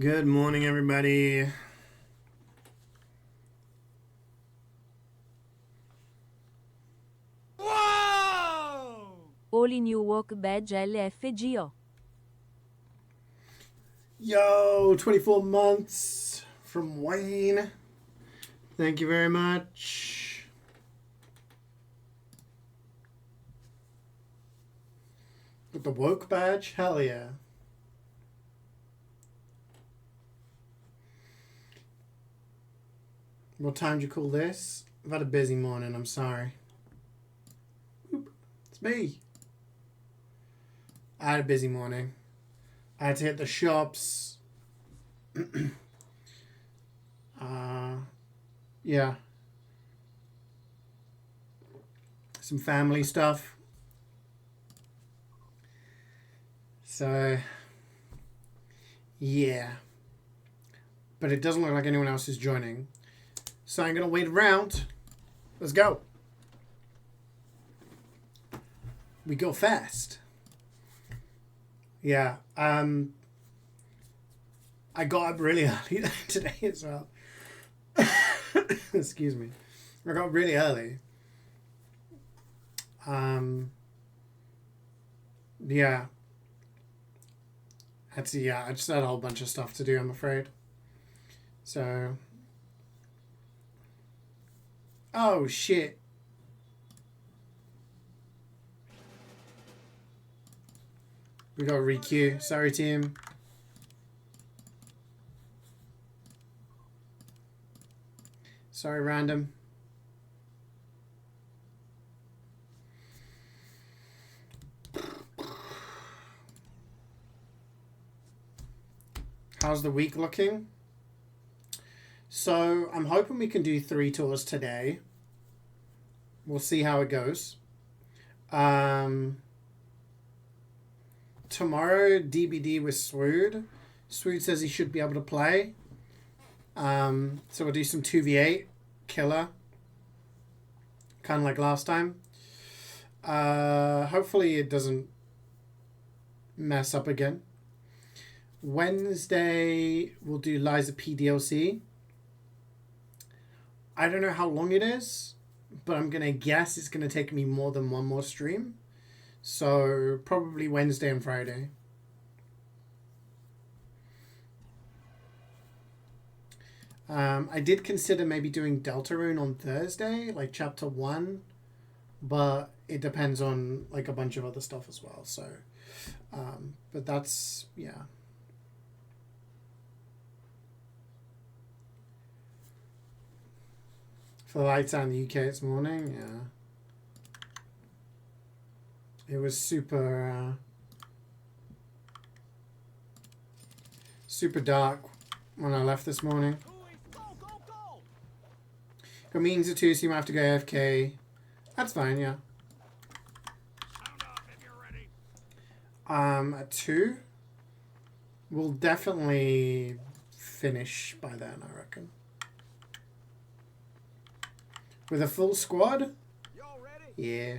Good morning, everybody. All in your work badge LFGO. Yo, 24 months from Wayne. Thank you very much. With the woke badge? Hell yeah. What time do you call this? I've had a busy morning, I'm sorry. Oop, it's me. I had a busy morning. I had to hit the shops. Yeah. Some family stuff. So, yeah. But it doesn't look like anyone else is joining. So I'm going to wait around. Let's go. We go fast. Yeah. I got up really early today as well. Excuse me. I got up really early. Yeah. I just had a whole bunch of stuff to do, I'm afraid. So. Oh, shit. We got re-queue. Sorry, team. Sorry, random. How's the week looking? So, I'm hoping we can do 3 tours today. We'll see how it goes. Tomorrow, DBD with Swood. Swood says he should be able to play. So we'll do some 2v8 killer. Kind of like last time. Hopefully it doesn't mess up again. Wednesday, we'll do Liza P DLC. I don't know how long it is, but I'm going to guess it's going to take me more than one more stream. So probably Wednesday and Friday. I did consider maybe doing Deltarune on Thursday, like chapter 1, but it depends on like a bunch of other stuff as well. So, but that's, yeah. For the lights out in the UK this morning, yeah. It was super dark when I left this morning. Got meetings at 2, so you might have to go AFK. That's fine, yeah. At 2, we'll definitely finish by then, I reckon. With a full squad? Yeah.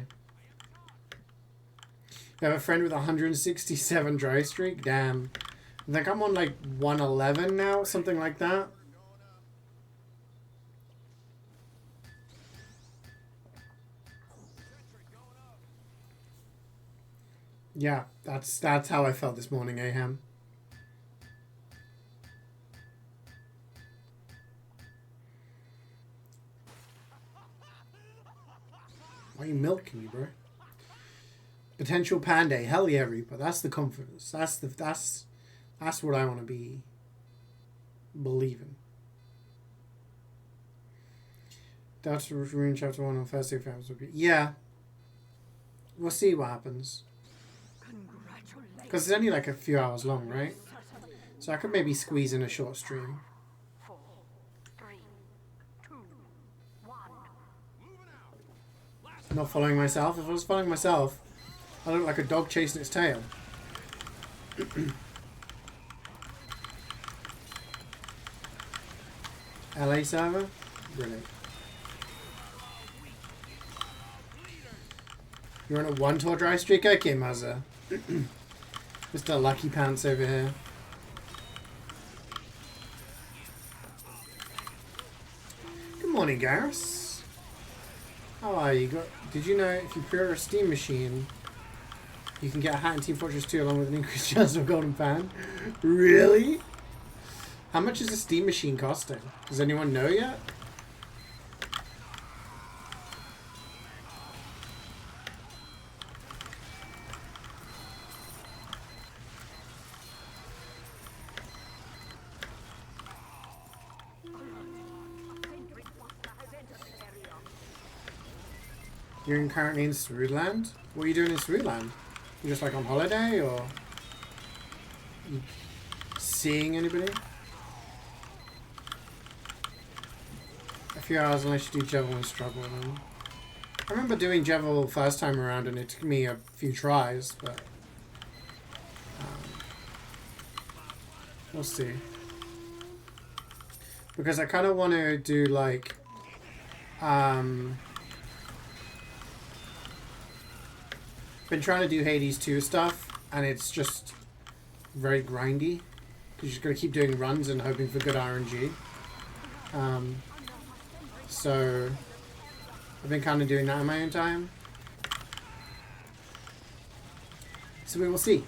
I have a friend with 167 dry streak. Damn. I think I'm on like 111 now, something like that. Yeah, that's how I felt this morning, Aham. Why are you milking me, bro? Potential Panday. Hell yeah, Reaper. That's the confidence. That's what I want to be believing. That's Rune Chapter 1 on Thursday. Yeah. We'll see what happens. Because it's only like a few hours long, right? So I could maybe squeeze in a short stream. 4, 3, 2, 1. Not following myself. If I was following myself, I look like a dog chasing its tail. LA server? Brilliant. You're on a 1 tour dry streak? Okay, Mazza. Mr. Lucky Pants over here. morning, Garrus. How are you? Did you know if you pre-order a Steam machine, you can get a hat in Team Fortress 2 along with an increased chance of a golden fan? Really? How much is a Steam machine costing? Does anyone know yet? You're currently in Srudland? What are you doing in Srudland? You just like on holiday or you seeing anybody? A few hours unless you do Jevil and struggle. Then. I remember doing Jevil first time around and it took me a few tries, but we'll see. Because I kind of want to do like been trying to do Hades 2 stuff, and it's just very grindy. You just gotta keep doing runs and hoping for good RNG. So I've been kind of doing that in my own time. So we will see.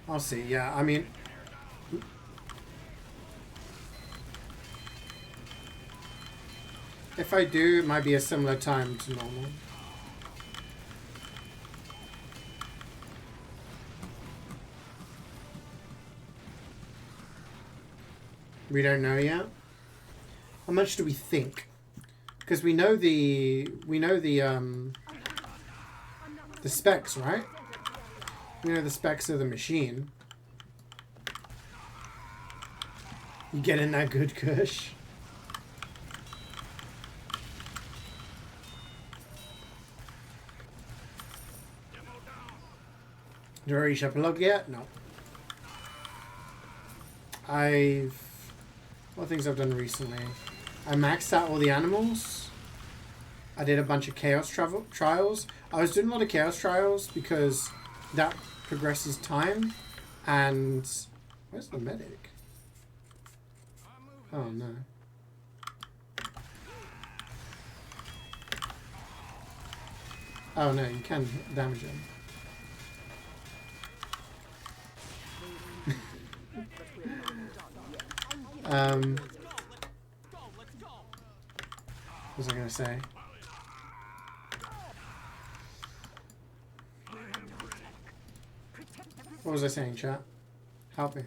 I'll see. Yeah, I mean. If I do, it might be a similar time to normal. We don't know yet. How much do we think? Because we know the specs, right? We know the specs of the machine. You getting that good kush? Did I reach epilogue yet? No. What things I've done recently? I maxed out all the animals. I did a bunch of chaos trials. I was doing a lot of chaos trials because that progresses time. And where's the medic? Oh no. Oh no, you can damage him. What was I going to say? What was I saying, chat? Help me.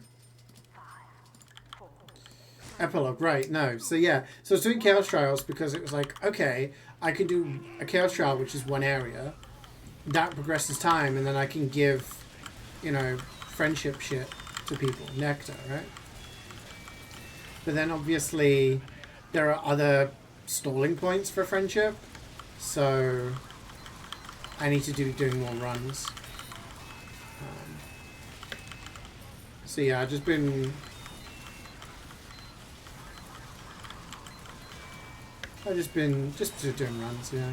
Epilogue, right, no. So yeah, so I was doing Chaos Trials because it was like, okay, I can do a Chaos Trial, which is one area. That progresses time, and then I can give, you know, friendship shit to people. Nectar, right? But then obviously there are other stalling points for friendship, so I need to doing more runs. So yeah, I've just been doing runs, yeah.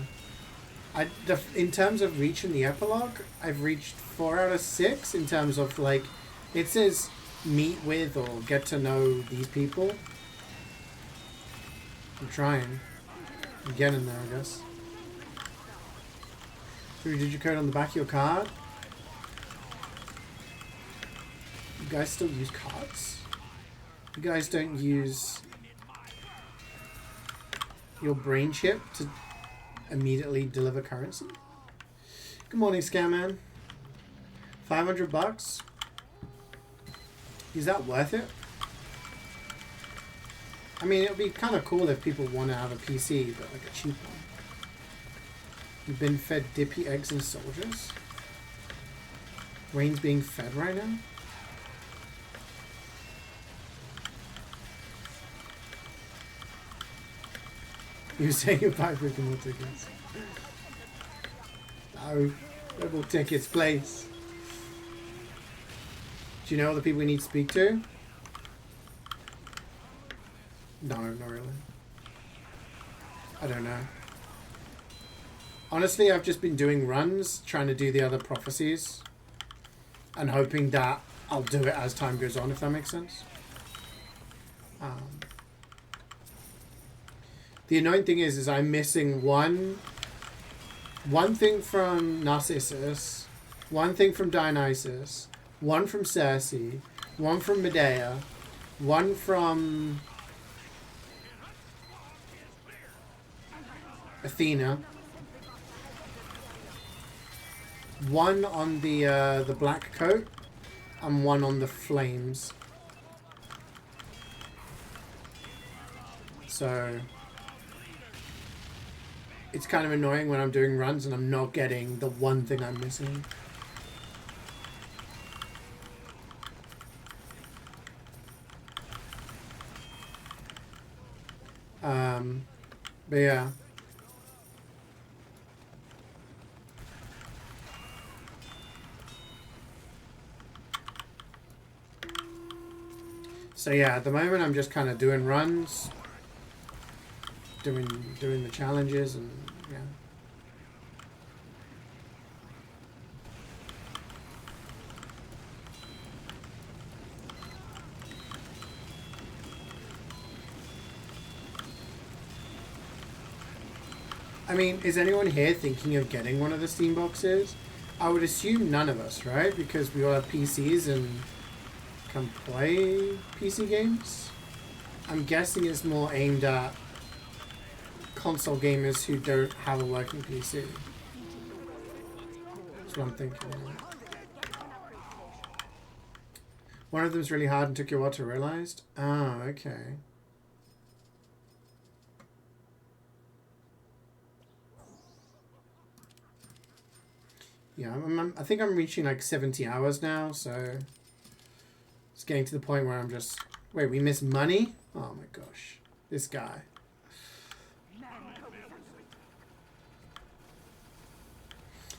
In terms of reaching the epilogue, I've reached 4 out of 6 in terms of like, it says meet with or get to know these people. I'm trying. I'm getting there, I guess. So did you code on the back of your card? You guys still use cards? You guys don't use your brain chip to immediately deliver currency? Good morning, Scamman. $500? Is that worth it? I mean, it would be kind of cool if people want to have a PC, but like a cheap one. You've been fed dippy eggs and soldiers? Rain's being fed right now? You saying you buy freaking tickets? No, no more tickets, please. Do you know all the people we need to speak to? No, not really. I don't know. Honestly, I've just been doing runs, trying to do the other prophecies, and hoping that I'll do it as time goes on, if that makes sense. The annoying thing is I'm missing one thing from Narcissus, one thing from Dionysus, one from CeeJaey, one from Medea, one from Athena, one on the black coat, and one on the flames. So it's kind of annoying when I'm doing runs and I'm not getting the one thing I'm missing. But yeah. So yeah, at the moment I'm just kind of doing runs, doing the challenges, and yeah. I mean, is anyone here thinking of getting one of the Steam boxes? I would assume none of us, right? Because we all have PCs and can play PC games. I'm guessing it's more aimed at console gamers who don't have a working PC. That's what I'm thinking. One of them's really hard and took you a while to realize? Oh, okay. Yeah, I think I'm reaching like 70 hours now, so it's getting to the point where I'm just... Wait, we missed money? Oh my gosh. This guy.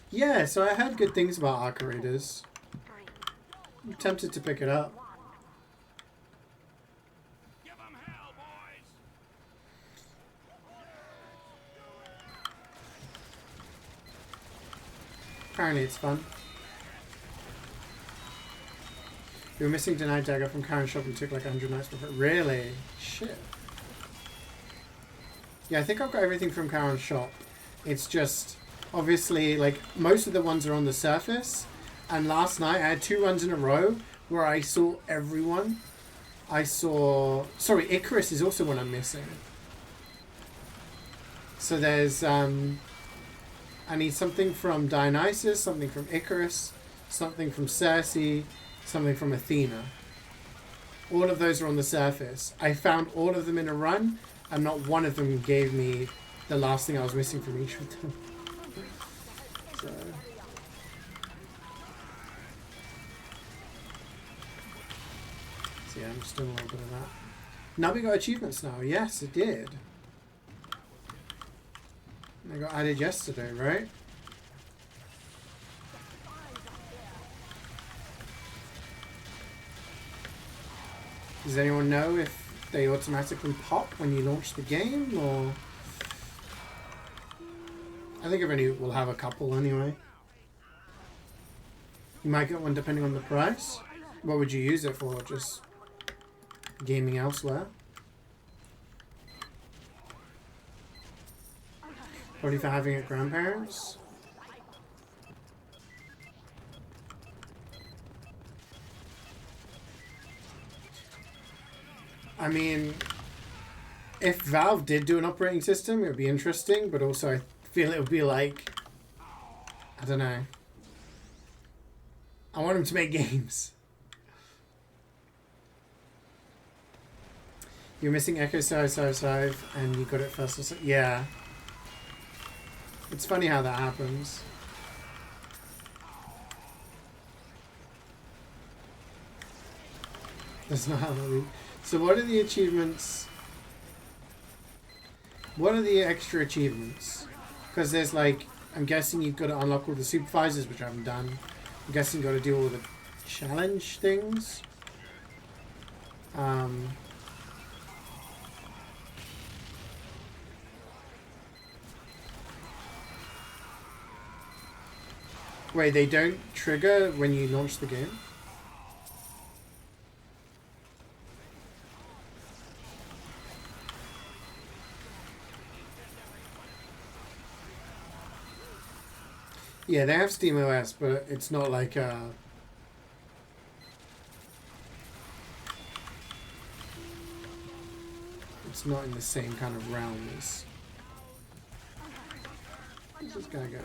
Yeah, so I heard good things about Arca Raiders. I'm tempted to pick it up. Apparently it's fun. You were missing Denied Dagger from Karen's shop and took like 100 nights before. Really? Shit. Yeah, I think I've got everything from Karen's shop. It's just, obviously, like, most of the ones are on the surface. And last night I had 2 runs in a row where I saw everyone. I saw... Sorry, Icarus is also one I'm missing. So there's... I need something from Dionysus, something from Icarus, something from CeeJaey, something from Athena. All of those are on the surface. I found all of them in a run, and not one of them gave me the last thing I was missing from each of them. So yeah, I'm just doing a little bit of that. Now we got achievements now. Yes, it did. They got added yesterday, right? Does anyone know if they automatically pop when you launch the game, or... I think we'll have a couple anyway. You might get one depending on the price. What would you use it for? Just gaming elsewhere? Probably for having it grandparents. I mean, if Valve did do an operating system, it would be interesting, but also I feel it would be like, I don't know. I want them to make games. You're missing Echo Sive, and you got it first. Yeah. It's funny how that happens. That's not how that works. So what are the achievements? What are the extra achievements? Because there's like, I'm guessing you've got to unlock all the supervisors, which I haven't done. I'm guessing you've got to do all the challenge things. Wait, they don't trigger when you launch the game? Yeah, they have SteamOS, but it's not like it's not in the same kind of realm as. Where's this guy go?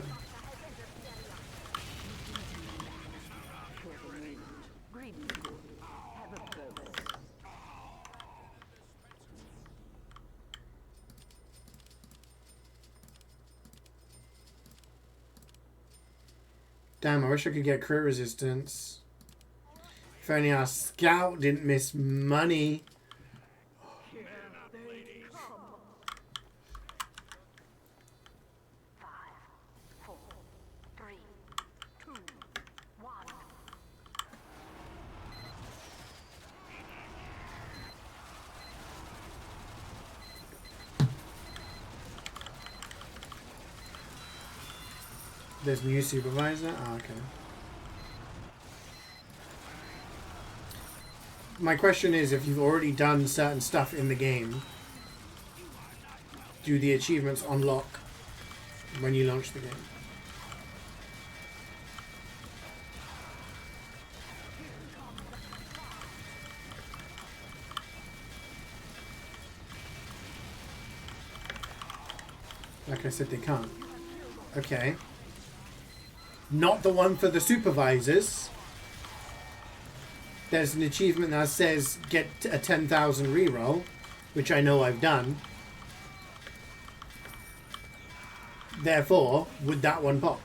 Damn, I wish I could get crit resistance. If only our scout didn't miss money. There's new supervisor? Oh, okay. My question is, if you've already done certain stuff in the game, do the achievements unlock when you launch the game? Like I said, they can't. Okay. Not the one for the supervisors. There's an achievement that says get a 10,000 reroll, which I know I've done. Therefore, would that one pop?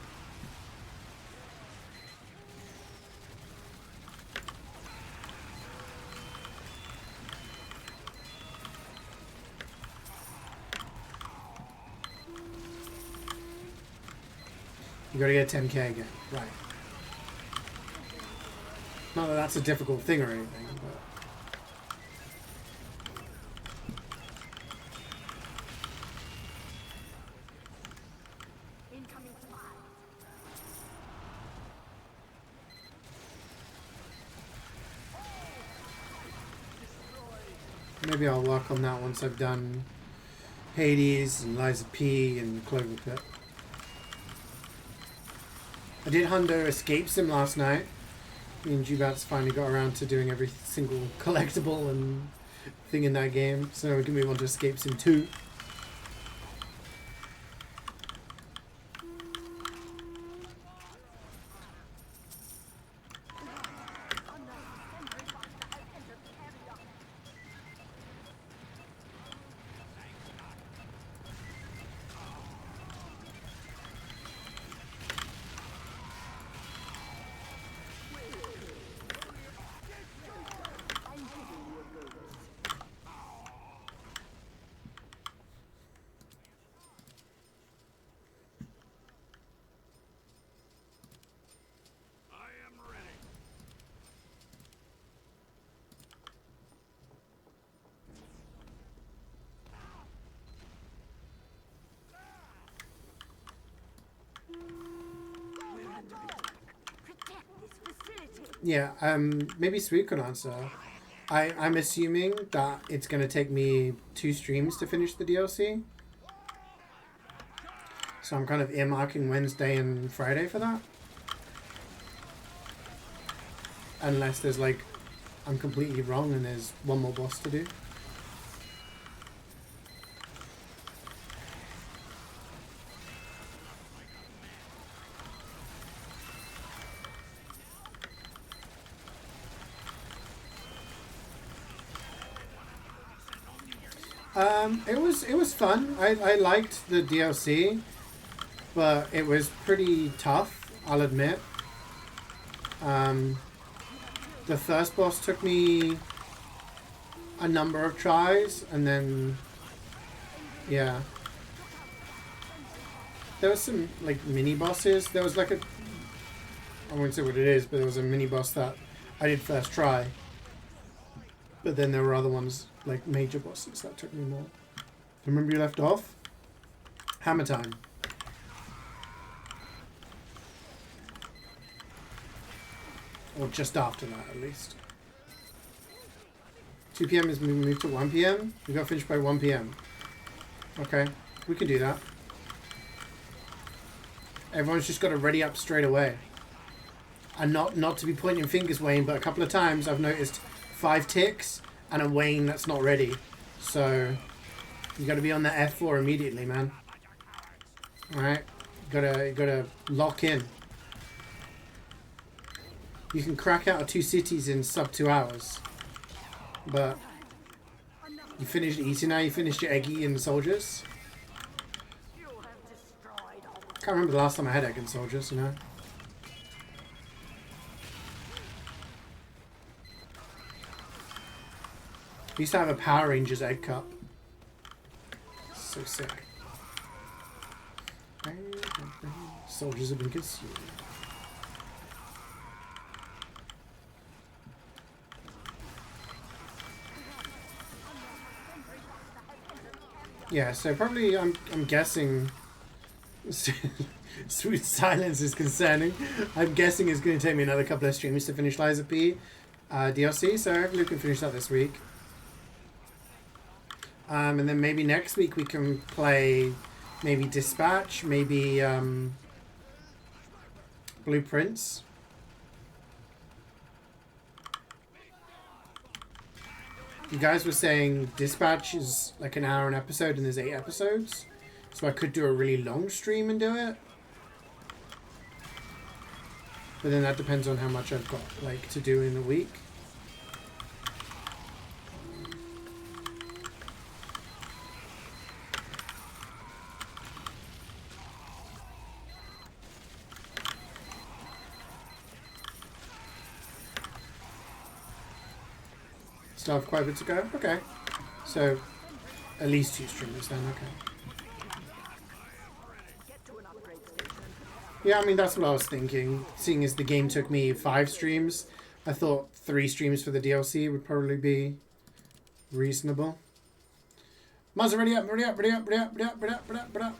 You gotta get 10k again, right. Not that that's a difficult thing or anything, but... Maybe I'll work on that once I've done Hades and Liza P and Clover Pit. I did Hundo Escape Sim last night. Me and G-Bats finally got around to doing every single collectible and thing in that game. So now we can move on to Escape Sim 2. Yeah, maybe Sweet could answer. I'm assuming that it's going to take me 2 streams to finish the DLC. So I'm kind of earmarking Wednesday and Friday for that. Unless there's like, I'm completely wrong and there's one more boss to do. It was fun. I liked the DLC, but it was pretty tough, I'll admit. The first boss took me a number of tries, and then yeah. There was some like mini bosses. There was like a, I won't say what it is, but there was a mini boss that I did first try. But then there were other ones, like major bosses, that took me more. Remember you left off? Hammer time. Or just after that, at least. 2 p.m. is moved to 1 p.m. We got finished by 1 p.m. Okay, we can do that. Everyone's just got to ready up straight away. And not to be pointing fingers, Wayne, but a couple of times I've noticed 5 ticks and a Wayne that's not ready. So you got to be on that F4 immediately, man. All right, you gotta lock in. You can crack out of 2 cities in sub 2 hours. But you finished eating now. You finished your egg eating soldiers. Can't remember the last time I had egg and soldiers, you know. I used to have a Power Rangers egg cup. So sick. Soldiers have been consumed. Yeah, so probably I'm guessing Sweet Silence is concerning. I'm guessing it's going to take me another couple of streams to finish Lies of P DLC, so hopefully we can finish that this week. And then maybe next week we can play maybe Dispatch, maybe Blueprints. You guys were saying Dispatch is like an hour an episode and there's 8 episodes. So I could do a really long stream and do it. But then that depends on how much I've got like to do in the week. Still have quite a bit to go? Okay. So, at least 2 streamers then, okay. Yeah, I mean, that's what I was thinking. Seeing as the game took me 5 streams, I thought 3 streams for the DLC would probably be reasonable. Muzz, ready up, ready up, ready up, ready up, ready up, ready up, ready up, ready up.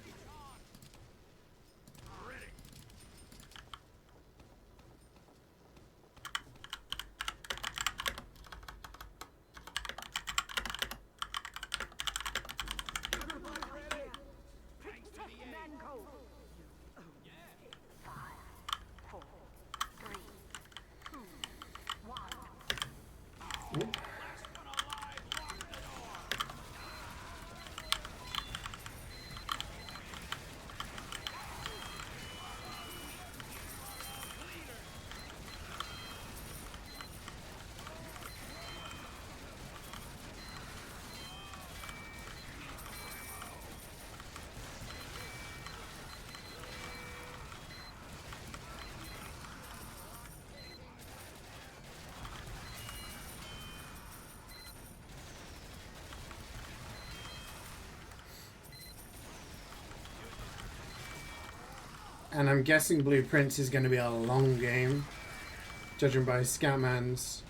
And I'm guessing Blueprints is going to be a long game, judging by Scatman's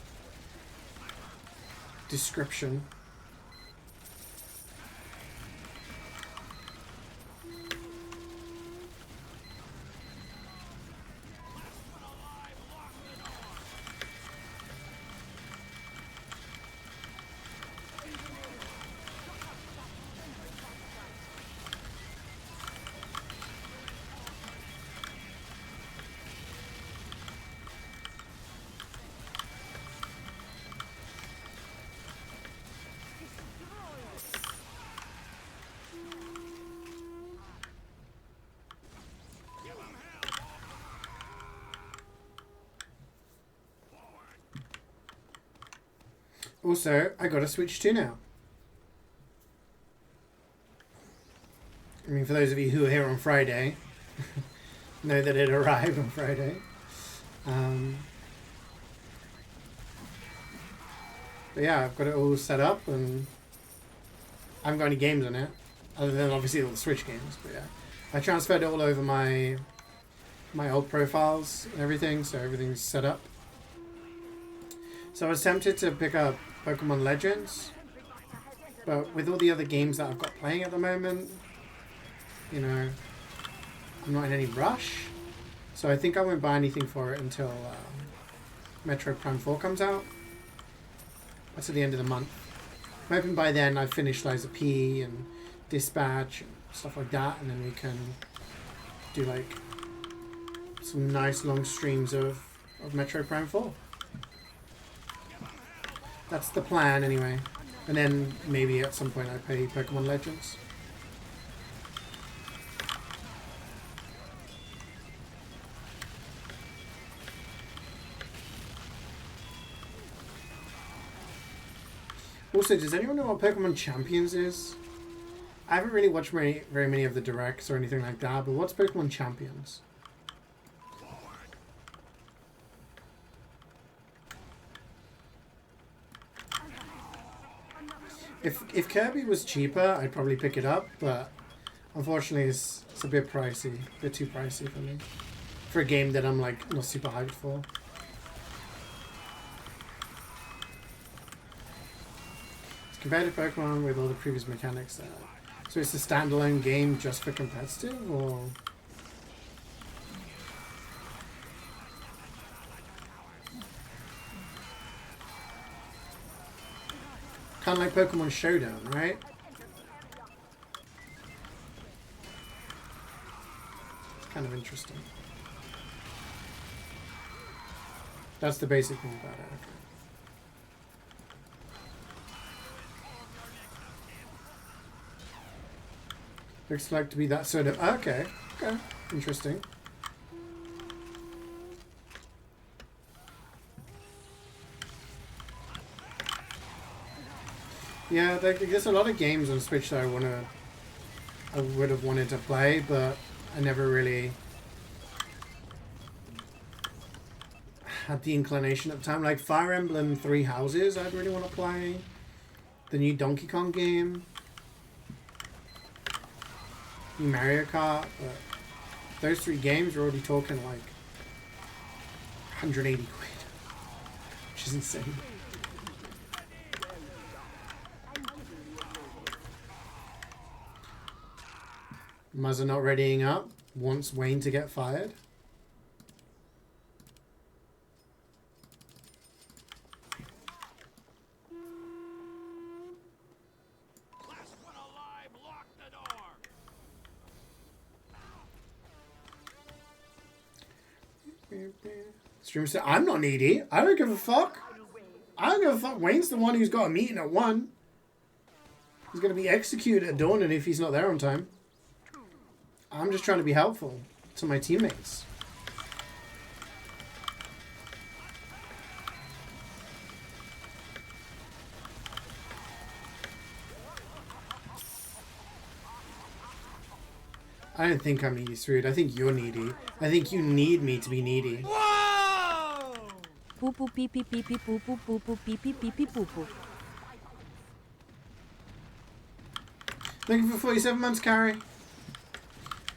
description. Also, I got a Switch 2 now. I mean, for those of you who are here on Friday, know that it arrived on Friday. But yeah, I've got it all set up and I haven't got any games on it, other than obviously all the Switch games. But yeah, I transferred it all over my old profiles and everything, so everything's set up. So I was tempted to pick up Pokemon Legends, but with all the other games that I've got playing at the moment, you know, I'm not in any rush. So I think I won't buy anything for it until Metroid Prime 4 comes out. That's at the end of the month. I'm hoping by then I've finished Lies of P and Dispatch and stuff like that, and then we can do like some nice long streams of Metroid Prime 4. That's the plan anyway. And then maybe at some point I play Pokemon Legends. Also, does anyone know what Pokemon Champions is? I haven't really watched very many of the directs or anything like that, but what's Pokemon Champions? If Kirby was cheaper, I'd probably pick it up, but unfortunately it's a bit pricey. A bit too pricey for me. For a game that I'm like not super hyped for. It's compared to Pokemon with all the previous mechanics there. So it's a standalone game just for competitive, or...? Kind of like Pokemon Showdown, right? It's kind of interesting. That's the basic thing about it. Okay. Looks like to be that sort of... Okay. Okay. Interesting. Yeah, there's a lot of games on Switch that I would have wanted to play, but I never really had the inclination at the time. Like Fire Emblem Three Houses, I'd really want to play. The new Donkey Kong game. New Mario Kart, but those 3 games are already talking like 180 quid, which is insane. Muzza not readying up, wants Wayne to get fired. Streamer said, I'm not needy. I don't give a fuck. I don't give a fuck. Wayne's the one who's got a meeting at 1. He's going to be executed at dawn if he's not there on time. I'm just trying to be helpful to my teammates. I don't think I'm needy, Srood. I think you're needy. I think you need me to be needy. Whoa! Poo poo pee pee pee pee poo poo poo poo pee pee pee pee poo poo. Thank you for 47 months, Carrie.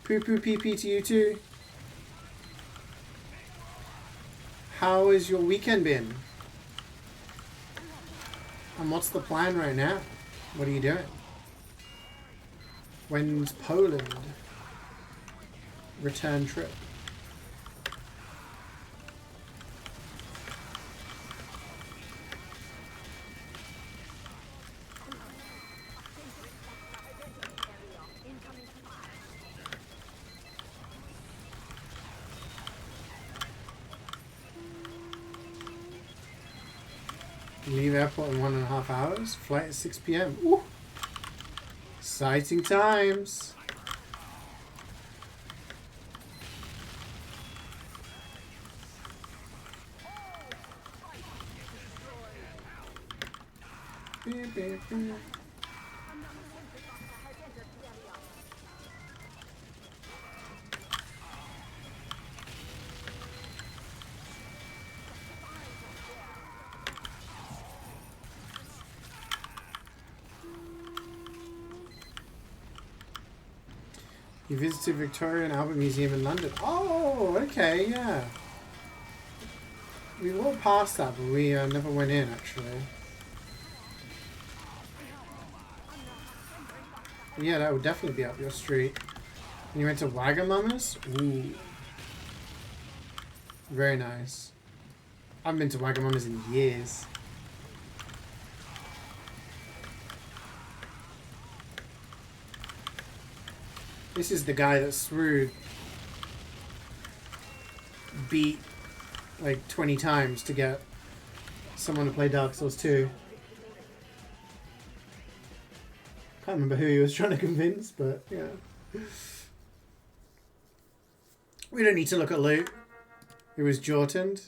Poo poo pee pee to you too. How has your weekend been? And what's the plan right now? What are you doing? When's Poland? Return trip. Leave airport in 1.5 hours. Flight at 6 p.m. Ooh. Exciting times. You visited Victoria and Albert Museum in London. Oh, okay, yeah. We walked past that, but we never went in, actually. Yeah, that would definitely be up your street. And you went to Wagamama's? Ooh. Very nice. I haven't been to Wagamama's in years. This is the guy that Srood beat like 20 times to get someone to play Dark Souls 2. Can't remember who he was trying to convince, but yeah. We don't need to look at loot. It was Jortund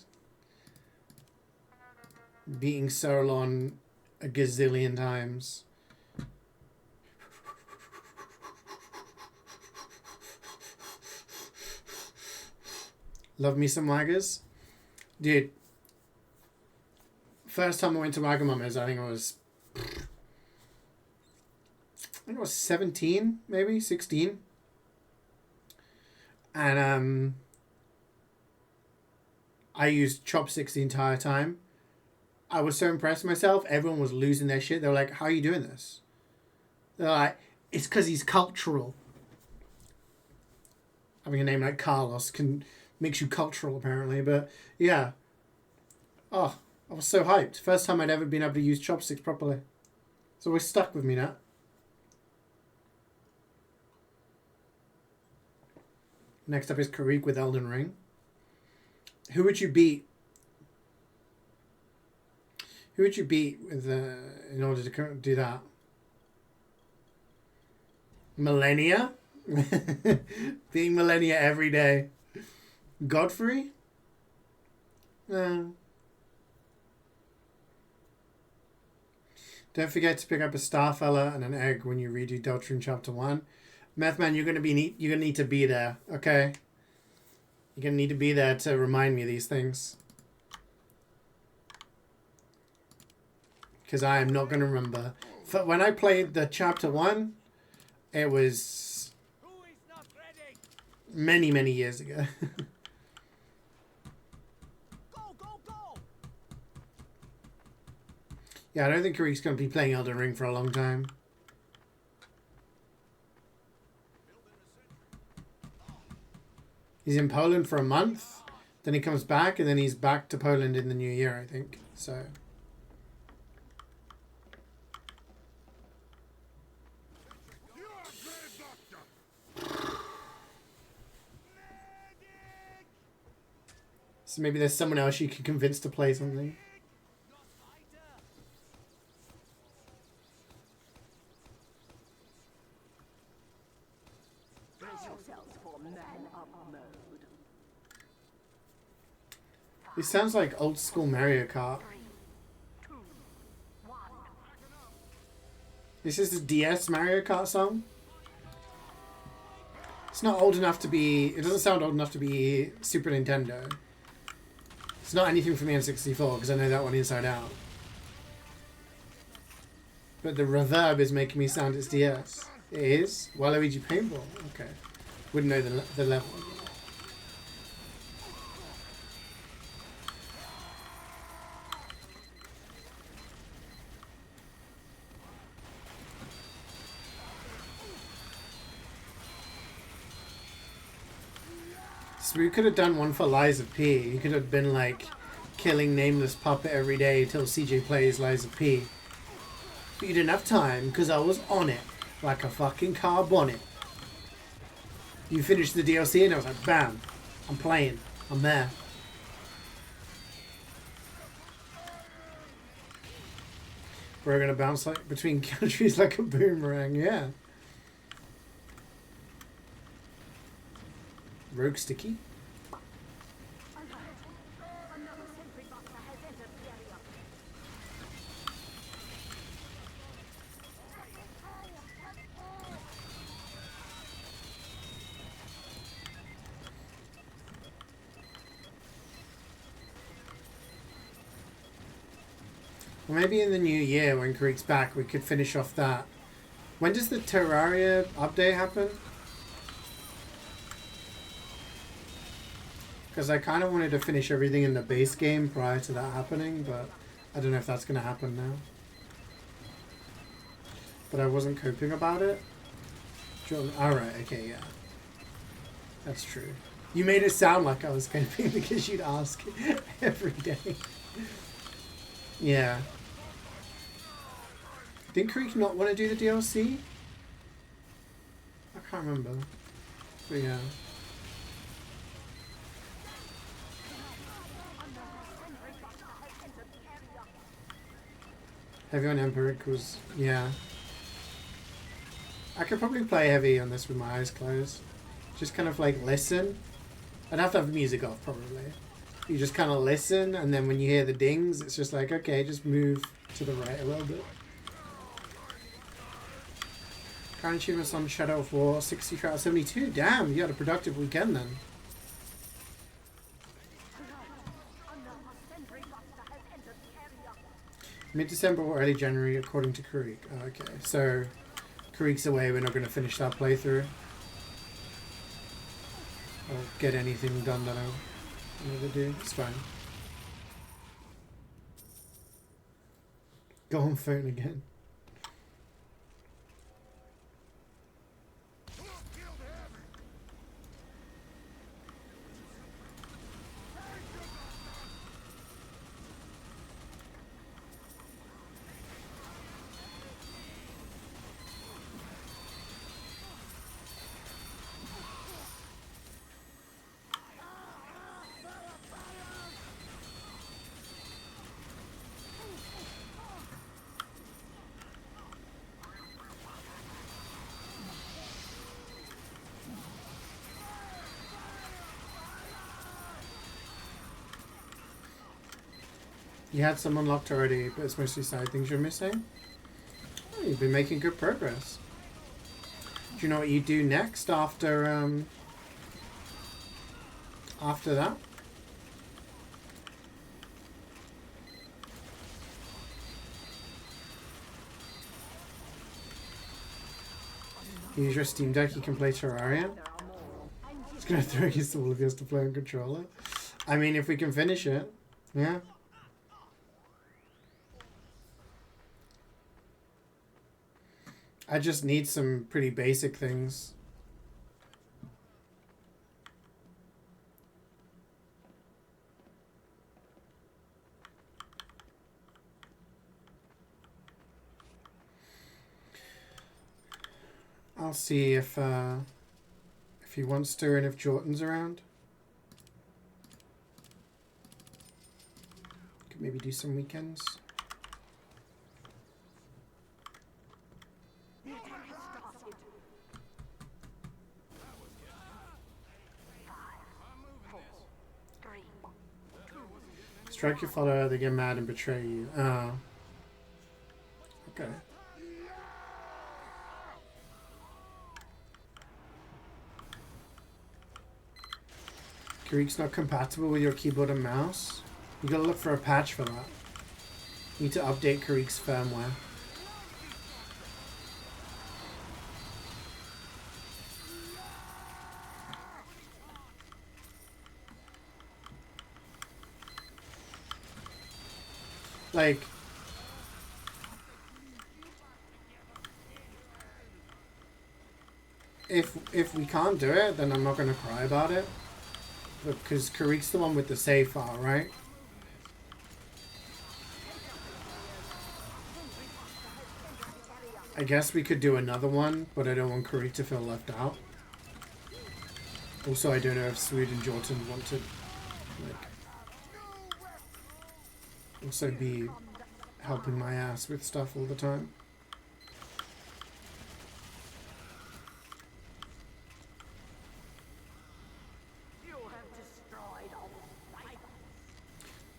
beating Sauron a gazillion times. Love me some Waggers. Dude, first time I went to Wagamama's, I think I was 17, maybe 16. And I used chopsticks the entire time. I was so impressed with myself. Everyone was losing their shit. They were like, how are you doing this? They're like, it's because he's cultural. Having a name like Carlos makes you cultural, apparently. But yeah. Oh, I was so hyped. First time I'd ever been able to use chopsticks properly. It's always stuck with me now. Next up is Karik with Elden Ring. Who would you beat? Who would you beat with in order to do that? Millennia? Being Millennia every day. Godfrey? Don't forget to pick up a Starfella and an egg when you redo Deltarune Chapter 1. Methman, you're gonna need to be there, okay? You're gonna need to be there to remind me of these things. Because I am not gonna remember. When I played the Chapter 1, it was many, many years ago. Yeah, I don't think Karik's gonna be playing Elden Ring for a long time. He's in Poland for a month, then he comes back, and then he's back to Poland in the new year, I think. So. So maybe there's someone else you can convince to play something. It sounds like old school Mario Kart. This is the DS Mario Kart song. It's not old enough to be... It doesn't sound old enough to be Super Nintendo. It's not anything from the N64 because I know that one inside out. But the reverb is making me sound it's DS. It is? Waluigi Paintball? Okay. Wouldn't know the level. So we could have done one for Lies of P. You could have been like killing Nameless Puppet every day till CeeJaey plays Lies of P. But you didn't have time because I was on it like a fucking car bonnet. You finished the DLC and I was like, bam, I'm playing. I'm there. We're gonna bounce like between countries like a boomerang, yeah. Rogue Sticky. Well, maybe in the new year when Karik's back we could finish off that. When does the Terraria update happen? Because I kind of wanted to finish everything in the base game prior to that happening, but I don't know if that's going to happen now. But I wasn't coping about it. Alright, okay, yeah. That's true. You made it sound like I was scoping because you'd ask every day. Yeah. Didn't Creek not want to do the DLC? I can't remember. But yeah. Heavy on Empiric was... yeah. I could probably play heavy on this with my eyes closed. Just kind of like listen. I'd have to have the music off probably. You just kind of listen, and then when you hear the dings, it's just like, okay, just move to the right a little bit. Current achievements on Shadow of War, 60 out of 72. Damn, you had a productive weekend then. Mid-December or early January, according to Karik. Oh, okay, so Karik's away, we're not going to finish that playthrough. Or get anything done that I need to do. It's fine. Go on phone again. You had some unlocked already, but it's mostly side things you're missing. Oh, you've been making good progress. Do you know what you do next after that? Use your Steam Deck, you can play Terraria. It's gonna throw you all of yours to play on controller. I mean, if we can finish it, yeah. I just need some pretty basic things. I'll see if he wants to and if Jordan's around. Could maybe do some weekends. Strike your follower, they get mad and betray you. Oh. Okay. Karik's not compatible with your keyboard and mouse? You gotta look for a patch for that. You need to update Karik's firmware. Like, if we can't do it, then I'm not gonna cry about it. Because Karik's the one with the save file, right? I guess we could do another one, but I don't want Karik to feel left out. Also, I don't know if Swood and Jordan want to, like, also be helping my ass with stuff all the time.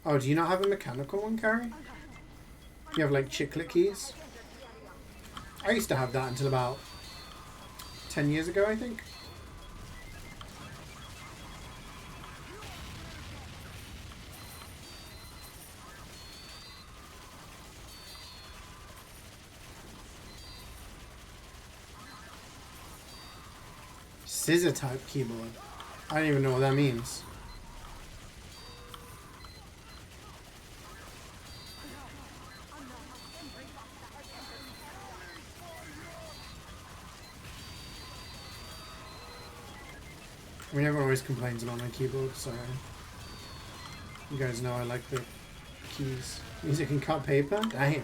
Oh, do you not have a mechanical one, Carrie? You have like chiclet keys? I used to have that until about 10 years ago, I think. Scissor type keyboard. I don't even know what that means. I mean, everyone always complains about my keyboard, so you guys know I like the keys. Means it can cut paper? Damn.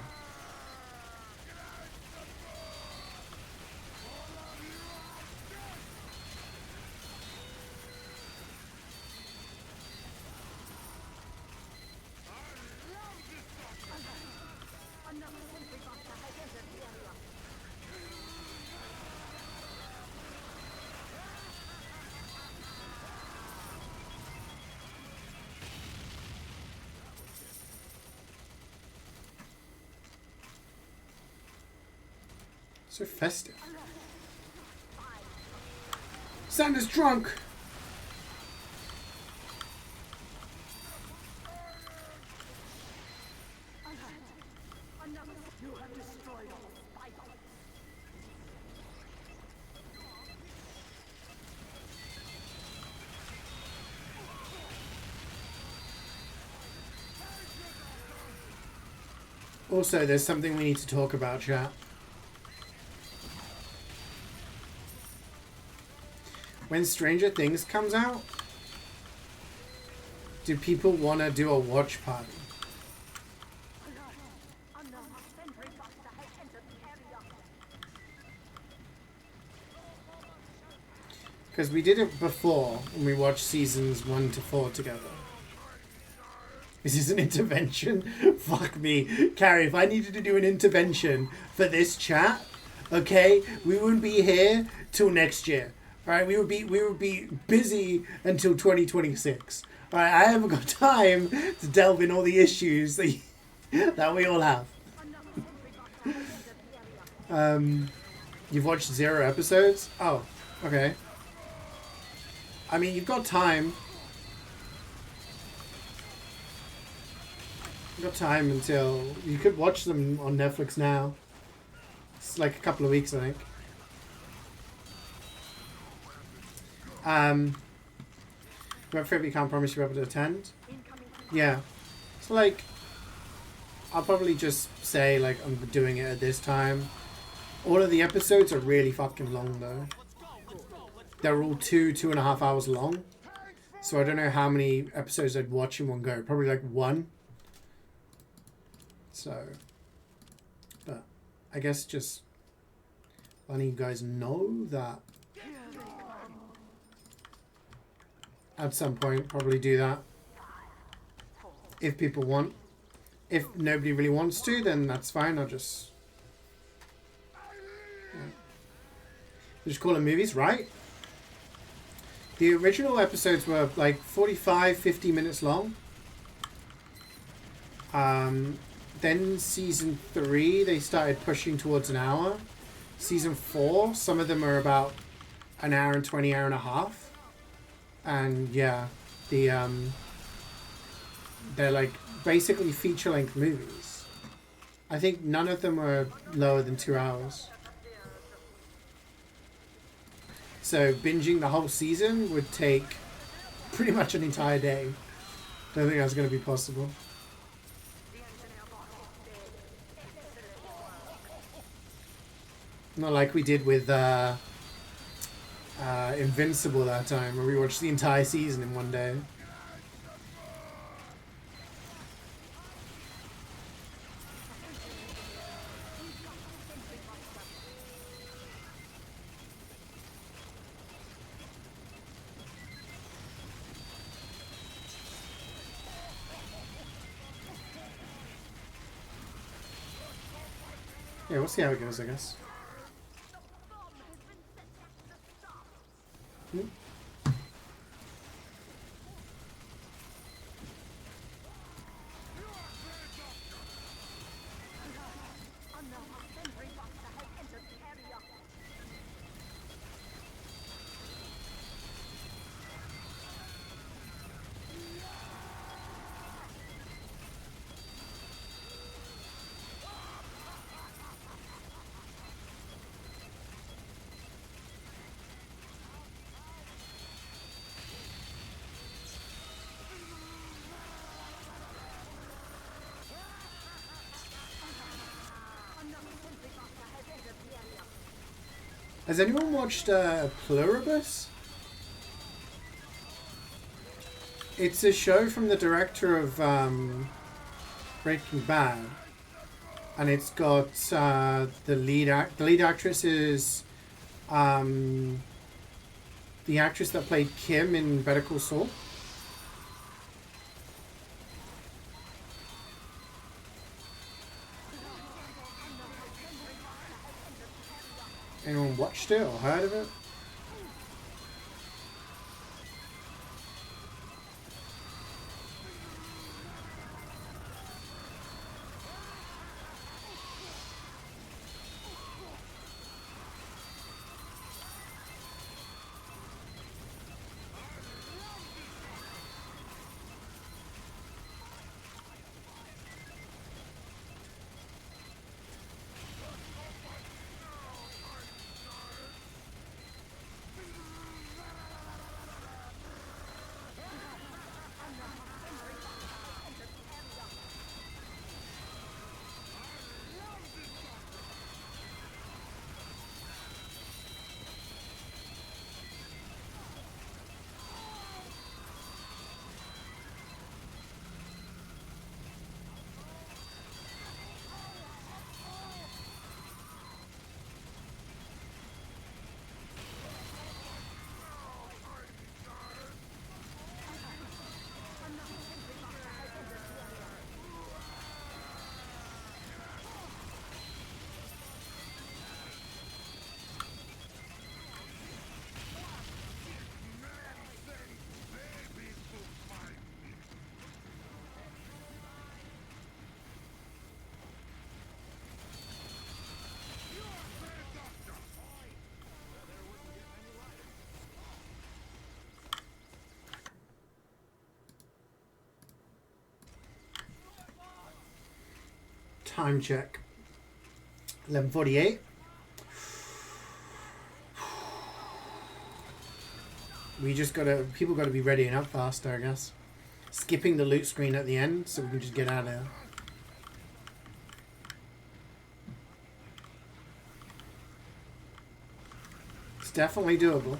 So festive. Santa's drunk! Also, there's something we need to talk about, chat. When Stranger Things comes out, do people want to do a watch party? Because we did it before when we watched seasons 1 to 4 together. Is this an intervention? Fuck me. Carrie, if I needed to do an intervention for this chat, okay, we wouldn't be here till next year. Alright, we would be busy until 2026. Alright, I haven't got time to delve in all the issues that, that we all have. You've watched 0 episodes? Oh, okay. I mean, you've got time. You've got time until... You could watch them on Netflix now. It's like a couple of weeks, I think. Whoever you can't promise you'll be able to attend. Yeah. So, like, I'll probably just say, like, I'm doing it at this time. All of the episodes are really fucking long, though. They're all 2.5 hours long. So I don't know how many episodes I'd watch in one go. Probably, like, 1. So, but I guess just letting you guys know that at some point, probably do that. If people want. If nobody really wants to, then that's fine. I'll just... Yeah. We'll just call it movies, right? The original episodes were like 45, 50 minutes long. Then season 3, they started pushing towards an hour. Season 4, some of them are about an hour and 20, hour and a half. And yeah, they're like basically feature-length movies. I think none of them are lower than 2 hours. So binging the whole season would take pretty much an entire day. Don't think that's going to be possible. Not like we did with Invincible that time, where we watched the entire season in one day. Yeah, we'll see how it goes, I guess. Has anyone watched Pluribus? It's a show from the director of Breaking Bad, and it's got the lead actress is the actress that played Kim in Better Call Saul. Anyone watched it or heard of it? Time check. 11:48. People gotta be readying up faster, I guess. Skipping the loot screen at the end so we can just get out of there. It's definitely doable.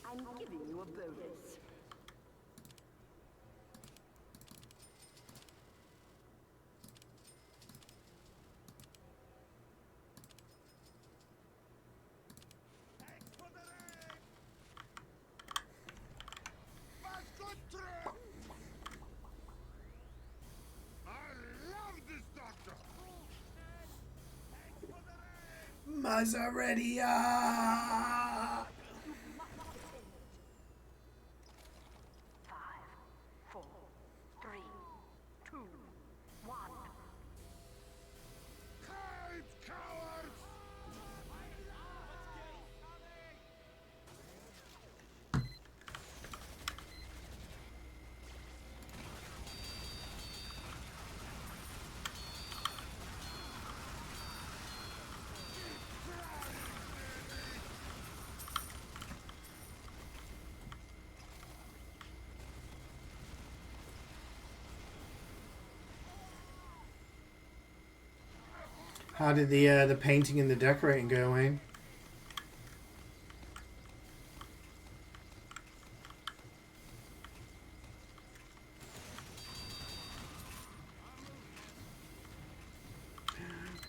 I'm giving you a bonus. Mazaredia! 5, 4, 3, 2, 1. How did the painting and the decorating go, Wayne?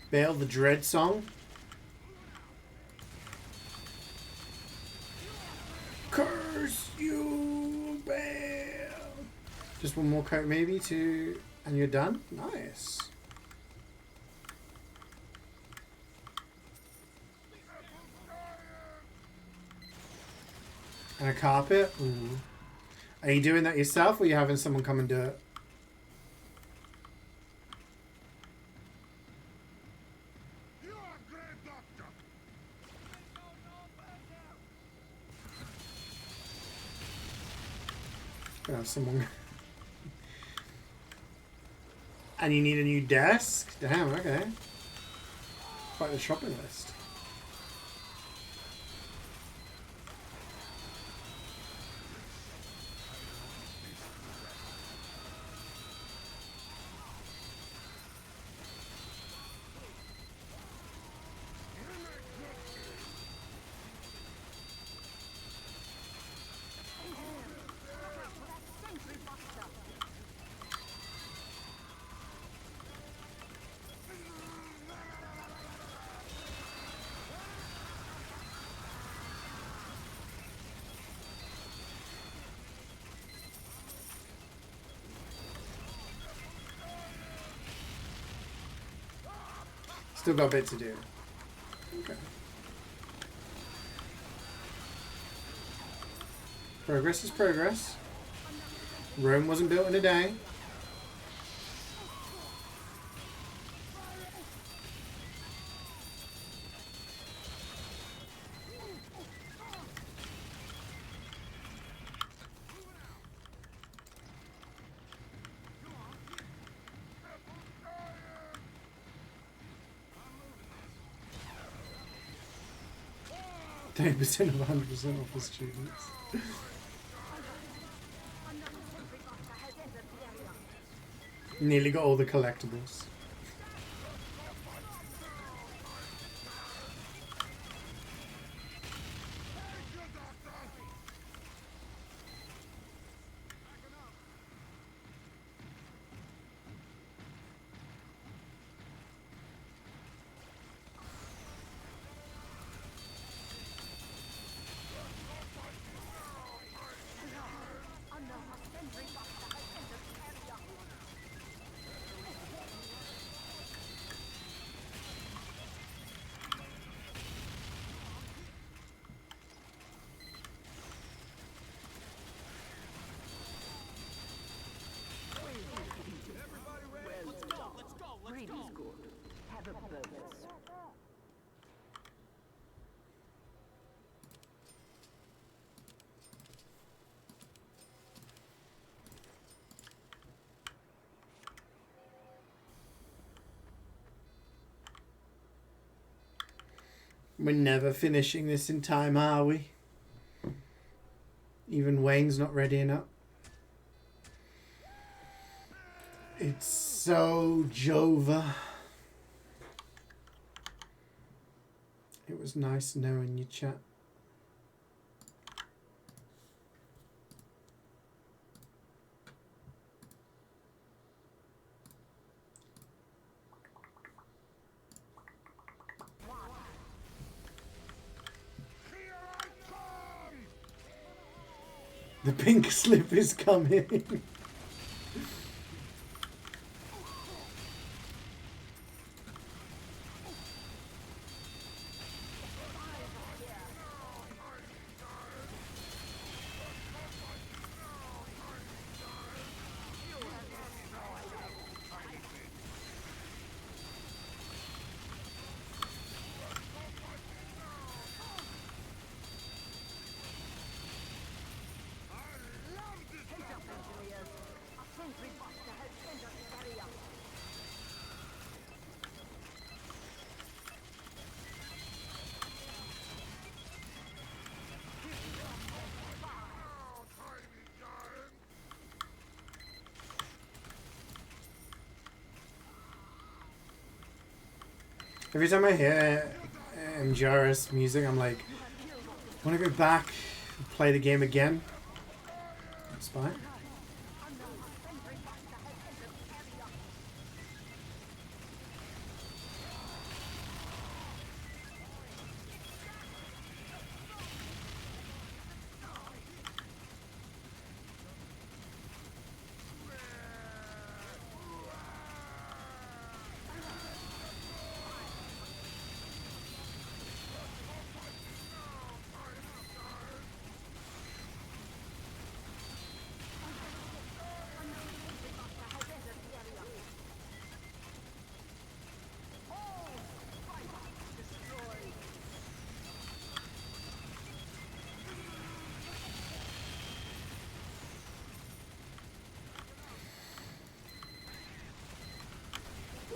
Bale the Dread song. Curse you, Bale. Just one more coat maybe to And you're done? Nice. And a carpet? Ooh. Are you doing that yourself or are you having someone come and do it? Gonna have someone. And you need a new desk? Damn, okay. Quite the shopping list. Still got a bit to do. Okay. Progress is progress. Rome wasn't built in a day. %, of 100% off the students. Nearly got all the collectibles. We're never finishing this in time, are we? Even Wayne's not readying up. It's so Jova. It was nice knowing you, chat. The pink slip is coming. Every time I hear MGRS music, I'm like, I want to go back and play the game again. It's fine.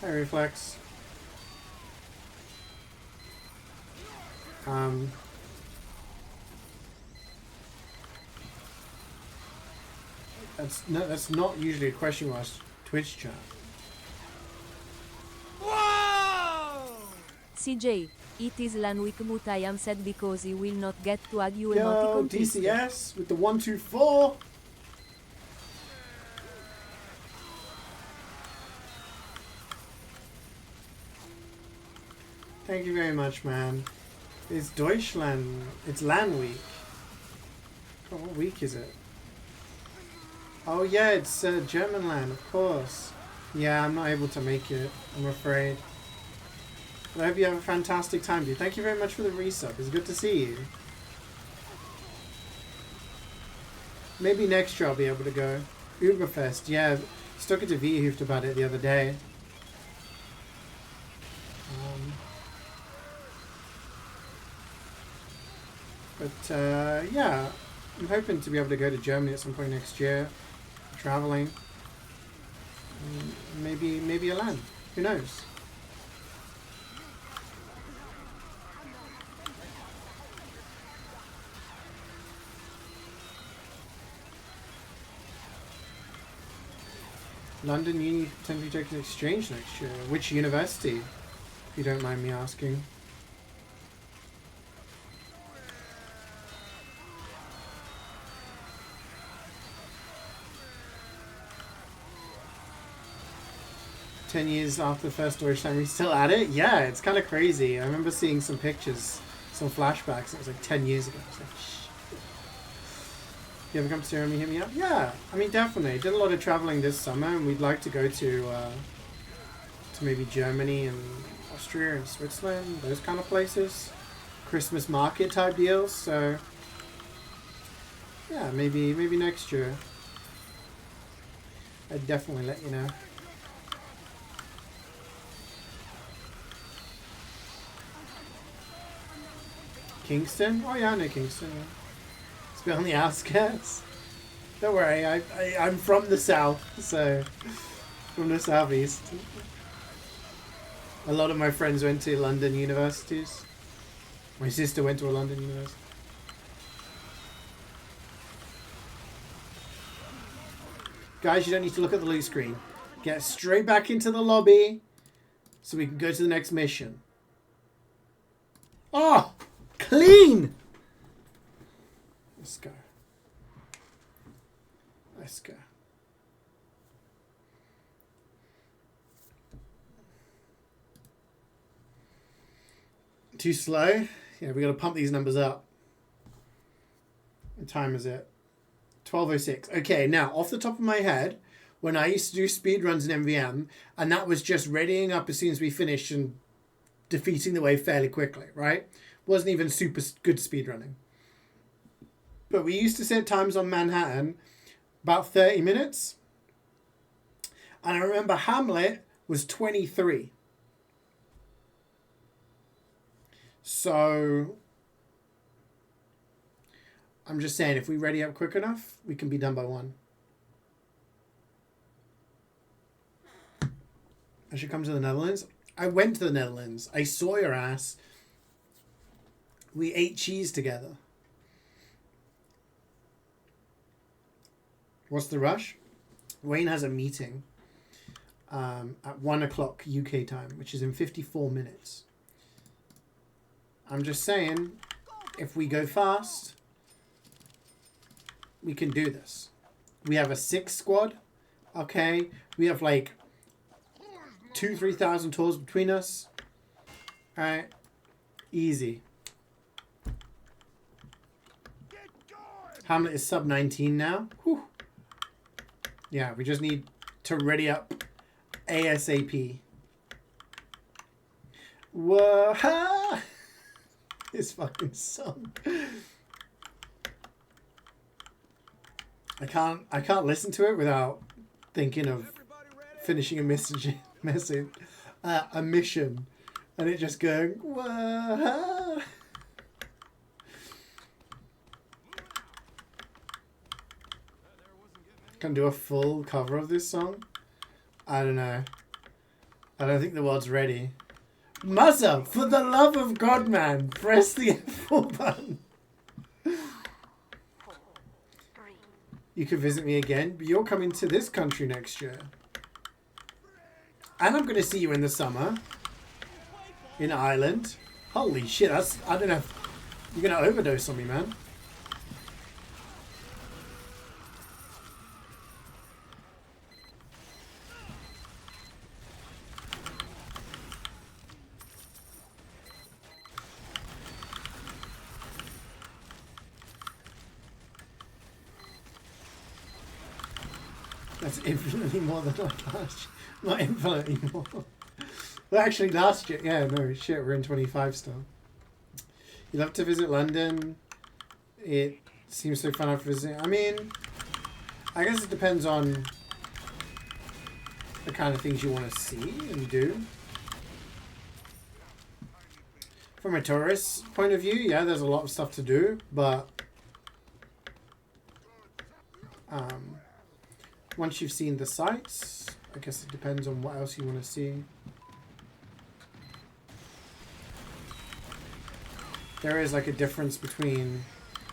Hi, Reflex. That's not usually a question on Twitch chat. CeeJaey, it is LAN week but I am sad because he will not get to add you Yo, emoticon twist. DCS with the 124. Thank you very much, man. It's Deutschland. It's LAN week. Oh, what week is it? Oh yeah, it's German LAN, of course. Yeah, I'm not able to make it, I'm afraid. But I hope you have a fantastic time, dude. Thank you very much for the resub. It's good to see you. Maybe next year I'll be able to go. Uberfest, yeah. Stuck it to V-Hoofed about it the other day. Yeah, I'm hoping to be able to go to Germany at some point next year. Traveling. Maybe a LAN. Who knows? London Uni potentially taking exchange next year. Which university? If you don't mind me asking. $10 after the first storage time, we're still at it? Yeah, it's kind of crazy. I remember seeing some pictures, some flashbacks. It was like 10 years ago. I was like, shh. If you ever come to Germany, hit me up. Yeah, I mean, definitely. Did a lot of traveling this summer, and we'd like to go to maybe Germany and Austria and Switzerland, those kind of places. Christmas market type deals. So, yeah, maybe next year. I'd definitely let you know. Kingston? Oh yeah, I know Kingston. Yeah. It's a bit on the outskirts. Don't worry, I'm from the south, so from the southeast. A lot of my friends went to London universities. My sister went to a London university. Guys, you don't need to look at the loot screen. Get straight back into the lobby so we can go to the next mission. Oh! Clean! Let's go. Let's go. Too slow? Yeah, we gotta pump these numbers up. What time is it? 12:06. Okay, now, off the top of my head, when I used to do speedruns in MvM, and that was just readying up as soon as we finished and defeating the wave fairly quickly, right? Wasn't even super good speedrunning. But we used to set times on Manhattan about 30 minutes. And I remember Hamlet was 23. So I'm just saying, if we ready up quick enough, we can be done by 1. I should come to the Netherlands. I went to the Netherlands. I saw your ass. We ate cheese together. What's the rush? Wayne has a meeting at 1 o'clock UK time, which is in 54 minutes. I'm just saying, if we go fast, we can do this. We have a 6 squad. Okay. We have like 2,000-3,000 tours between us. Alright. Easy. Hamlet is sub 19 now. Whew. Yeah, we just need to ready up ASAP. Whoa! This fucking song. I can't listen to it without thinking of finishing a mission, and it just going. Whoa! Can do a full cover of this song? I don't know. I don't think the world's ready. Muzza, for the love of God, man, press the F4 button. 4, 3, You could visit me again, but you're coming to this country next year. And I'm going to see you in the summer. In Ireland. Holy shit, that's... I don't know if you're going to overdose on me, man. That's infinitely more than like last year. Not infinitely more. Well, actually, last year... Yeah, no, shit, we're in 25 still. You love to visit London. It seems so fun after visiting. I mean, I guess it depends on the kind of things you want to see and do. From a tourist point of view, yeah, there's a lot of stuff to do, but once you've seen the sights, I guess it depends on what else you want to see. There is like a difference between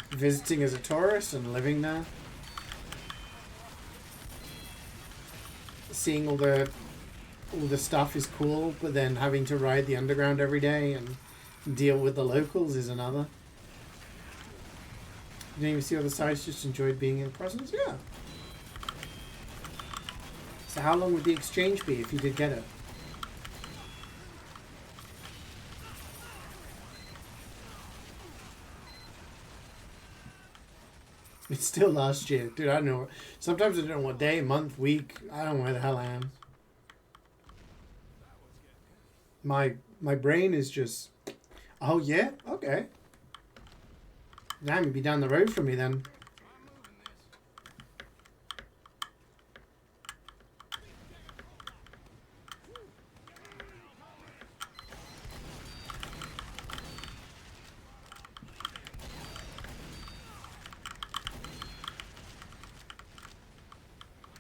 visiting as a tourist and living there. Seeing all the stuff is cool, but then having to ride the underground every day and deal with the locals is another. You didn't even see all the sights, just enjoyed being in presence? Yeah. So how long would the exchange be if you did get it? It's still last year. Dude, I don't know. Sometimes I don't know what day, month, week. I don't know where the hell I am. My brain is just... Oh, yeah? Okay. Damn, you'd be down the road from me then.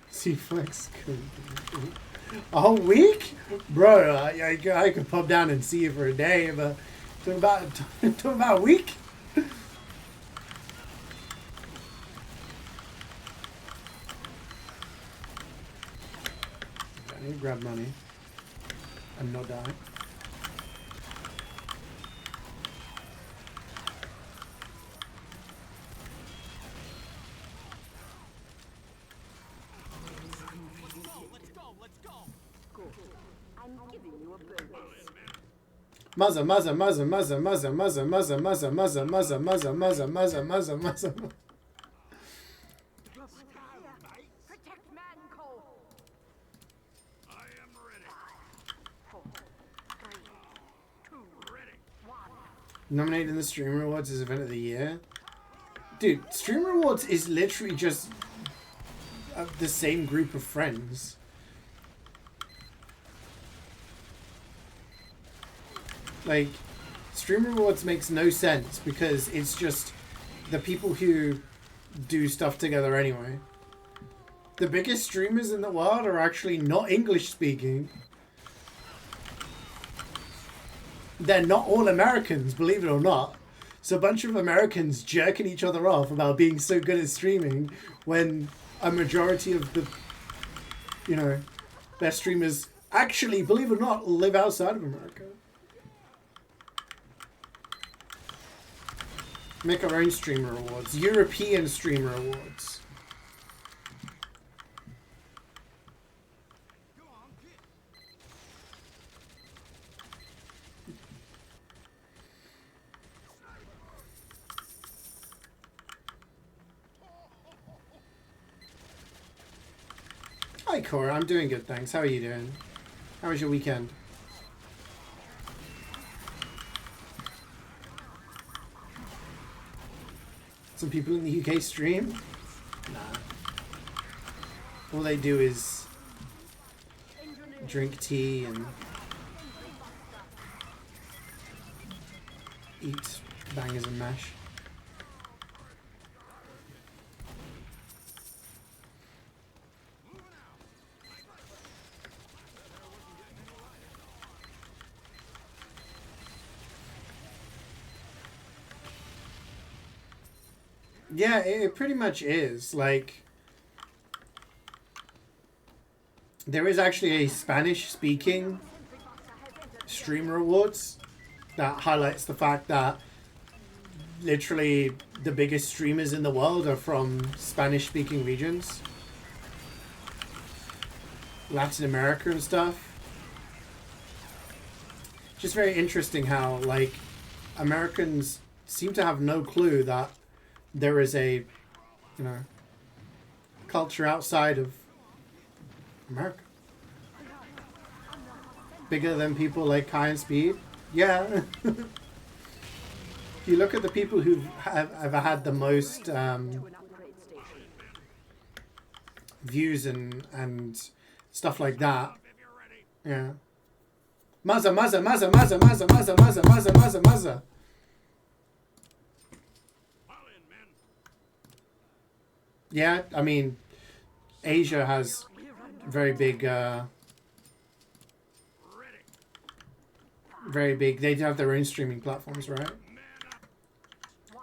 C-Flex. A whole week? Bro, I could pop down and see you for a day, but talk about a week? I need to grab money and not die. good. I'm giving you a bonus. Muzza, muzza, muzza, muzza, muzza, muzza, muzza, muzza, muzza, muzza, muzza, muzza, muzza, muzza, muzza. Protect Manco. I am ready. 4, 3, 2, Ready. 1. Nominated in the Stream Rewards as Event of the Year. Dude, Stream Rewards is literally just the same group of friends. Like, Stream Rewards makes no sense because it's just the people who do stuff together anyway. The biggest streamers in the world are actually not English speaking. They're not all Americans, believe it or not. It's a bunch of Americans jerking each other off about being so good at streaming when a majority of the, you know, their streamers actually, believe it or not, live outside of America. Make our own streamer awards. European streamer awards. Hi Cora, I'm doing good, thanks. How are you doing? How was your weekend? Some people in the UK stream? Nah. All they do is drink tea and eat bangers and mash. Yeah, it pretty much is. Like, there is actually a Spanish-speaking streamer awards that highlights the fact that literally the biggest streamers in the world are from Spanish-speaking regions. Latin America and stuff. Just very interesting how, like, Americans seem to have no clue that there is a, you know, culture outside of America. Bigger than people like Kai and Speed. Yeah. You look at the people who have ever had the most views and stuff like that. Yeah. Mazza, mazza, mazza, mazza, mazza, mazza, mazza, mazza, mazza, mazza. Yeah, I mean, Asia has very big, they have their own streaming platforms, right?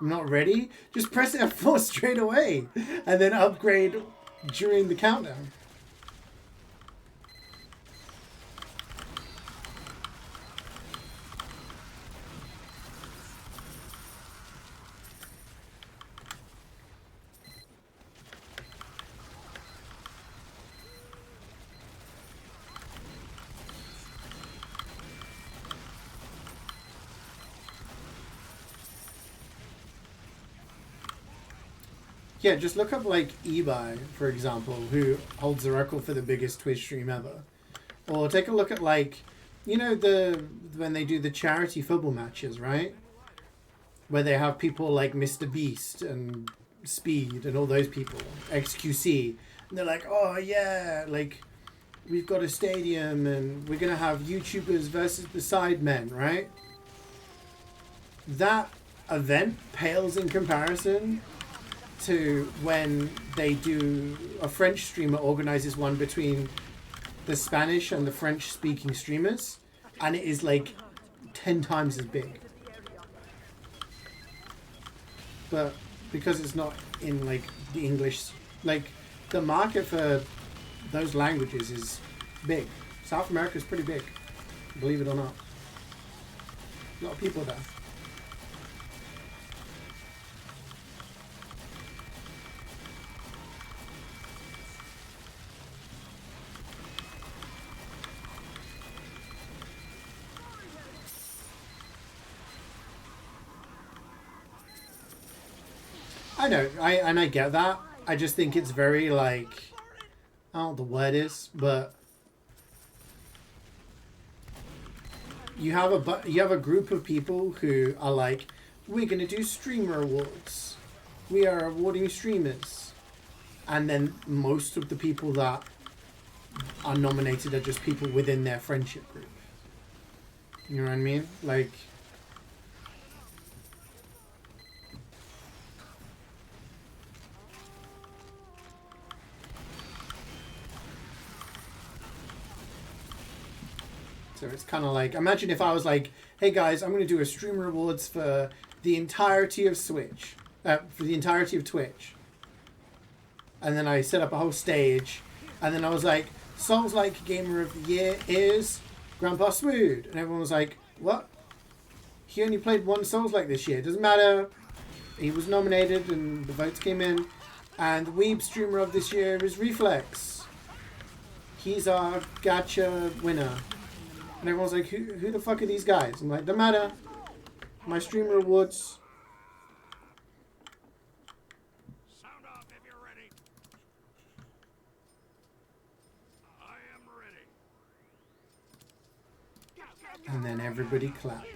I'm not ready? Just press F4 straight away and then upgrade during the countdown. Yeah, just look up like eBay, for example, who holds the record for the biggest Twitch stream ever. Or take a look at like, you know, when they do the charity football matches, right? Where they have people like Mr. Beast and Speed and all those people, XQC. And they're like, oh yeah, like we've got a stadium and we're going to have YouTubers versus the Sidemen, right? That event pales in comparison to when they do a French streamer organizes one between the Spanish and the French speaking streamers, and it is like 10 times as big. But because it's not in like the English, like the market for those languages is big. South America is pretty big, believe it or not. A lot of people there. I know, I get that. I just think it's very like, I don't know what the word is, but you have a group of people who are like, we're gonna do streamer awards. We are awarding streamers, and then most of the people that are nominated are just people within their friendship group. You know what I mean? Like. So it's kind of like, imagine if I was like, hey guys, I'm going to do a streamer awards for the entirety of Switch, for the entirety of Twitch. And then I set up a whole stage, and then I was like, Souls-like Gamer of the Year is Grandpa Swood. And everyone was like, what? He only played one Souls-like this year. Doesn't matter. He was nominated and the votes came in. And the Weeb Streamer of this year is Reflex. He's our gacha winner. And everyone's like, who the fuck are these guys? I'm like, don't matter. My streamer awards. Sound off if you're ready. I am ready. And then everybody clapped.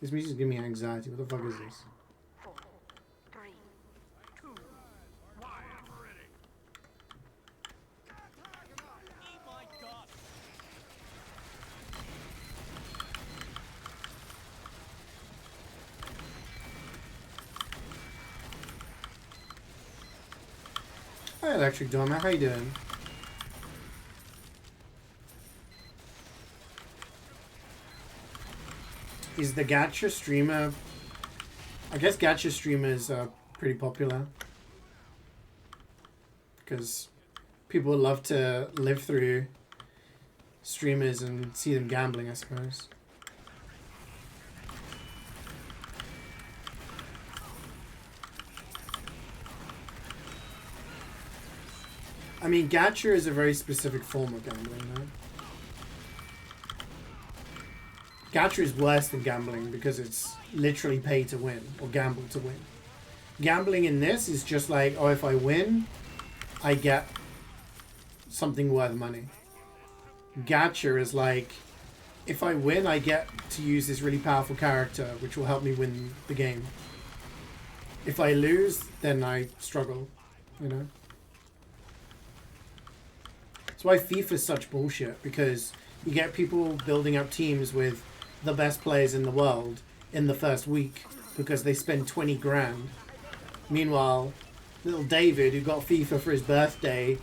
This music's giving me anxiety. What the fuck is this? 4, 3, 2. I am ready. Hi, Electric Doma. How you doing? Is the gacha streamer I guess gacha streamers are pretty popular because people love to live through streamers and see them gambling, I suppose. I mean, gacha is a very specific form of gambling, though. Gacha is worse than gambling because it's literally pay to win or gamble to win. Gambling in this is just like, oh, if I win, I get something worth money. Gacha is like, if I win, I get to use this really powerful character, which will help me win the game. If I lose, then I struggle, you know? That's why FIFA is such bullshit, because you get people building up teams with the best players in the world in the first week because they spend 20 grand. Meanwhile, little David, who got FIFA for his birthday,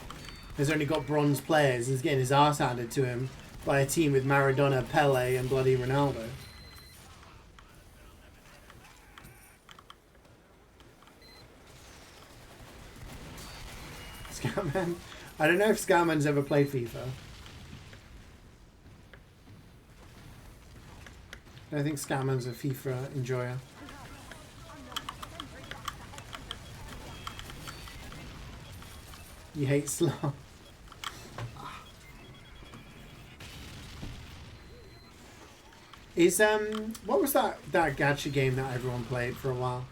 has only got bronze players and is getting his ass handed to him by a team with Maradona, Pele, and bloody Ronaldo. Scatman? I don't know if Scatman's ever played FIFA. I think Scatman's a FIFA enjoyer. You hate Slaw. Is what was that gacha game that everyone played for a while?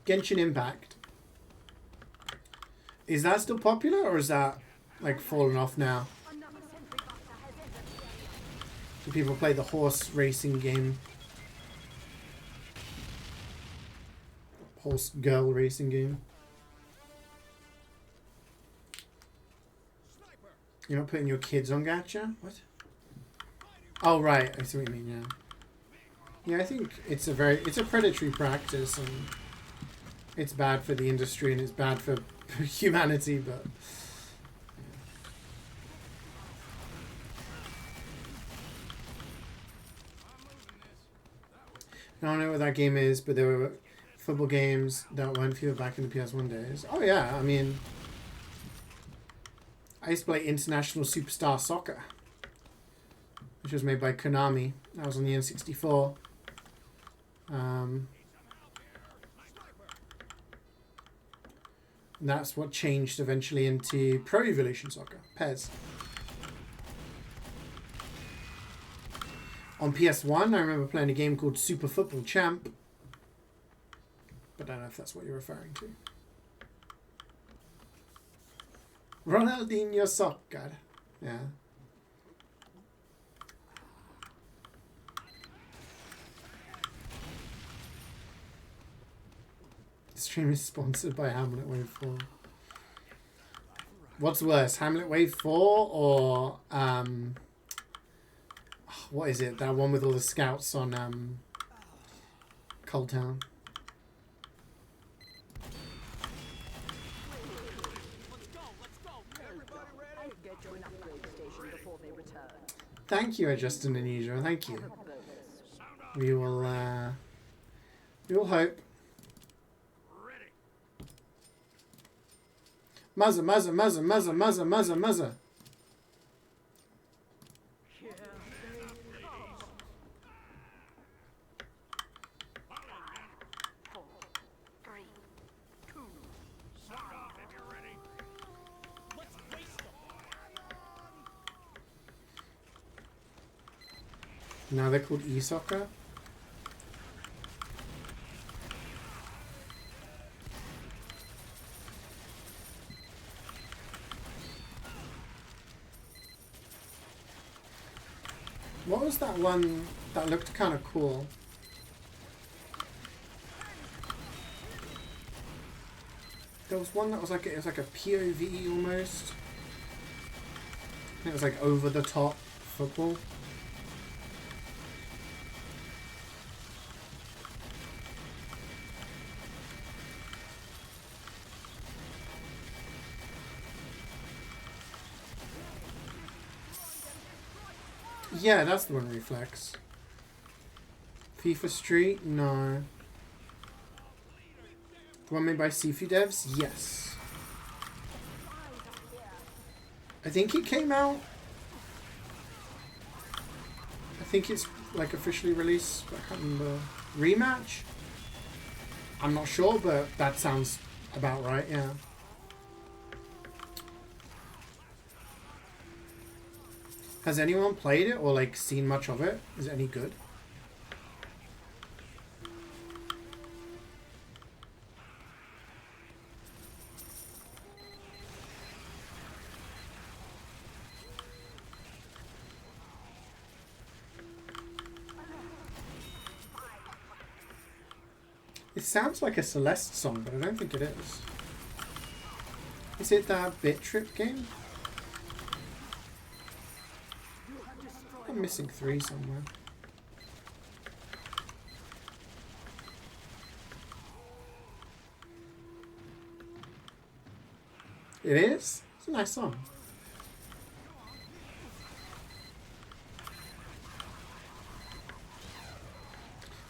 Genshin Impact. Is that still popular, or is that like fallen off now? Do people play the horse racing game? Horse girl racing game? You're not putting your kids on gacha? What? Oh right, I see what you mean, yeah. Yeah, I think it's a predatory practice, and it's bad for the industry and it's bad for humanity, but I don't know what that game is, but there were football games that weren't FIFA back in the PS1 days. Oh yeah, I mean, I used to play International Superstar Soccer, which was made by Konami. That was on the N64. And that's what changed eventually into Pro Evolution Soccer, PES. On PS1, I remember playing a game called Super Football Champ. But I don't know if that's what you're referring to. Ronaldinho Soccer. Yeah. The stream is sponsored by Hamlet Wave 4. What's worse, Hamlet Wave 4 or what is it? That one with all the scouts on Cold Town. Thank you, Justin and Asia. Thank you. We will hope. Muzza, muzza, muzza, muzza, muzza, muzza, muzza. Now they're called e-soccer. What was that one that looked kind of cool? There was one that was like it was like a POV almost. It was like over the top football. Yeah, that's the one, Reflex. FIFA Street? No. The one made by Sifu Devs? Yes. I think it came out. I think it's like officially released. I can't remember. Rematch? I'm not sure, but that sounds about right, yeah. Has anyone played it or like seen much of it? Is it any good? It sounds like a Celeste song, but I don't think it is. Is it that Bit Trip game? I'm missing 3 somewhere. It is? It's a nice song.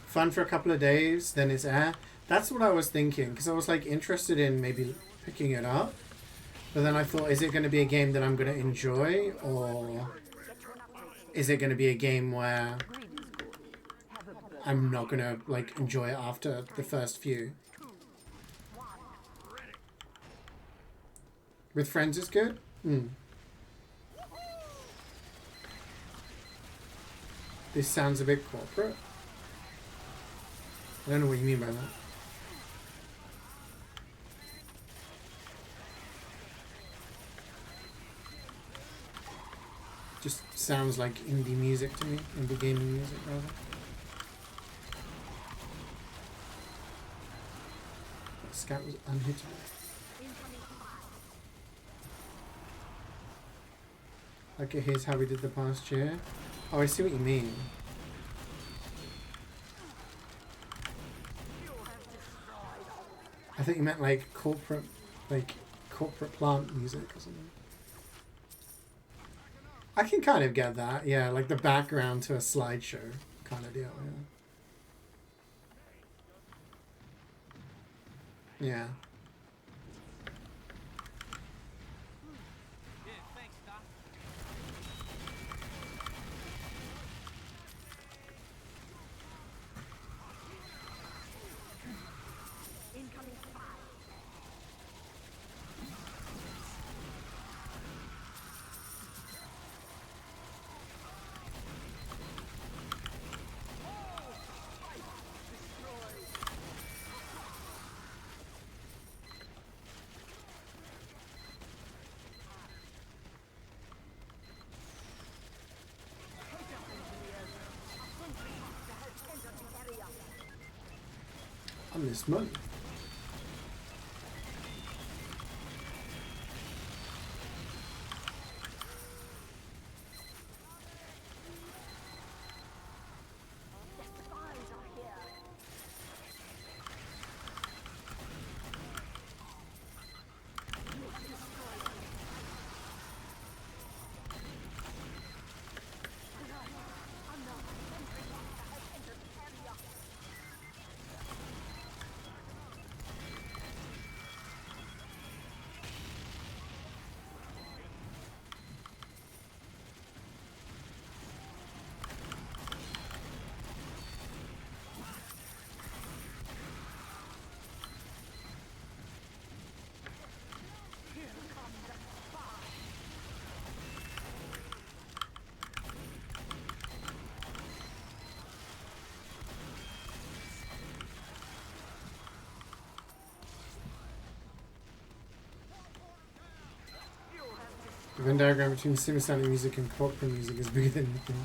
Fun for a couple of days, then it's air. That's what I was thinking, because I was like interested in maybe picking it up. But then I thought, is it going to be a game that I'm going to enjoy, or is it going to be a game where I'm not going to like enjoy it after the first few? With friends is good? This sounds a bit corporate. I don't know what you mean by that. Just sounds like indie music to me. Indie gaming music, rather. That scout was unhittable. Okay, here's how we did the past year. Oh, I see what you mean. I think you meant like corporate plant music or something. I can kind of get that, yeah, like the background to a slideshow kind of deal, yeah. Yeah. I miss money. The Venn diagram between singer-sounding music and corporate music is bigger than you think.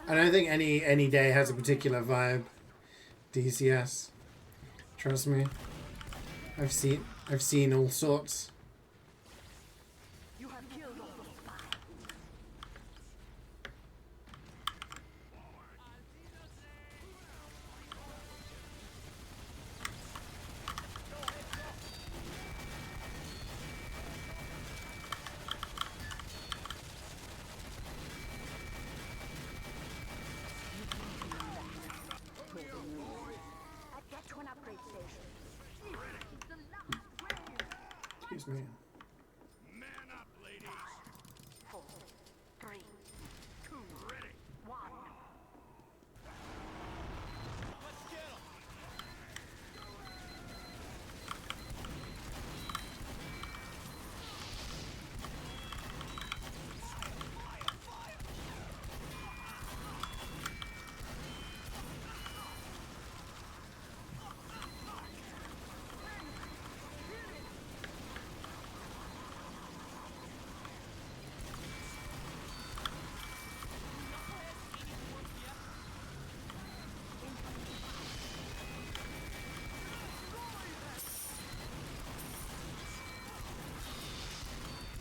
I don't think any day has a particular vibe. DCS. Trust me. I've seen all sorts. You have killed all the spies. I get to an upgrade station. Excuse me. Man up, ladies. 4, 3, 2, Ready. 1.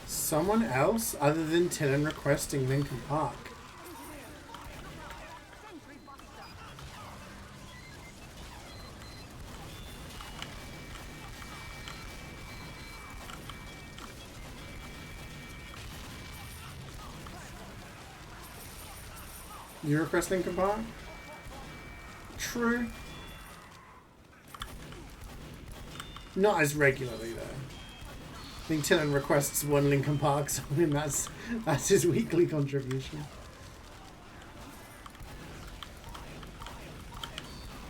Someone else other than Tillen requesting Lincoln Park. You request Lincoln Park? True. Not as regularly though. I think Tillen requests one Lincoln Park song and that's his weekly contribution.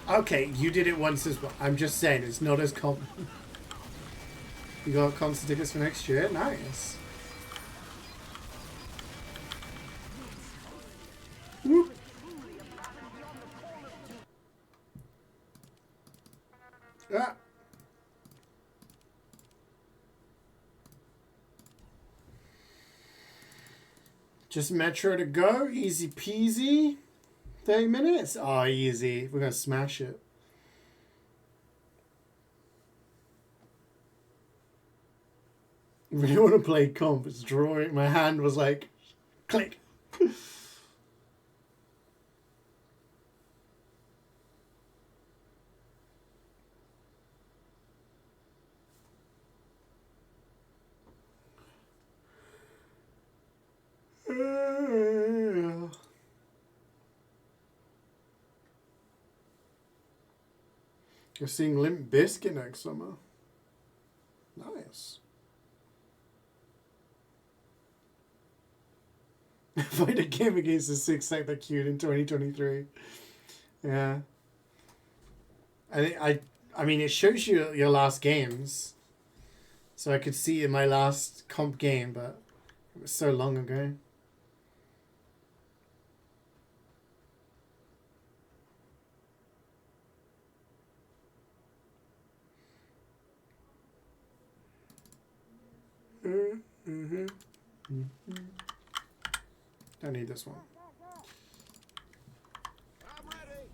Okay, you did it once as well. I'm just saying it's not as common. You got concert tickets for next year? Nice. Whoop. Ah. Just Metro to go, easy peasy. 30 minutes? Oh, easy. We're gonna smash it. Really want to play comp. It's drawing. My hand was like, click. You're seeing Limp Bizkit next summer. Nice. Fight a game against the six side that queued in 2023. Yeah. I mean, it shows you your last games. So I could see in my last comp game, but it was so long ago. Don't need this one. I'm ready.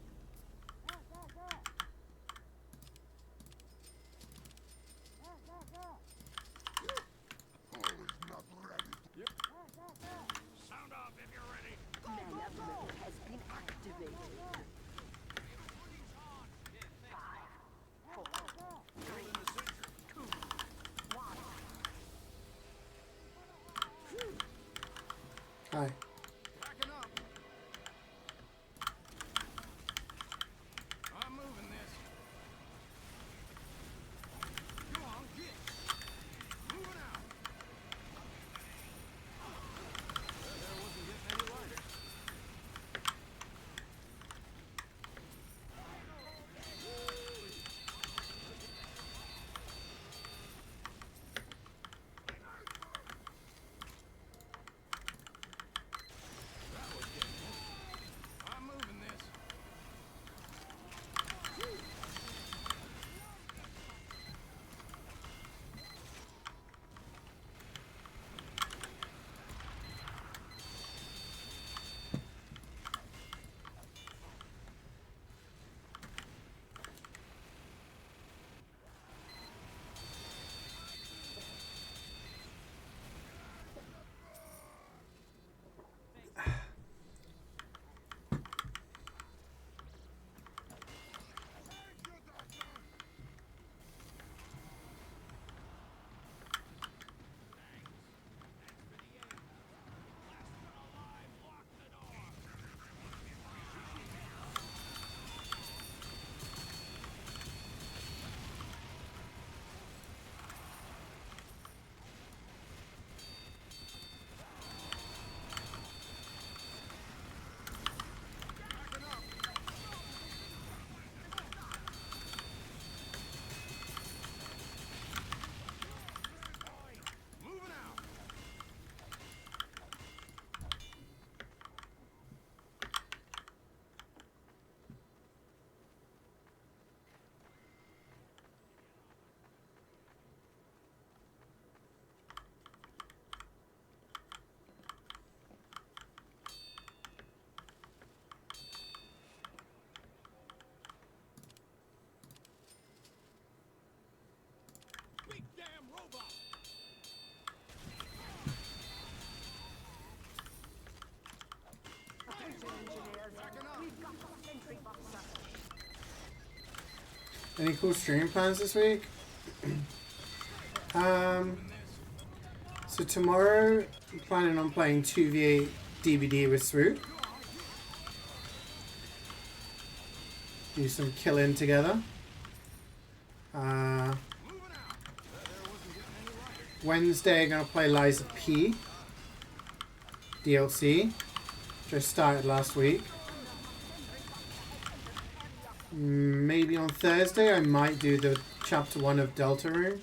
Sound off if you're ready. MvM has been activated. 5, 4, 3, 2, 1. Hi. Backing up. I'm moving this. Go on, get. Moving out. That air wasn't getting any lighter. Any cool stream plans this week? So tomorrow, I'm planning on playing 2v8 DVD with Swoop. Do some killing together. Wednesday, gonna play Liza P. DLC, which I started last week. Maybe on Thursday I might do the chapter 1 of Deltarune.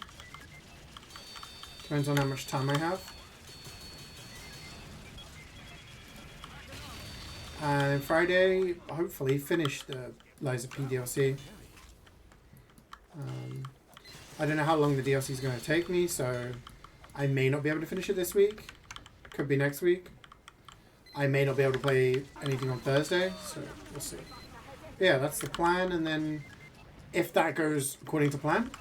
Depends on how much time I have. And Friday, hopefully finish the Liza P DLC. I don't know how long the DLC is going to take me, so I may not be able to finish it this week. Could be next week. I may not be able to play anything on Thursday, so we'll see. But yeah, that's the plan, and then if that goes according to plan,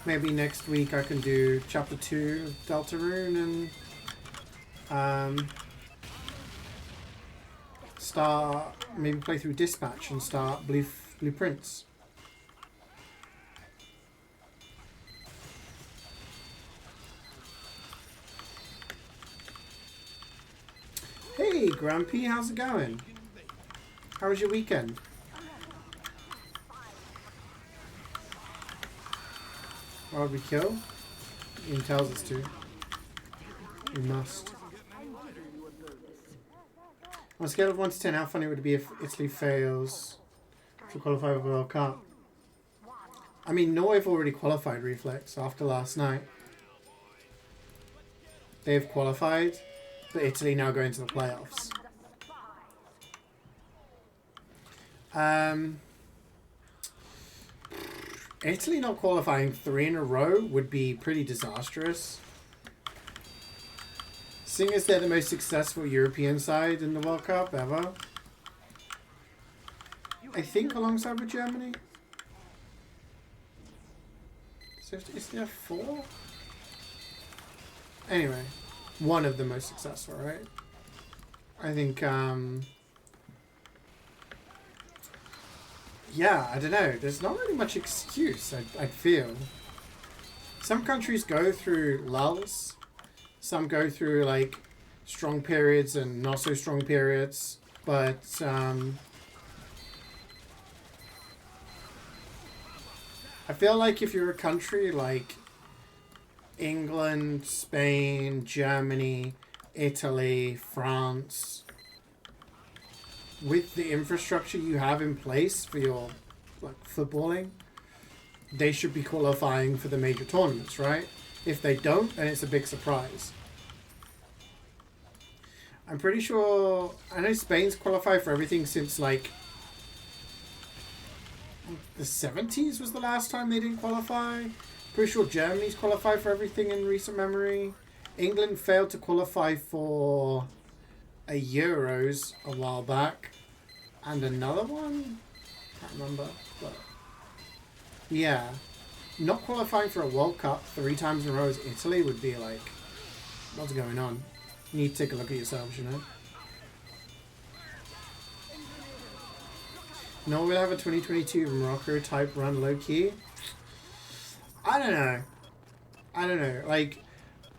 maybe next week I can do chapter 2 of Deltarune and start, maybe play through Dispatch and start Blueprints. Hey, Grumpy, how's it going? How was your weekend? Why would we kill? Ian tells us to. We must. On a scale of 1 to 10, how funny would it be if Italy fails to qualify for the World Cup? I mean, Norway have already qualified, Reflex, after last night. They've qualified, but Italy now go into the playoffs. Italy not qualifying 3 in a row would be pretty disastrous. Seeing as they're the most successful European side in the World Cup ever. I think alongside with Germany. So is there 4? Anyway, one of the most successful, right? I think, yeah, I don't know. There's not really much excuse, I feel. Some countries go through lulls. Some go through, like, strong periods and not so strong periods. But, I feel like if you're a country like England, Spain, Germany, Italy, France, with the infrastructure you have in place for your footballing, they should be qualifying for the major tournaments, right? If they don't, then it's a big surprise. I'm pretty sure, I know Spain's qualified for everything since like the 70s was the last time they didn't qualify. Pretty sure Germany's qualified for everything in recent memory. England failed to qualify for a Euros a while back. And another one? Can't remember. But yeah. Not qualifying for a World Cup 3 times in a row as Italy would be like, what's going on? You need to take a look at yourselves, you know? Norway will have a 2022 Morocco type run low key. I don't know. Like,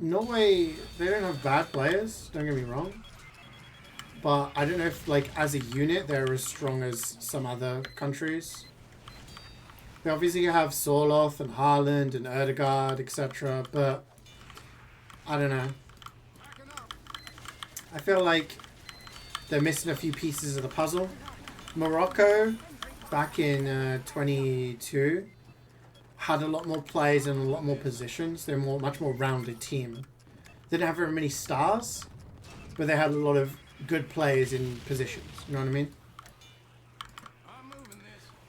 Norway, they don't have bad players, don't get me wrong. But I don't know if, like, as a unit, they're as strong as some other countries. They obviously have Soloth and Haaland and Erdegaard, etc. But, I don't know. I feel like they're missing a few pieces of the puzzle. Morocco, back in 22, had a lot more players and a lot more positions. They're much more rounded team. They didn't have very many stars, but they had a lot of good players in positions. You know what I mean?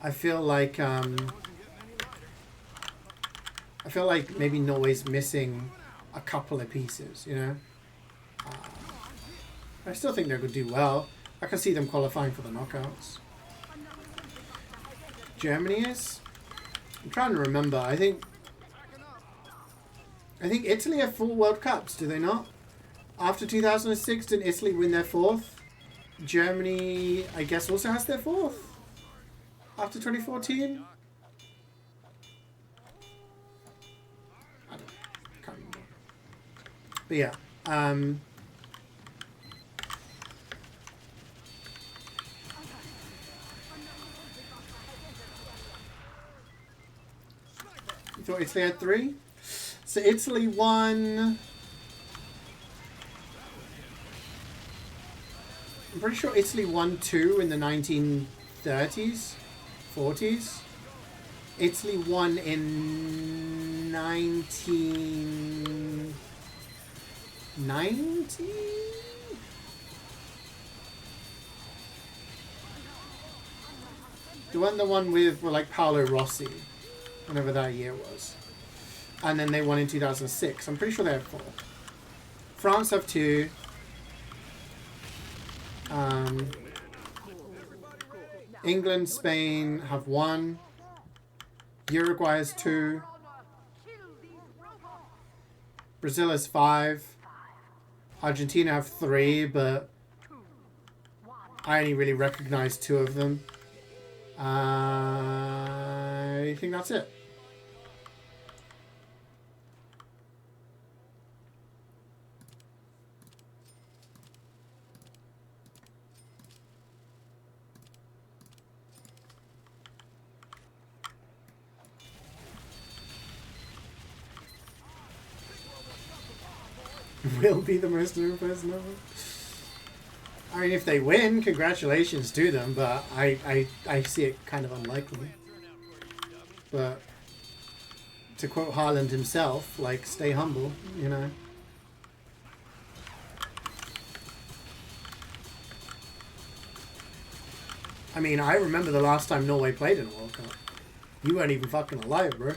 I feel like maybe Norway's missing a couple of pieces. You know, I still think they're going to do well. I can see them qualifying for the knockouts. Germany is? I'm trying to remember. I think Italy have 4 World Cups, do they not? After 2006, didn't Italy win their 4th? Germany, I guess, also has their fourth after 2014. I can't remember. But yeah. You thought Italy had 3? So Italy won. I'm pretty sure Italy won 2 in the 1930s, 40s. Italy won in 1990? The one with like Paolo Rossi, whenever that year was. And then they won in 2006. I'm pretty sure they had 4. France have 2. England, Spain have 1. Uruguay has 2. Brazil has 5. Argentina have 3, but I only really recognize 2 of them. I think that's it. Will be the most known person ever. I mean, if they win, congratulations to them, but I see it kind of unlikely. But to quote Haaland himself, like, stay humble, you know. I mean, I remember the last time Norway played in a World Cup. You weren't even fucking alive, bro.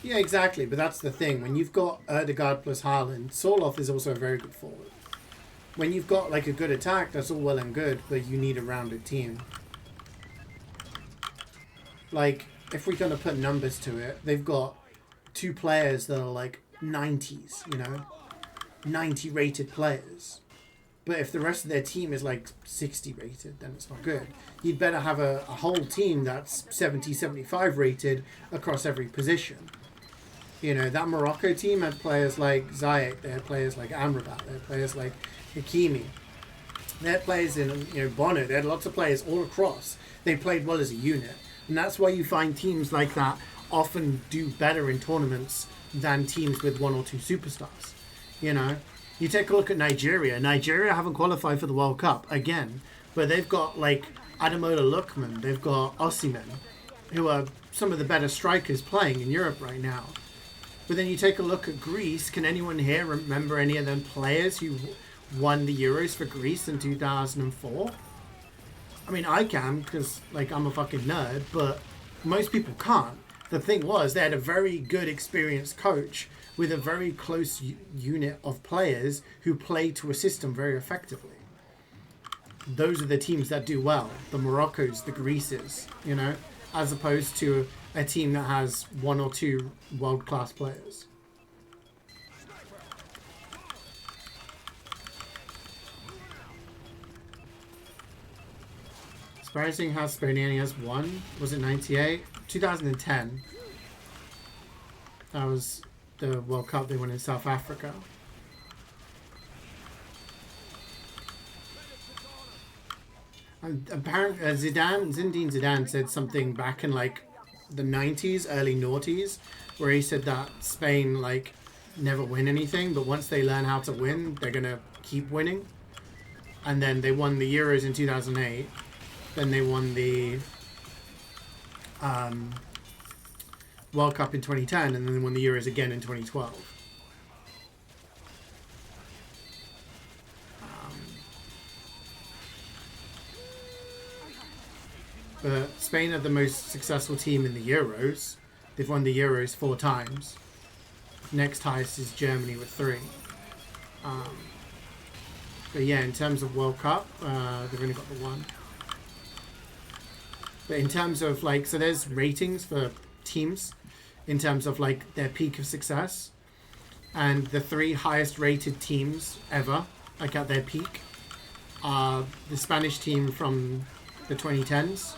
Yeah, exactly, but that's the thing. When you've got Ødegaard plus Haaland, Soloff is also a very good forward. When you've got like a good attack, that's all well and good, but you need a rounded team. Like, if we're going to put numbers to it, they've got 2 players that are like 90s, you know? 90 rated players. But if the rest of their team is like 60 rated, then it's not good. You'd better have a whole team that's 70, 75 rated across every position. You know, that Morocco team had players like Ziyech, they had players like Amrabat, they had players like Hakimi. They had players in, you know, Bono, they had lots of players all across. They played well as a unit. And that's why you find teams like that often do better in tournaments than teams with 1 or 2 superstars. You know, you take a look at Nigeria. Nigeria haven't qualified for the World Cup again, but they've got like Ademola Lookman, they've got Osimhen, who are some of the better strikers playing in Europe right now. But then you take a look at Greece. Can anyone here remember any of them players who won the Euros for Greece in 2004? I mean, I can because, like, I'm a fucking nerd, but most people can't. The thing was, they had a very good, experienced coach with a very close unit of players who play to a system very effectively. Those are the teams that do well. The Moroccos, the Greases, you know, as opposed to a team that has 1 or 2 world-class players. Surprising how Spain only has 1. Was it 98? 2010. That was the World Cup they won in South Africa. And apparently Zinedine Zidane said something back in like the 90s, early noughties, where he said that Spain like never win anything, but once they learn how to win, they're gonna keep winning. And then they won the Euros in 2008. Then they won the World Cup in 2010, and then they won the Euros again in 2012. But Spain are the most successful team in the Euros. They've won the Euros 4 times. Next highest is Germany with 3. But yeah, in terms of World Cup, they've only got the 1. But in terms of like, so there's ratings for teams in terms of like their peak of success. And the 3 highest rated teams ever, like at their peak, are the Spanish team from the 2010s,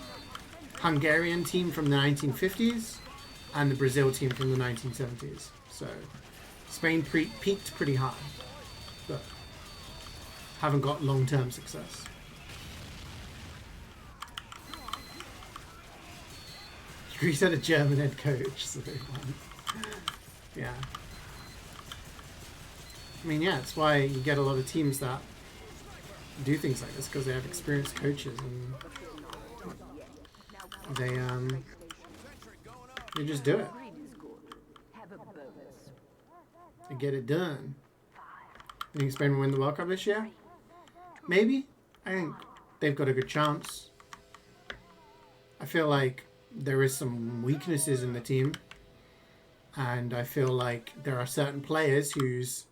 Hungarian team from the 1950s, and the Brazil team from the 1970s. So Spain peaked pretty high, but haven't got long-term success. He said a German head coach, so yeah. I mean, yeah, it's why you get a lot of teams that do things like this, because they have experienced coaches and they just do it. They get it done. You think Spain will win the World Cup this year? Maybe. I think they've got a good chance. I feel like there is some weaknesses in the team, and I feel like there are certain players whose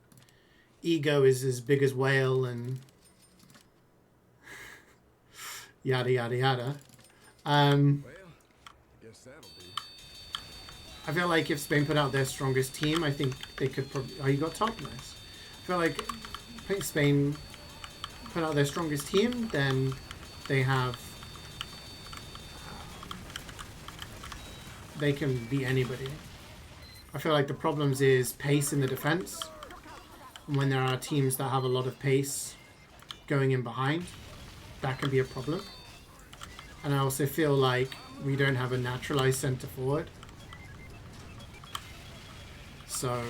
ego is as big as whale and yada yada yada. I feel like if Spain put out their strongest team, I think they could probably... Oh, you got top, nice. I feel like if Spain put out their strongest team, then they have... they can beat anybody. I feel like the problems is pace in the defense. And when there are teams that have a lot of pace going in behind, that can be a problem. And I also feel like we don't have a naturalized centre forward. So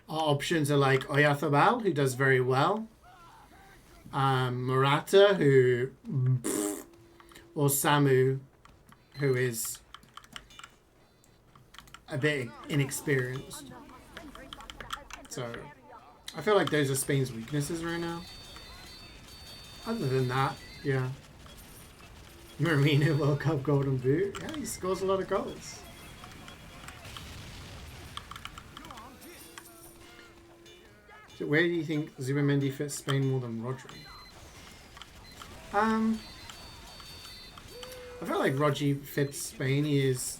our options are like Oyarzabal, who does very well, Morata, who, or Samu, who is a bit inexperienced. So I feel like those are Spain's weaknesses right now. Other than that, yeah. Marino World Cup Golden Boot. Yeah, he scores a lot of goals. So where do you think Zubimendi fits Spain more than Rodri? I feel like Rodri fits Spain. He is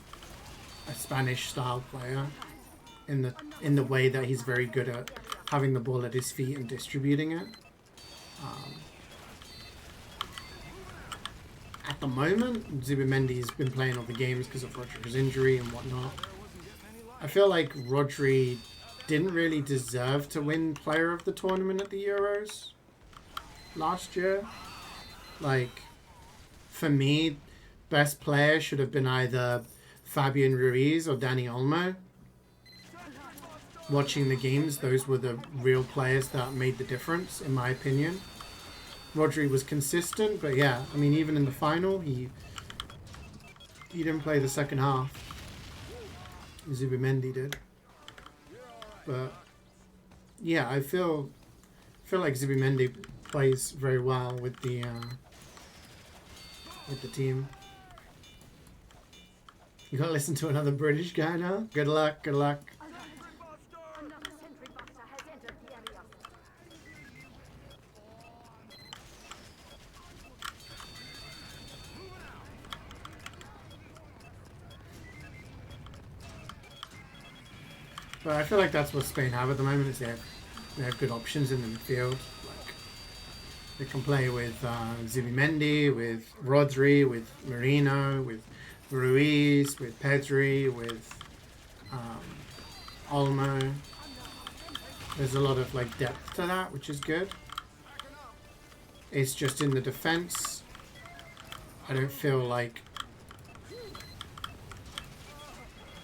a Spanish style player in the way that he's very good at having the ball at his feet and distributing it. At the moment, Zubimendi's been playing all the games because of Rodri's injury and whatnot. I feel like Rodri didn't really deserve to win Player of the Tournament at the Euros last year. Like, for me, best player should have been either Fabian Ruiz or Dani Olmo. Watching the games, those were the real players that made the difference, in my opinion. Rodri was consistent, but yeah, I mean, even in the final, he didn't play the second half. Zubimendi did. But yeah, I feel like Zubimendi plays very well with the team. You gotta listen to another British guy now? Good luck, good luck. But I feel like that's what Spain have at the moment, is they have good options in the midfield. Like, they can play with Zubimendi, with Rodri, with Marino, with Ruiz, with Pedri, with Olmo. There's a lot of like depth to that, which is good. It's just in the defense, I don't feel like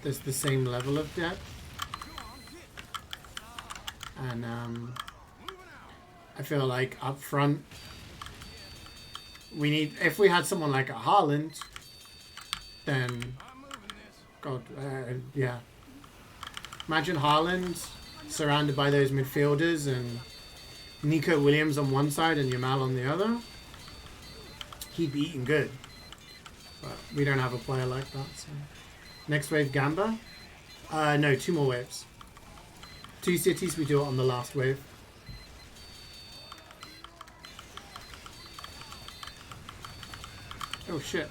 there's the same level of depth. And I feel like up front, we need, if we had someone like a Haaland, then, God, yeah. Imagine Haaland surrounded by those midfielders and Nico Williams on one side and Yamal on the other. He'd be eating good. But we don't have a player like that. So. Next wave, Gamba? No, 2 more waves. 2 cities, we do it on the last wave. Oh shit.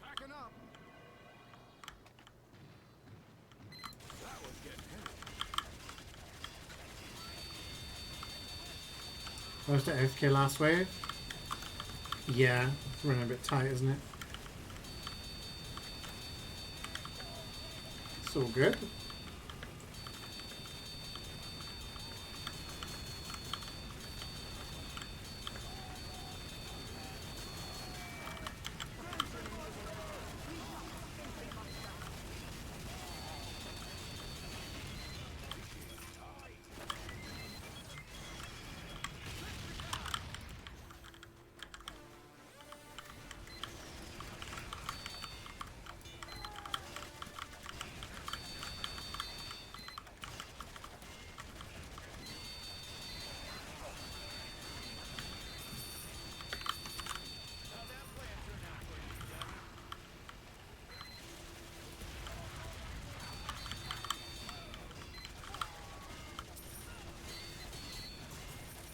Packing up. That was getting heavy. Close to AFK last wave. Yeah, it's running a bit tight, isn't it? It's all good.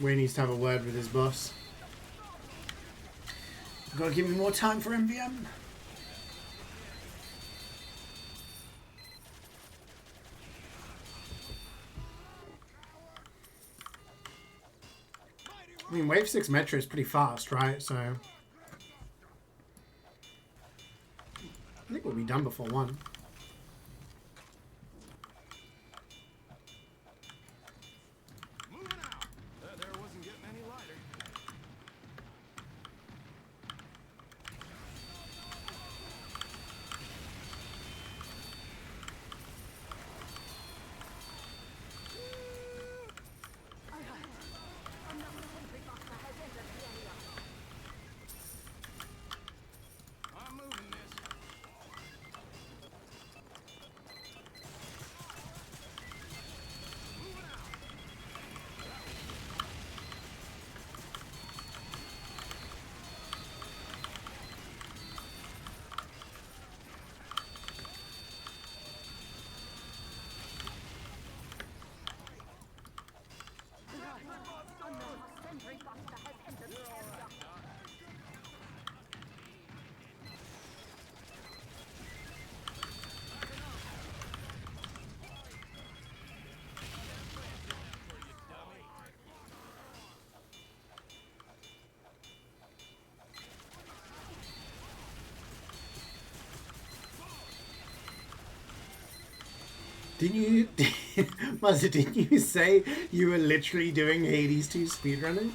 We needs to have a word with his boss. Gotta give me more time for MvM. I mean, Wave 6 Metro is pretty fast, right? So I think we'll be done before 1. Moving out. That there wasn't getting any lighter. I'm moving this. Moving out. Didn't you, Mazza, didn't you say you were literally doing Hades 2 speedrunning?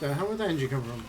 The hell would that engine come from?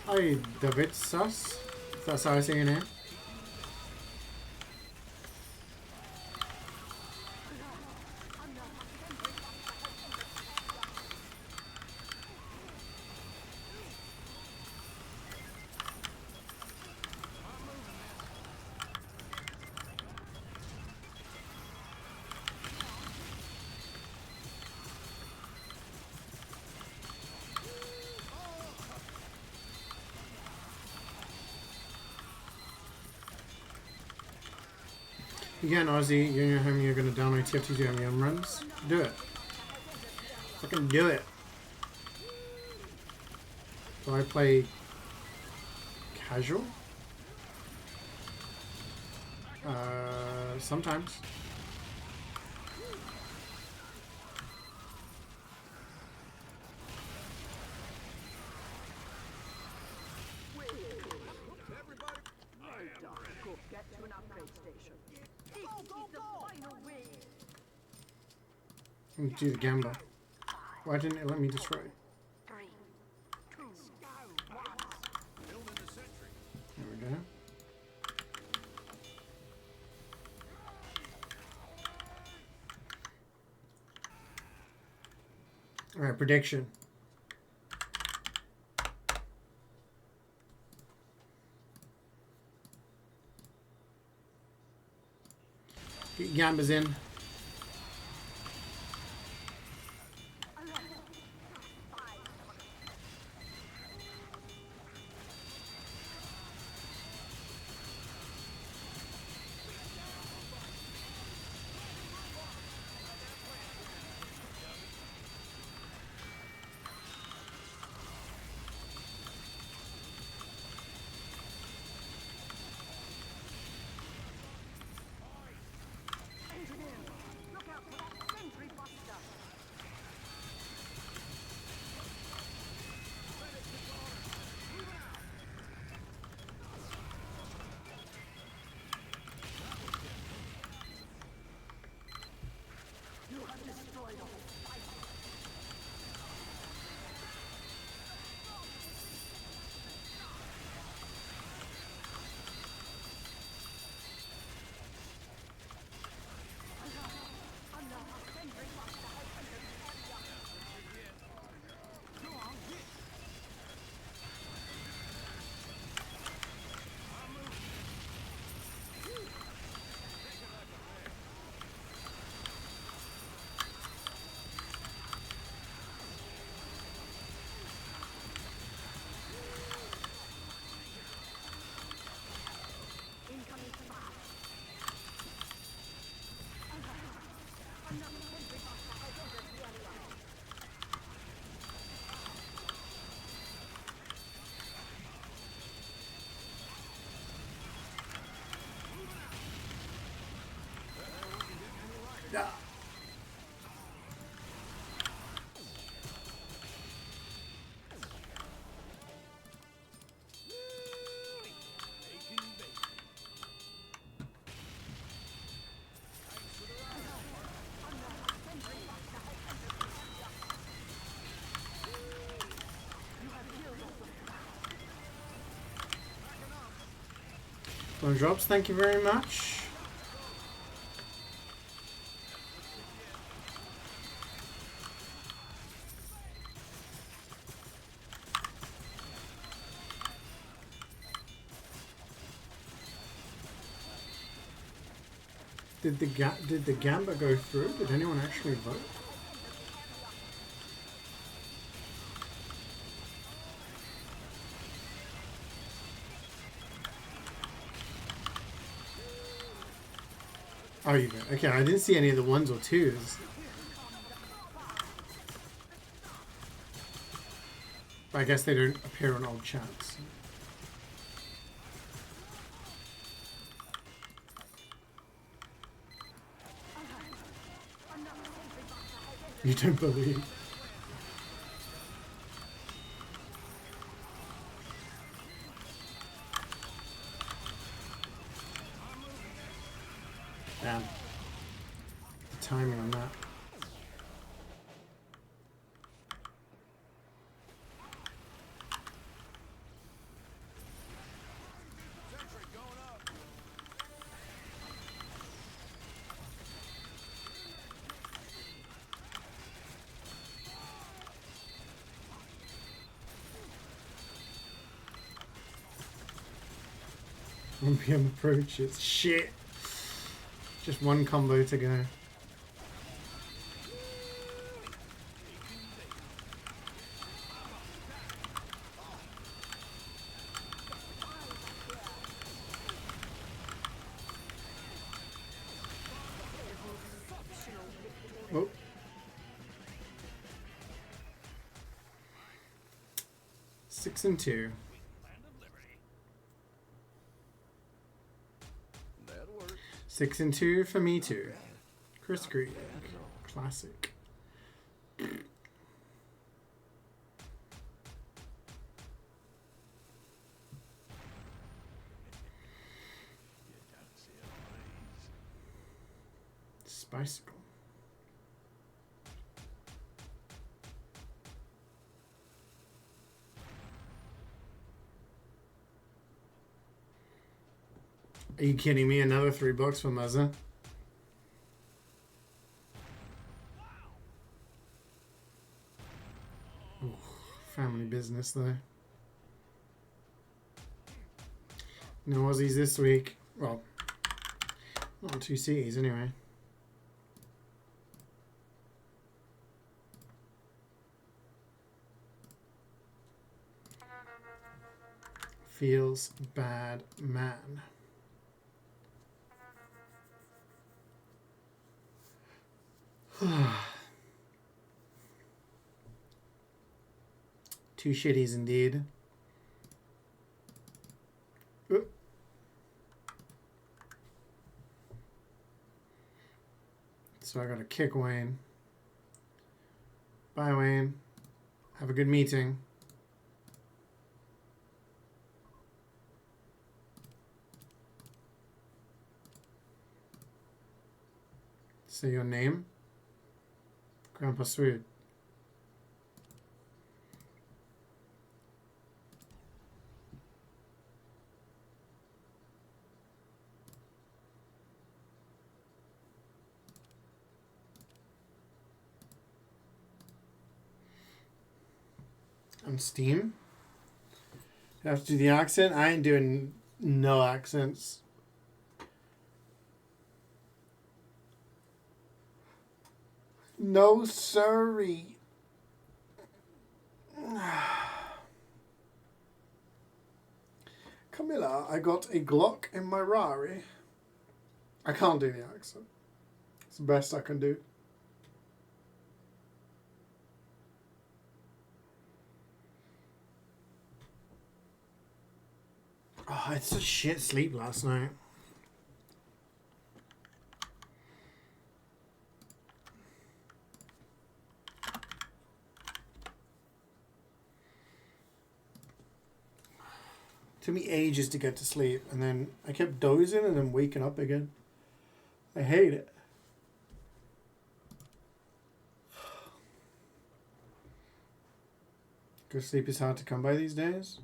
Hi, David Sus. If that's how I say your name. You get an Aussie, you're in your home, you're gonna down my TFT2 MvM runs. Do it. Fucking do it. Do I play casual? Sometimes. Get to an upgrade station. This is the final wave. Let me do the gamba. Why didn't it let me destroy? 3, 2, 1. Building the sentry. There we go. Alright, prediction. Get Gambas in. Look out for that sentry buster. You have destroyed all. Yeah. One drops, thank you very much. Did the gamba go through? Did anyone actually vote? Oh, you did. Okay, I didn't see any of the ones or twos. But I guess they don't appear on old chats. You don't believe? Damn. Timing on that. Sentry going up. MvM approaches. Shit. Just one combo to go. 6 and 2. Land of Liberty. That'll work. 6 and 2 for me too. Chris Green. Classic. Bicycle. Are you kidding me? Another $3 for Muzza? Ooh, family business though. No Aussies this week. Well, not 2 Cs anyway. Feels bad, man. Two shitties indeed. Oop. So I gotta kick Wayne. Bye, Wayne. Have a good meeting. Say your name. Grandpa Sweet. On Steam? You have to do the accent? I ain't doing no accents. No, sorry. Camilla, I got a Glock in my Rari. I can't do the accent. It's the best I can do. Oh, I had such shit sleep last night. Took me ages to get to sleep, and then I kept dozing and then waking up again. I hate it. Good sleep is hard to come by these days.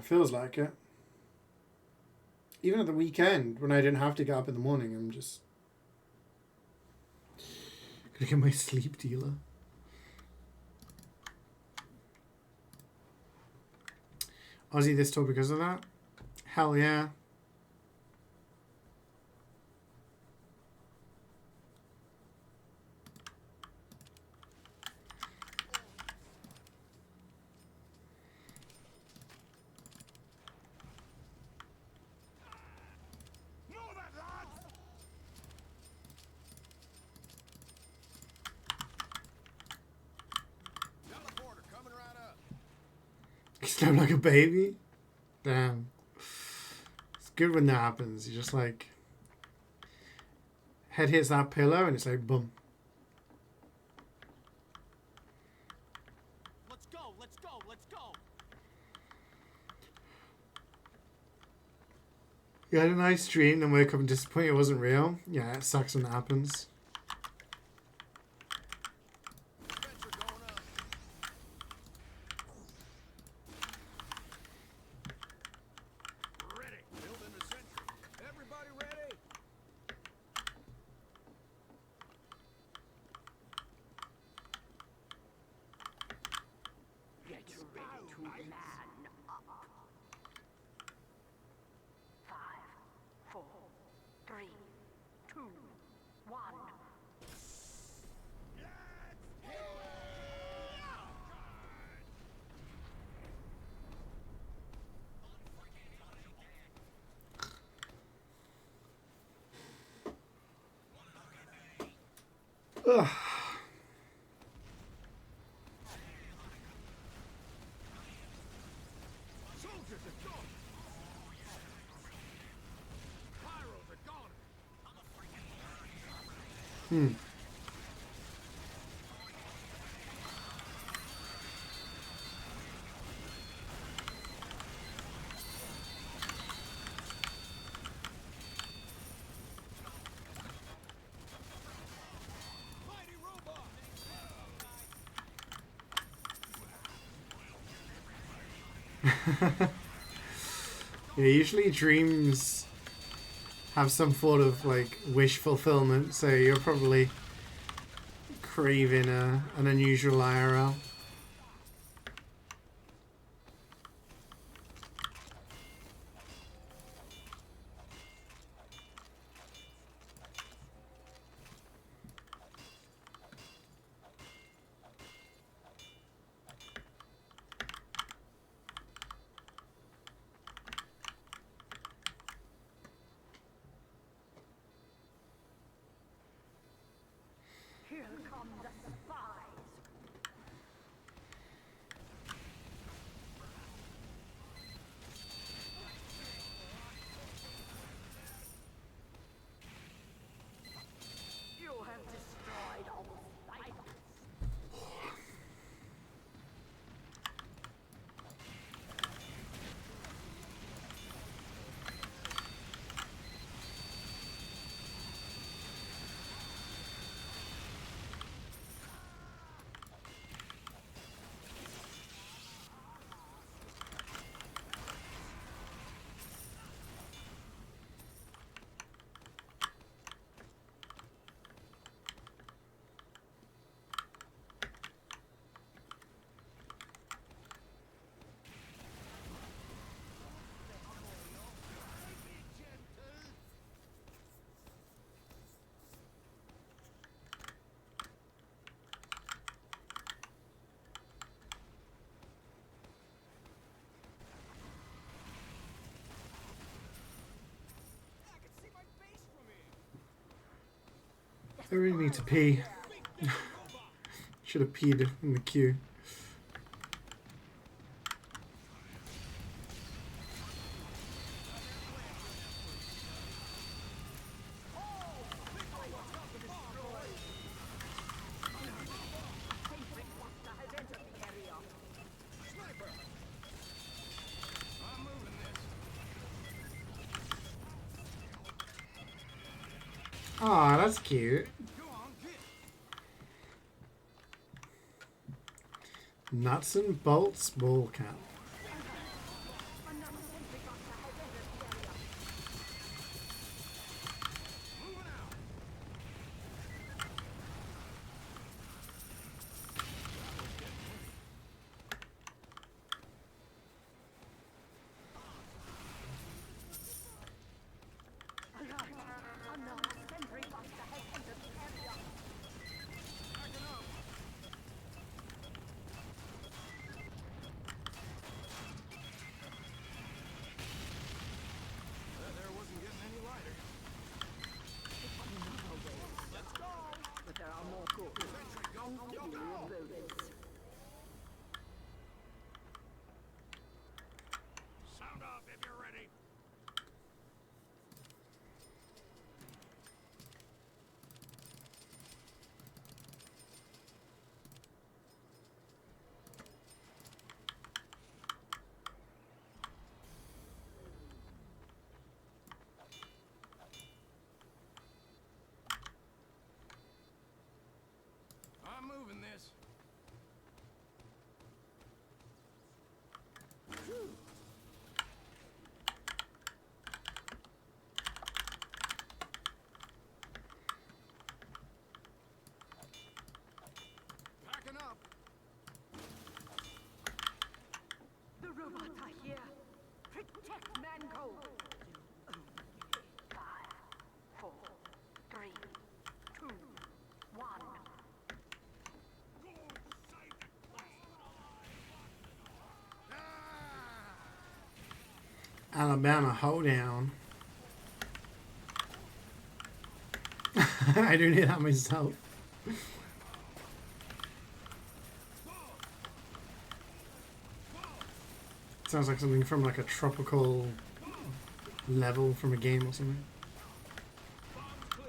Feels like it. Even at the weekend, when I didn't have to get up in the morning, I'm just gonna get my sleep dealer. Aussie this tour because of that? Hell yeah. Slept like a baby? Damn. It's good when that happens. You just like... Head hits that pillow and it's like boom. Let's go, let's go, let's go. You had a nice dream, then wake up and disappoint it wasn't real. Yeah, it sucks when that happens. Ugh. Hmm. Mighty robot! Yeah, usually dreams have some sort of like wish fulfillment, so you're probably craving an unusual IRL. Here come the spies. You have destroyed all spiders. I can see my face from here! I really need to pee. Big damn robot! Should have peed in the queue. Sentry cluster has entered the area. Sniper! I'm moving this. Aw, that's cute. Go on, get! Nuts and bolts ball cap. Another sentry cluster has entered the area. Moving out! Alert! Another sentry cluster has entered the area. Backing up! There wasn't getting any lighter. Let's go! But there are more cooks. Sentry, go, I'm go, giving you a go! bonus. Sound off if you're ready. I'm moving this. Packing up. The robots are here. Protect Manco. Five, four, three, two, one. Alabama hoedown. I do need that myself. Sounds like something from like a tropical level from a game or something. Bombs clear.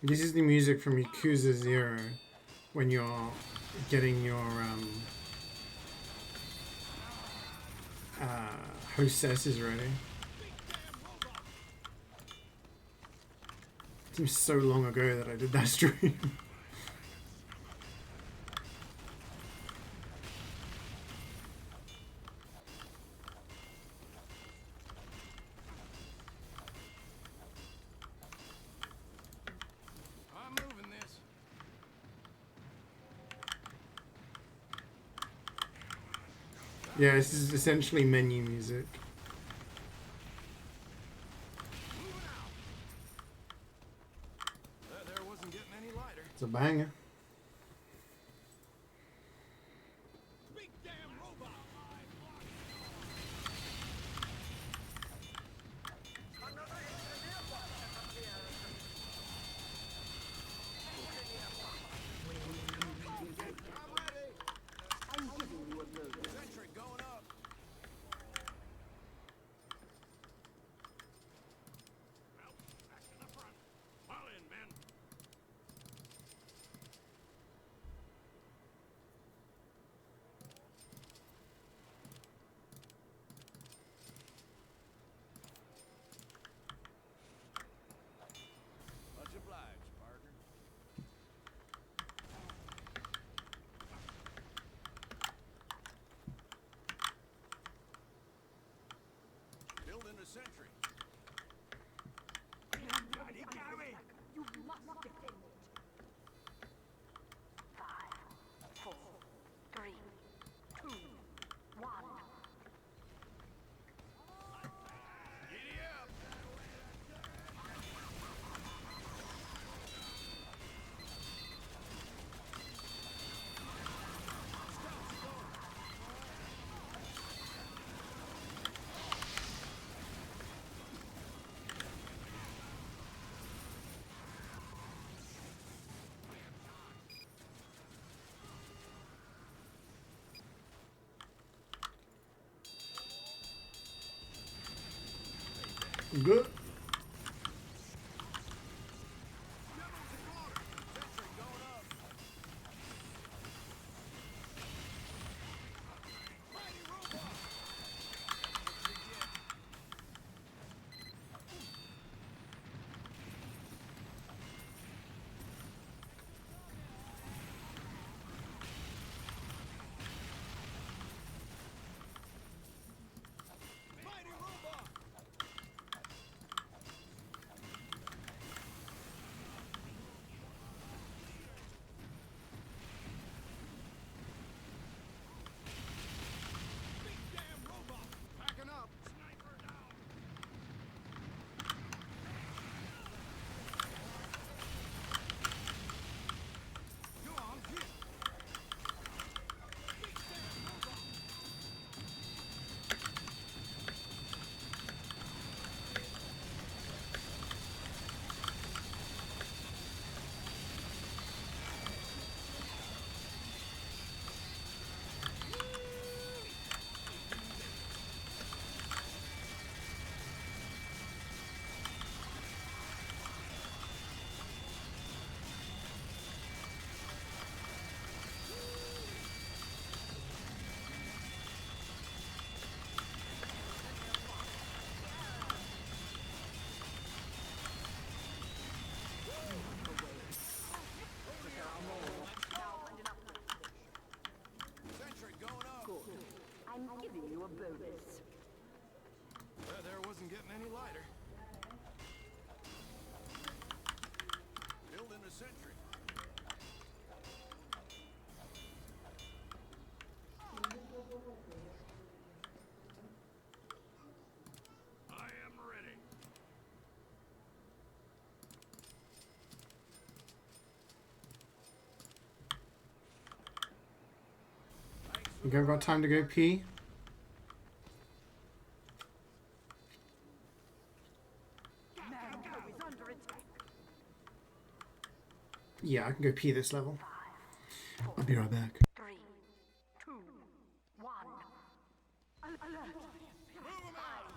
This is the music from Yakuza 0 when you're getting your hostesses ready. It seems so long ago that I did that stream. I'm moving this. Yeah, this is essentially menu music. Moving out. There wasn't getting any lighter. It's a banger. Big damn robot. I'm ready. I'm giving you a bonus. Sentry going up. Well, back to the front. Fall in, men. Much obliged, partner. Building a sentry. You must defend it. 5, 4, 3, 2, 1. Giddy up. Good. Sentry going up. Mighty robot. Mighty robot. Big damn robot. Packing up. Sniper down. Go on, hit. Big damn robot. Sentry going up. I'm giving you a bonus. There wasn't getting any lighter. Building a sentry. I am ready. You guys got time to go pee? Mango is under attack. Yeah, I can go pee this level. I'll be right back. 3, 2, 1. Alert. Move 'em out.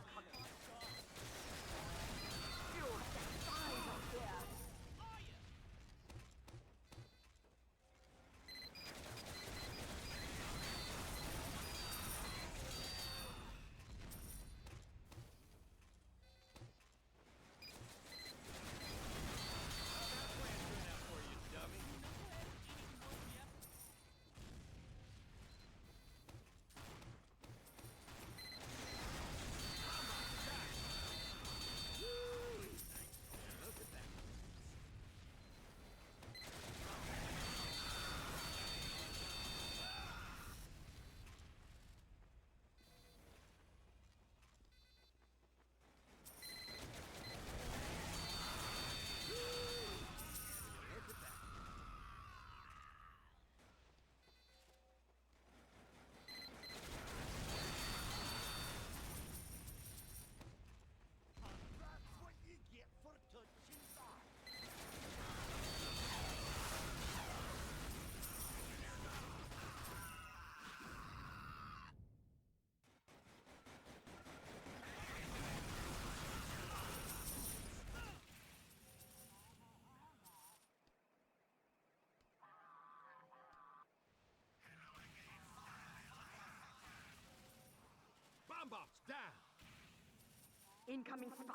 Incoming spies.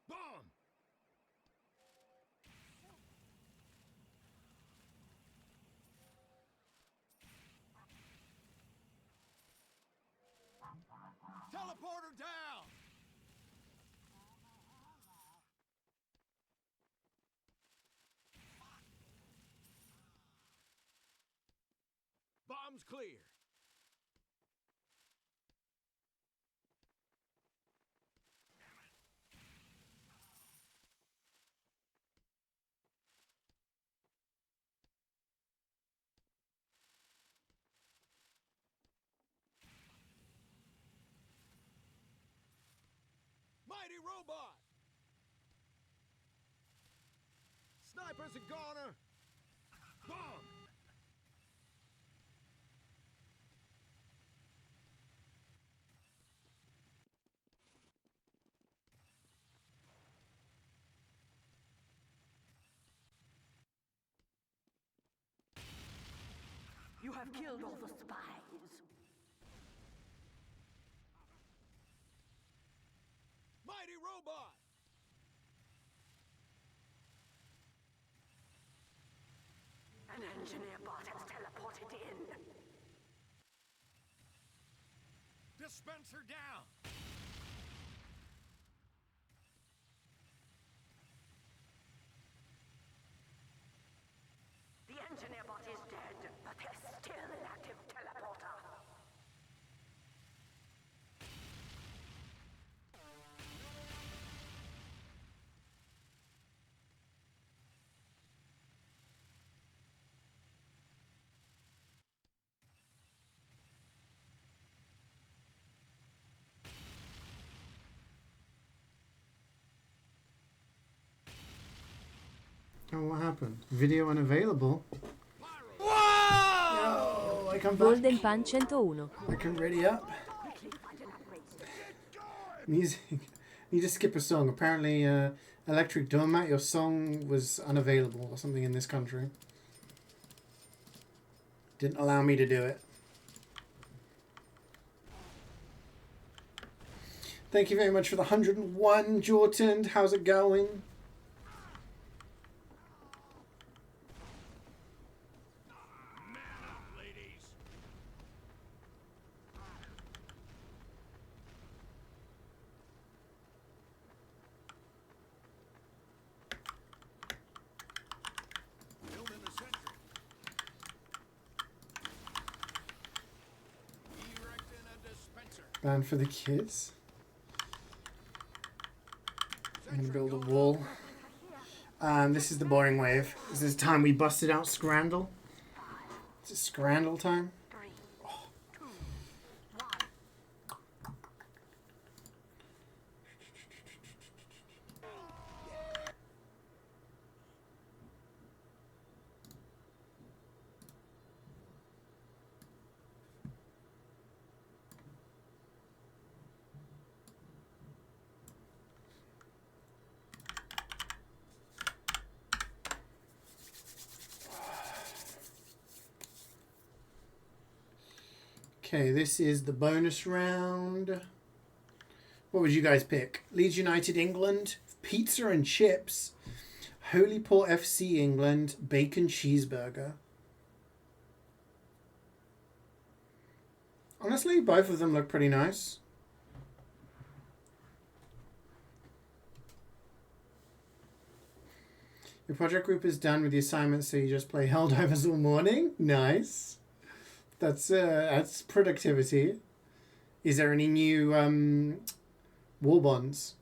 Bomb! Teleporter down! Bomb's clear. Mighty robot! Sniper's a goner! Bomb! You have killed all the spies. Mighty robot! An engineer bot has teleported in. Dispenser down! The engineer bot is dead, but there's still an active teleporter. Oh, what happened? Video unavailable. Pyro! Oh, I come back. Golden Pan 101. I can ready up. Music. Need to skip a song. Apparently, Electric Doormat, your song was unavailable or something in this country. Didn't allow me to do it. Thank you very much for the 101, Jordan. How's it going? Man up, ladies! Building a sentry. Erecting a dispenser. Band for the kids. I'm gonna Sentry build a going wall. up. This is the boring wave. This is time we busted out Scrandle. It's Scrandle time. 3, 2, 1. Okay, this is the bonus round. What would you guys pick? Leeds United England, pizza and chips, Holyport FC England, bacon cheeseburger. Honestly, both of them look pretty nice. Your project group is done with the assignments, so you just play Helldivers all morning? Nice. That's productivity. Is there any new war bonds?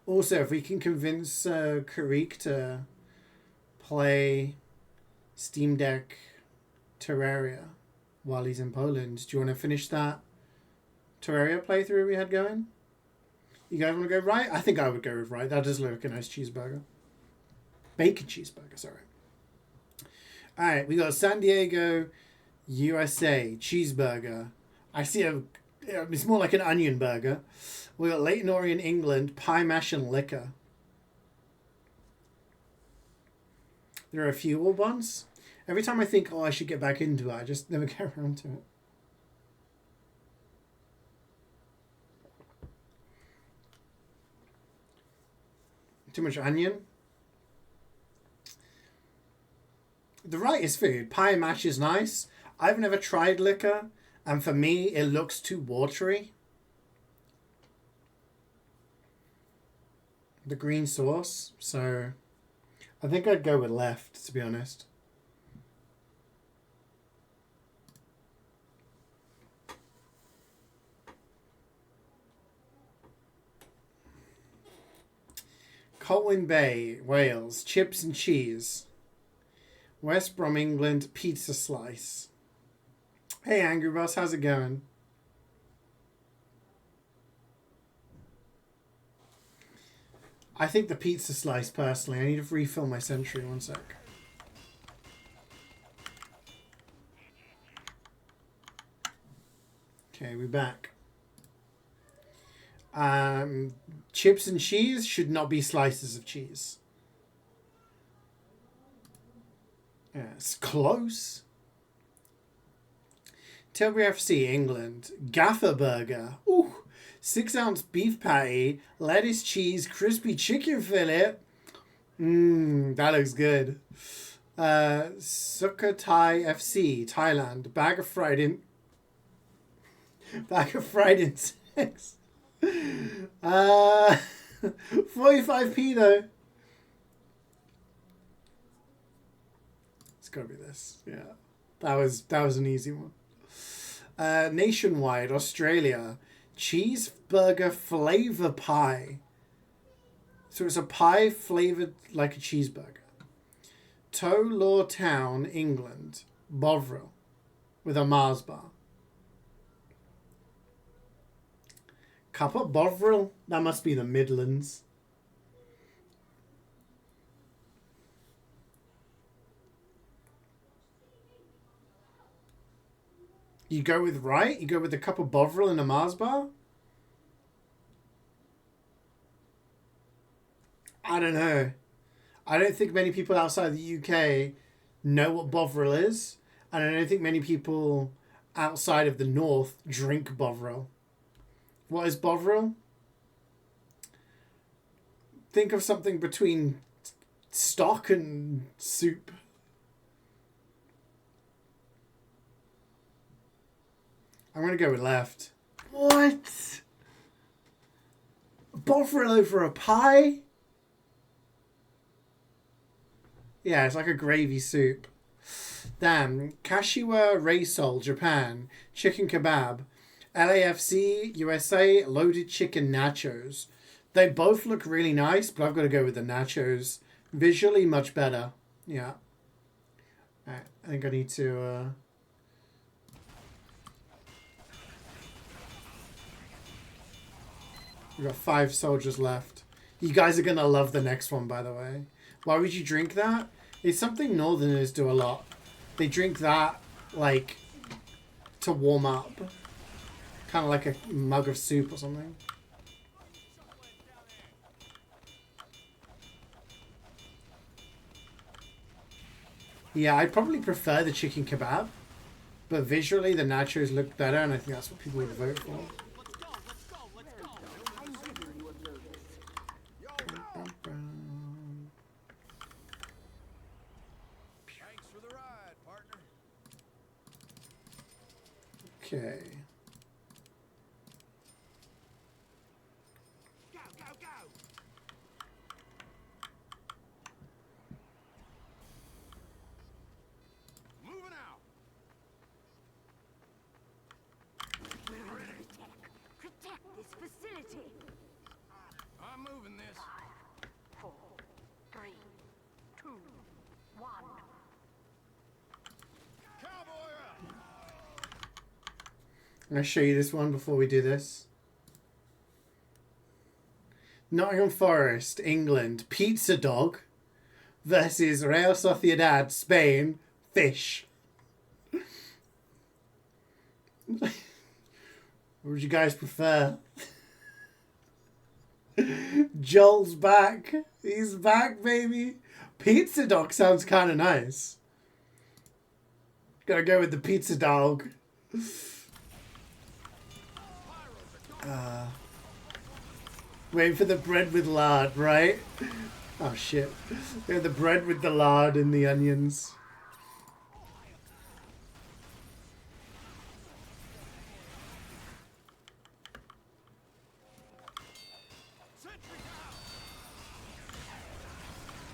Also, if we can convince Karik to play Steam Deck Terraria while he's in Poland, do you want to finish that Terraria playthrough we had going? You guys want to go right? I think I would go with right. That does look like a nice cheeseburger. Bacon cheeseburger, sorry. Alright, we got San Diego, USA, cheeseburger. I see it's more like an onion burger. We got Leighton Orient, England, pie mash and liquor. There are a few war bonds. Every time I think, oh, I should get back into it, I just never get around to it. Too much onion. The right is food. Pie and mash is nice. I've never tried liquor, and for me, it looks too watery. The green sauce, so I think I'd go with left, to be honest. Colwyn Bay, Wales, chips and cheese. West Brom, England, pizza slice. Hey, Angry Boss, how's it going? I think the pizza slice, personally. I need to refill my century. One sec. Okay, we're back. Chips and cheese should not be slices of cheese. Yeah, it's close. Tilbury FC, England. Gaffer burger. Ooh. 6-ounce beef patty, lettuce, cheese, crispy chicken fillet. That looks good. Sukhothai FC, Thailand. Bag of fried insects. 45p though. It's gotta be this. Yeah, that was an easy one. Nationwide, Australia. Cheeseburger flavor pie. So it's a pie flavored like a cheeseburger. Tow Law Town, England. Bovril. With a Mars bar. Cup of Bovril? That must be the Midlands. You go with right? You go with a cup of Bovril and a Mars bar? I don't know. I don't think many people outside the UK know what Bovril is. And I don't think many people outside of the North drink Bovril. What is Bovril? Think of something between stock and soup. I'm going to go with left. What? Bovril over a pie? Yeah, it's like a gravy soup. Damn. Kashiwa Reisol, Japan. Chicken kebab. LAFC, USA, loaded chicken nachos. They both look really nice, but I've got to go with the nachos. Visually, much better. Yeah. Alright, I think I need to... We've got 5 soldiers left. You guys are going to love the next one, by the way. Why would you drink that? It's something Northerners do a lot. They drink that, like, to warm up. Kind of like a mug of soup or something. Yeah, I'd probably prefer the chicken kebab. But visually, the nachos look better, and I think that's what people would vote for. Okay. Go, go, go! Moving out! Protect this facility. I'm moving this. 5, 4, 3, 2, 1. Cowboy up! I'm going to show you this one before we do this. Nottingham Forest, England, pizza dog versus Real Sociedad, Spain, fish. What would you guys prefer? Joel's back. He's back, baby. Pizza dog sounds kind of nice. Gotta go with the pizza dog. Waiting for the bread with lard, right? Oh shit. Yeah, the bread with the lard and the onions.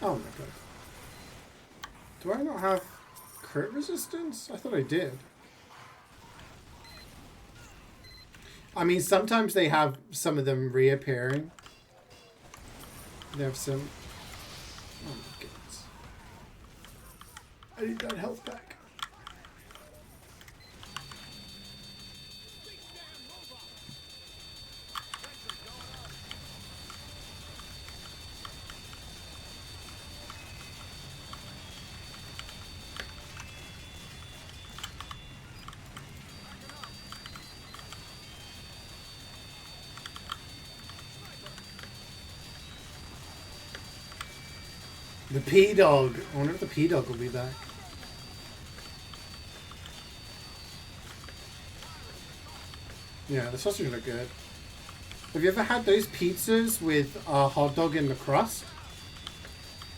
Oh my god. Do I not have crit resistance? I thought I did. I mean, sometimes they have some of them reappearing. They have some... Oh my goodness. I need that health back. The P-Dog. I wonder if the P-Dog will be back. Yeah, the sausage look good. Have you ever had those pizzas with a hot dog in the crust?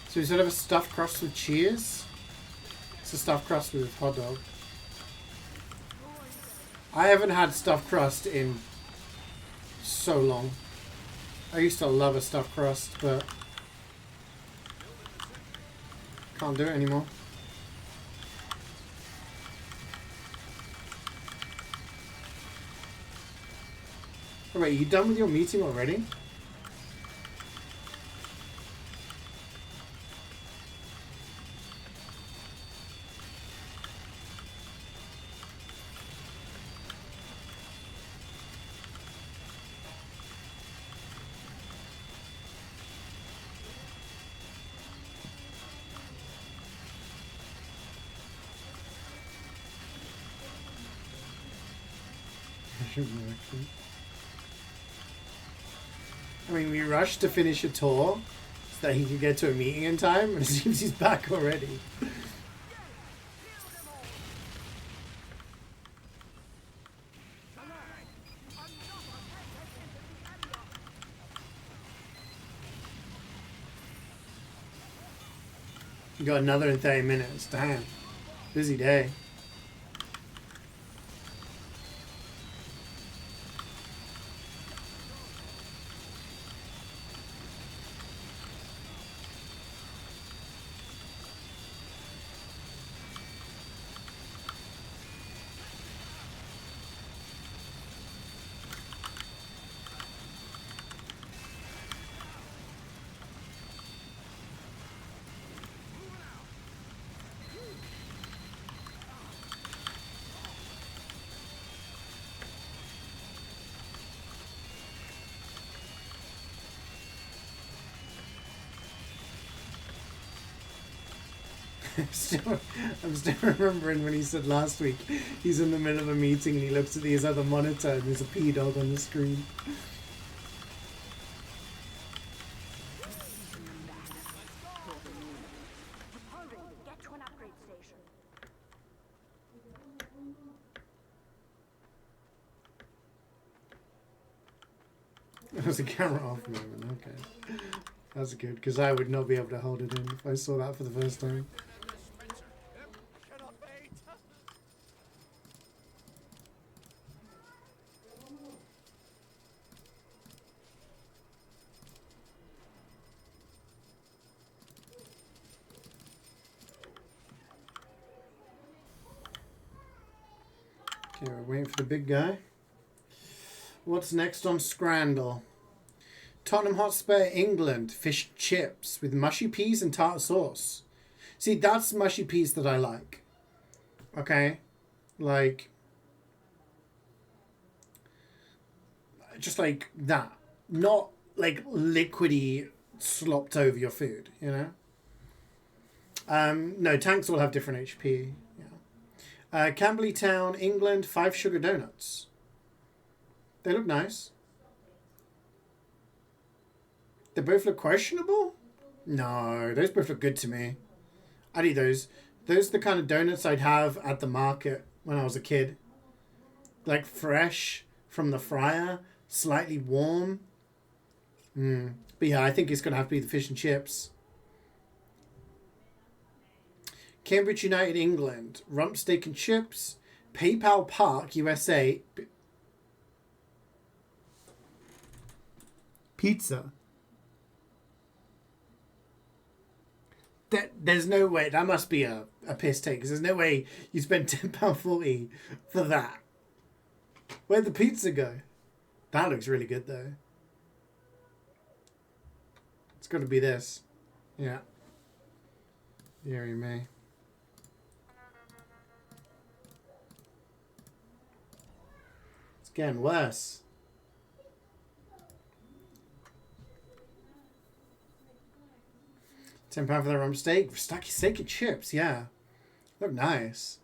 So instead of a stuffed crust with cheese, it's a stuffed crust with hot dog. I haven't had stuffed crust in so long. I used to love a stuffed crust, but can't do it anymore. Oh, wait, you done with your meeting already? I mean, we rushed to finish a tour so that he could get to a meeting in time, and it seems he's back already. You got another in 30 minutes. Damn. Busy day. I'm still remembering when he said last week he's in the middle of a meeting and he looks at his other monitor and there's a P-Dog on the screen. Hurry, get to an upgrade station. That was a camera off moment, okay. That's good, because I would not be able to hold it in if I saw that for the first time. Okay, we're waiting for the big guy. What's next on Scrandle? Tottenham Hotspur, England, fish chips with mushy peas and tartar sauce. See, that's mushy peas that I like. Okay? Like, just like that. Not like liquidy slopped over your food, you know? No, tanks all have different HP. Yeah. Camberley Town, England, 5 sugar donuts. They look nice. They both look questionable? No, those both look good to me. I'd eat those. Those are the kind of donuts I'd have at the market when I was a kid. Like fresh from the fryer, slightly warm. But yeah, I think it's going to have to be the fish and chips. Cambridge United, England. Rump steak and chips. PayPal Park, USA. Pizza. There's no way. That must be a piss take. Because there's no way you spend £10.40 for that. Where'd the pizza go? That looks really good, though. It's got to be this. Yeah. Deary me. It's getting worse. £10 for the rump steak. Steak and chips, yeah. Look nice.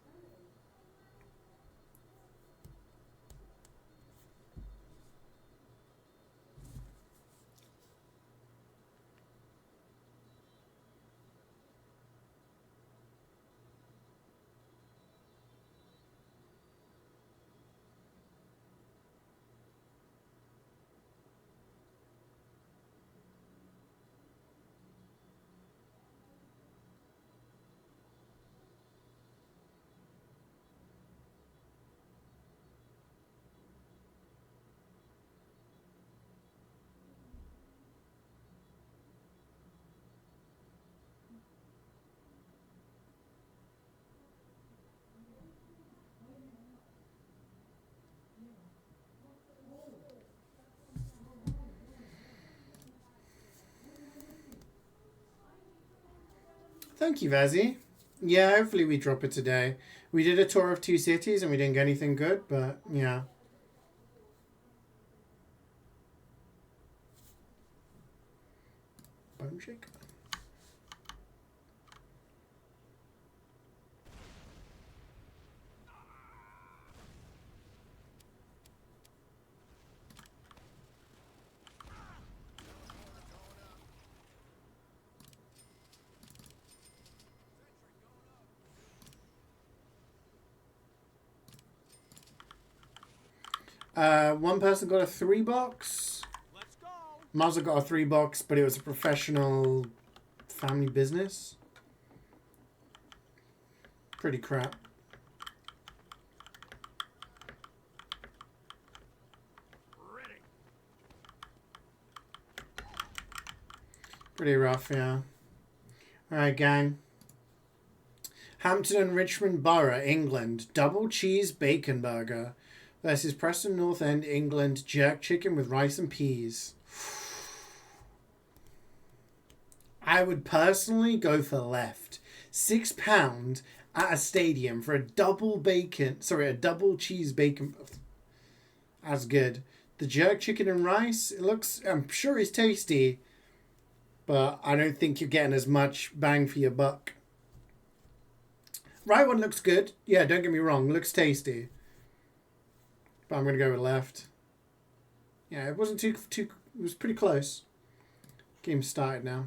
Thank you, Vazzy. Yeah, hopefully we drop it today. We did a tour of 2 cities and we didn't get anything good, but yeah. Bone shaker. One person got a 3-box. Let's go. Mazda got a 3-box, but it was a professional family business. Pretty crap. Ready. Pretty rough, yeah. Alright, gang. Hampton and Richmond Borough, England. Double cheese bacon burger versus Preston North End, England. Jerk chicken with rice and peas. I would personally go for left. £6 at a stadium for a double cheese bacon. That's good. The jerk chicken and rice, it looks, I'm sure it's tasty, but I don't think you're getting as much bang for your buck. Right one looks good. Yeah, don't get me wrong, looks tasty. But I'm going to go with left. Yeah, it wasn't too, it was pretty close. Game started now.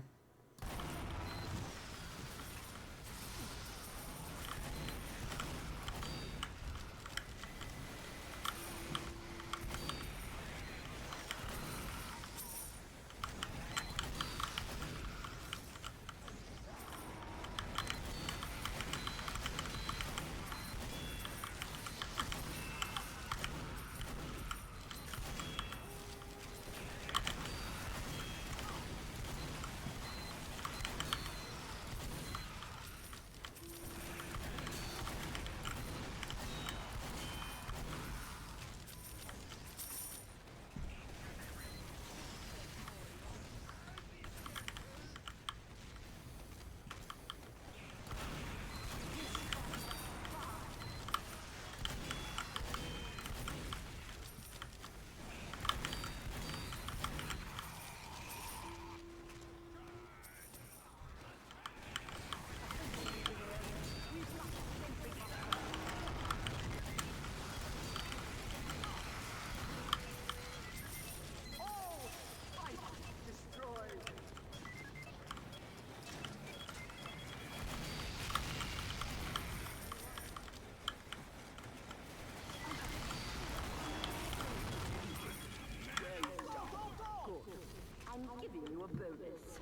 service.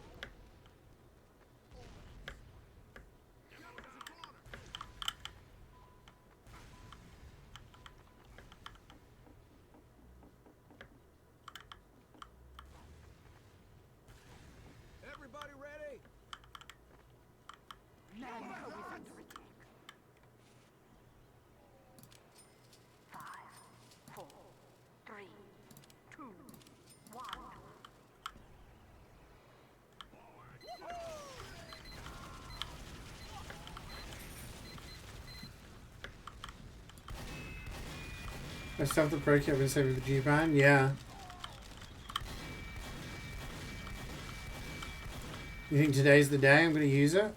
Everybody ready? Manpower is under attack. 5, 4, 3, 2, 1. I still have the pro kit. I've been saving the G-Band. Yeah. You think today's the day I'm going to use it?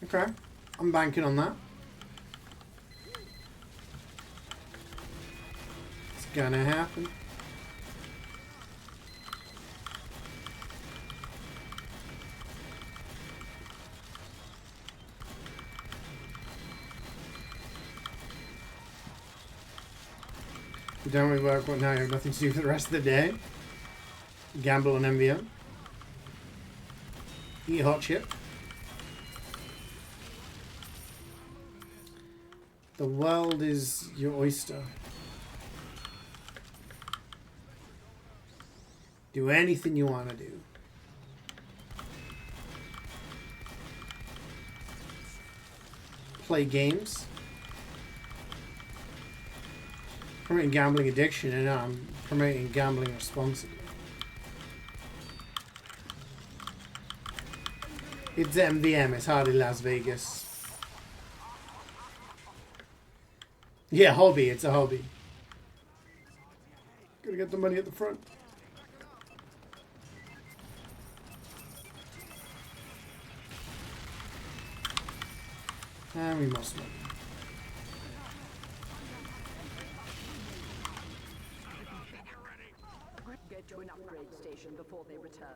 Okay. I'm banking on that. It's gonna happen. You don't really work, what now? You have nothing to do for the rest of the day? Gamble on MvM? Eat hot chip? The world is your oyster. Do anything you want to do. Play games. Promoting gambling addiction, and I'm promoting gambling responsibly. It's MvM, it's hardly Las Vegas. Yeah, hobby, it's a hobby. Gotta get the money at the front. And we must money. Get to an upgrade station before they return.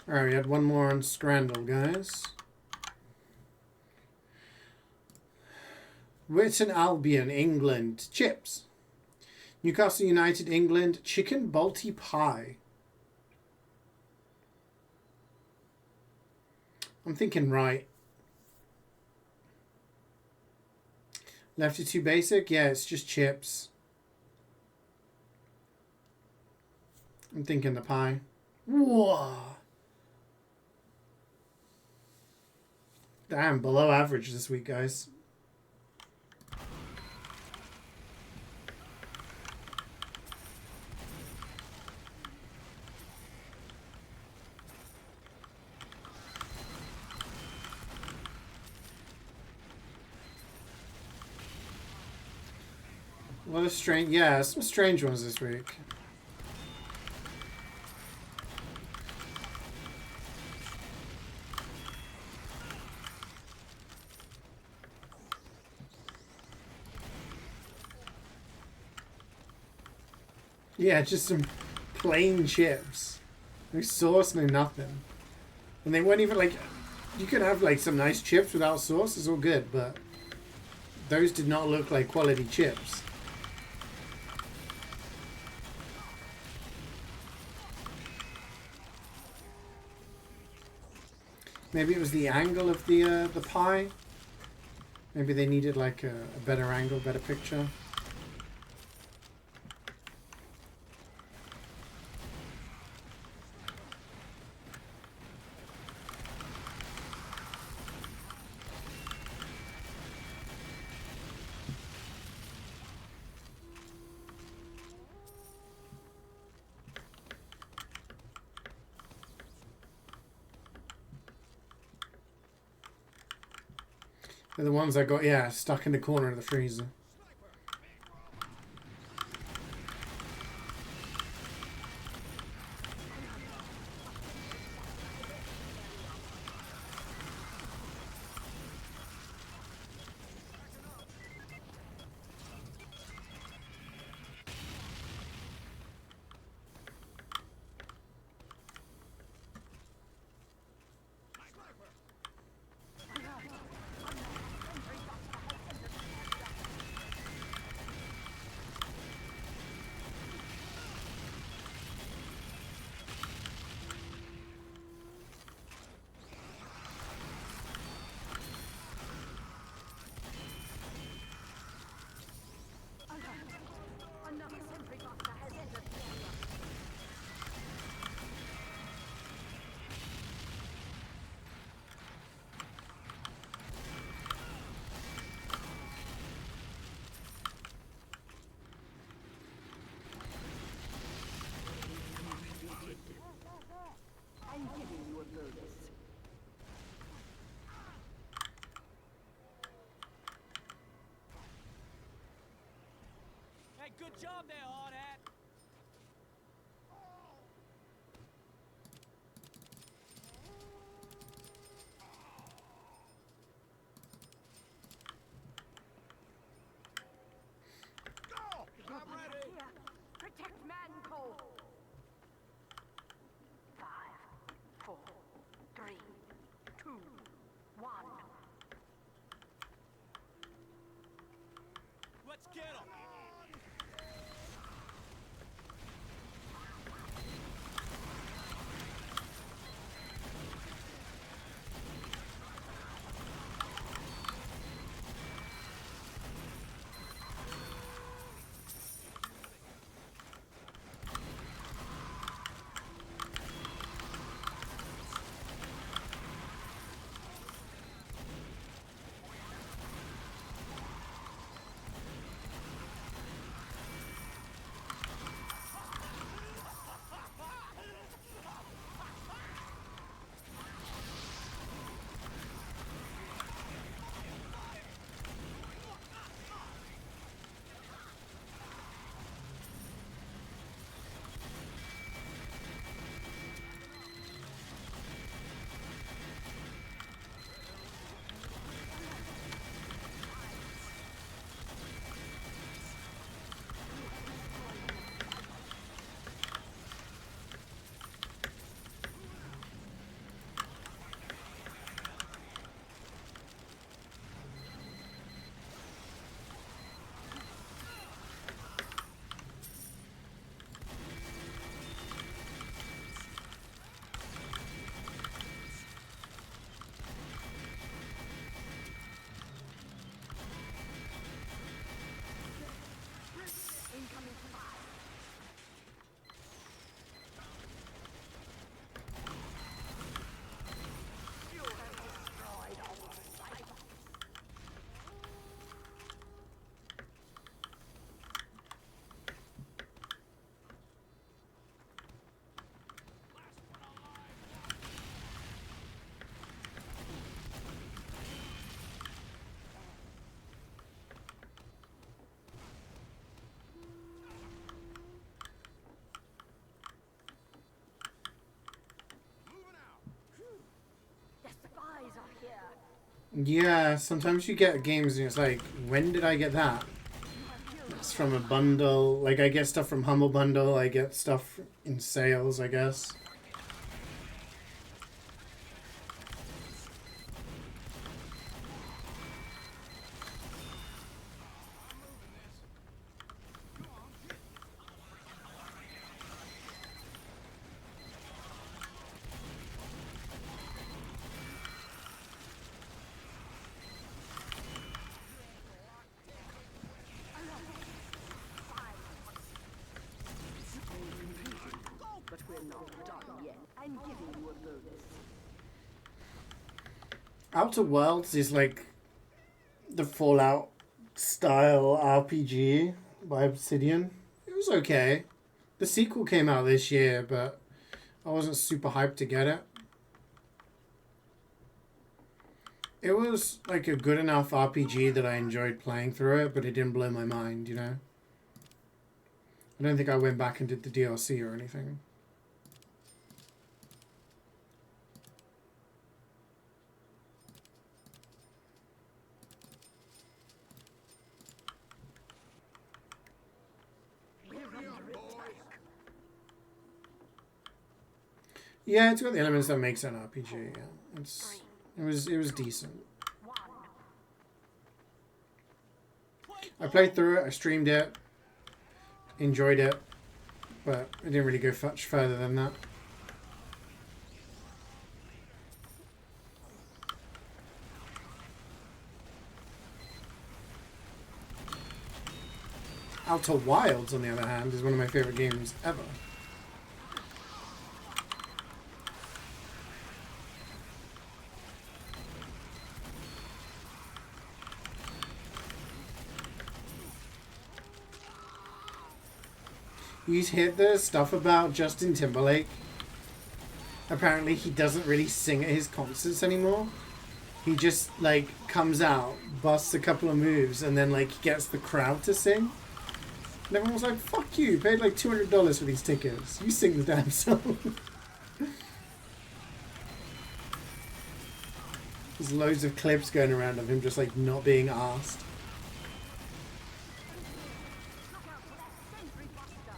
Alright, we had one more on Scrandal, guys. Written Albion, England, chips. Newcastle United, England, chicken balti pie. I'm thinking right. Left it too basic? Yeah, it's just chips. I'm thinking the pie. Whoa. Damn, below average this week, guys. What a strange... Yeah, some strange ones this week. Yeah, just some plain chips. No sauce, no nothing. And they weren't even like... You could have like some nice chips without sauce, it's all good, but... Those did not look like quality chips. Maybe it was the angle of the pie. Maybe they needed like a better angle, better picture. They're the ones I got, yeah, stuck in the corner of the freezer. Good job there, hard hat. Go! I'm ready. Here. Protect Manco. 5, 4, 3, 2, 1. Let's get him. The spies are here. Yeah, sometimes you get games and it's like, when did I get that? It's from a bundle. Like, I get stuff from Humble Bundle. I get stuff in sales, I guess. But we're not done yet. I'm giving you a bonus. Outer Worlds is like the Fallout style RPG by Obsidian. It was okay. The sequel came out this year, but I wasn't super hyped to get it. It was like a good enough RPG that I enjoyed playing through it, but it didn't blow my mind, you know? I don't think I went back and did the DLC or anything. Yeah, it's got the elements that makes an RPG. Yeah, it was decent. I played through it. I streamed it. Enjoyed it, but I didn't really go much further than that. Outer Wilds, on the other hand, is one of my favorite games ever. You hear the stuff about Justin Timberlake? Apparently he doesn't really sing at his concerts anymore. He just, like, comes out, busts a couple of moves, and then, like, gets the crowd to sing. And everyone was like, fuck you, paid like $200 for these tickets. You sing the damn song. There's loads of clips going around of him just like not being asked. Look out for that sentry buster.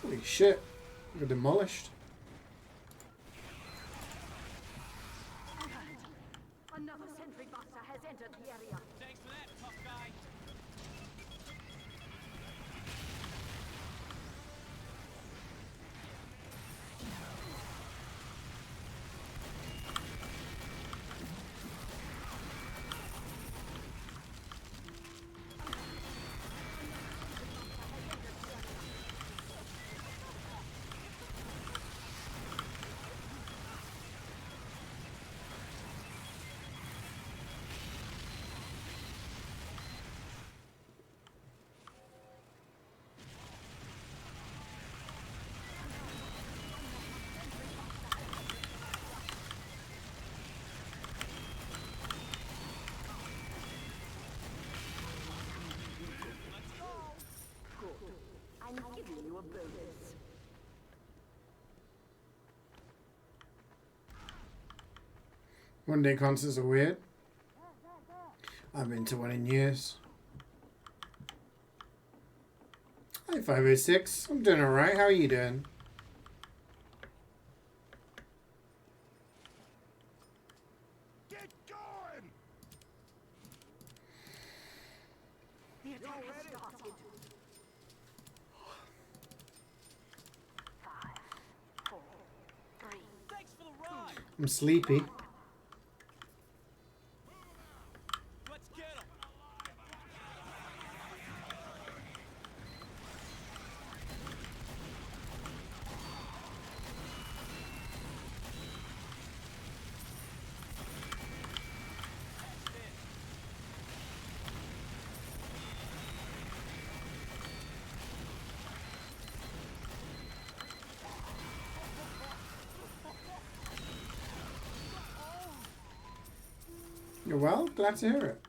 Holy shit. We got demolished. Another sentry buster has entered the area. Thanks for that, tough guy. I'm giving you a bonus. One day concerts are weird. I've been to one in years. Hi 506. I'm doing alright. How are you doing? Get going! The attack has started. 5, 4, 3. Thanks for the ride. I'm sleepy. Let's get him. You're well? Glad to hear it.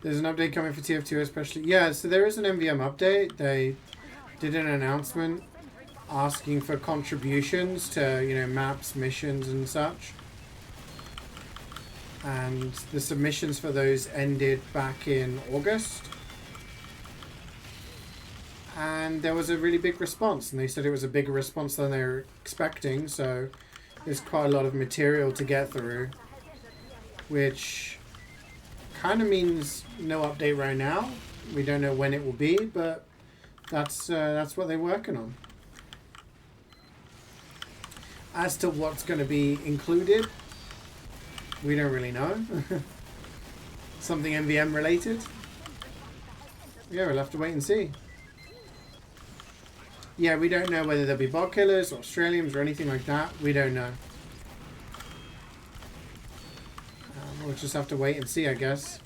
There's an update coming for TF2 especially. Yeah, so there is an MvM update. They did an announcement asking for contributions to, you know, maps, missions and such. And the submissions for those ended back in August. And there was a really big response. And they said it was a bigger response than they were expecting. So there's quite a lot of material to get through. Which kind of means no update right now. We don't know when it will be, but that's what they're working on. As to what's going to be included, we don't really know. Something MvM related? Yeah, we'll have to wait and see. Yeah, we don't know whether there'll be bot killers or Australians or anything like that. We don't know. We'll just have to wait and see, I guess.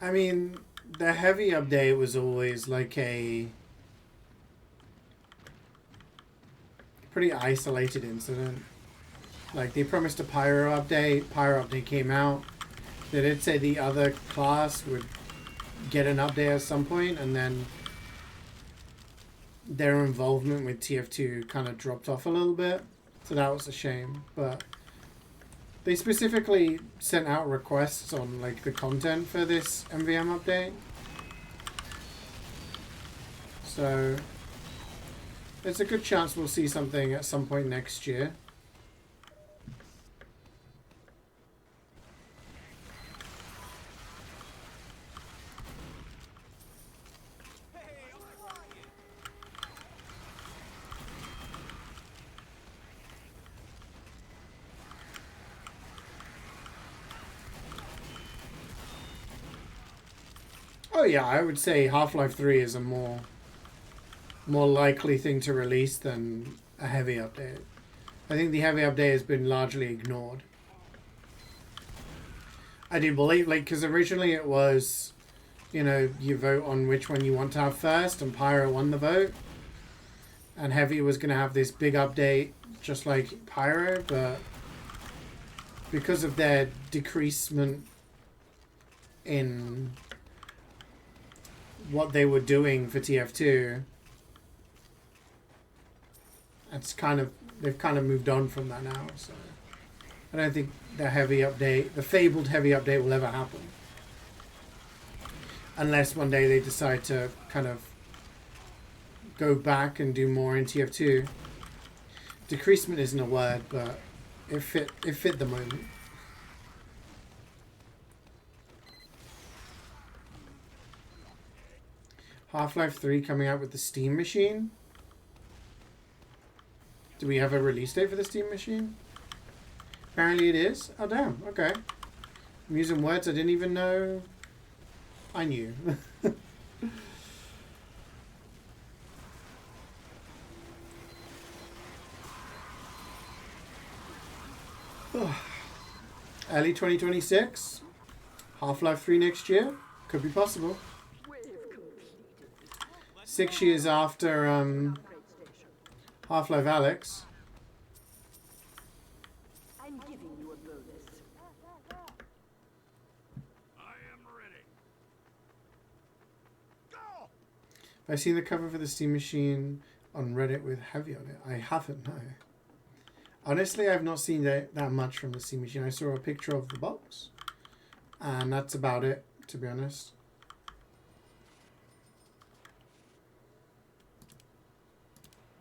I mean, the heavy update was always like a pretty isolated incident. Like, they promised a Pyro update came out. They did say the other class would get an update at some point, and then their involvement with TF2 kind of dropped off a little bit. So that was a shame. But they specifically sent out requests on like the content for this MvM update. So there's a good chance we'll see something at some point next year. Oh yeah, I would say Half-Life 3 is a more likely thing to release than a heavy update. I think the heavy update has been largely ignored. I do believe, like, because originally it was, you know, you vote on which one you want to have first, and Pyro won the vote. And Heavy was going to have this big update, just like Pyro, but because of their decreasement in what they were doing for TF2, it's kind of, they've kind of moved on from that now. So I don't think the heavy update, the fabled heavy update, will ever happen, unless one day they decide to kind of go back and do more in TF2. Decreasement isn't a word, but it fit the moment. Half-Life 3 coming out with the Steam machine. Do we have a release date for the Steam machine? Apparently it is. Oh damn, okay. I'm using words I didn't even know I knew. Early 2026. Half-Life 3 next year. Could be possible. 6 years after Half-Life Alyx. I'm giving you a bonus. I am ready. Go! I've seen the cover for the Steam machine on Reddit with Heavy on it. I haven't, no. Honestly, I've not seen that much from the Steam machine. I saw a picture of the box, and that's about it, to be honest.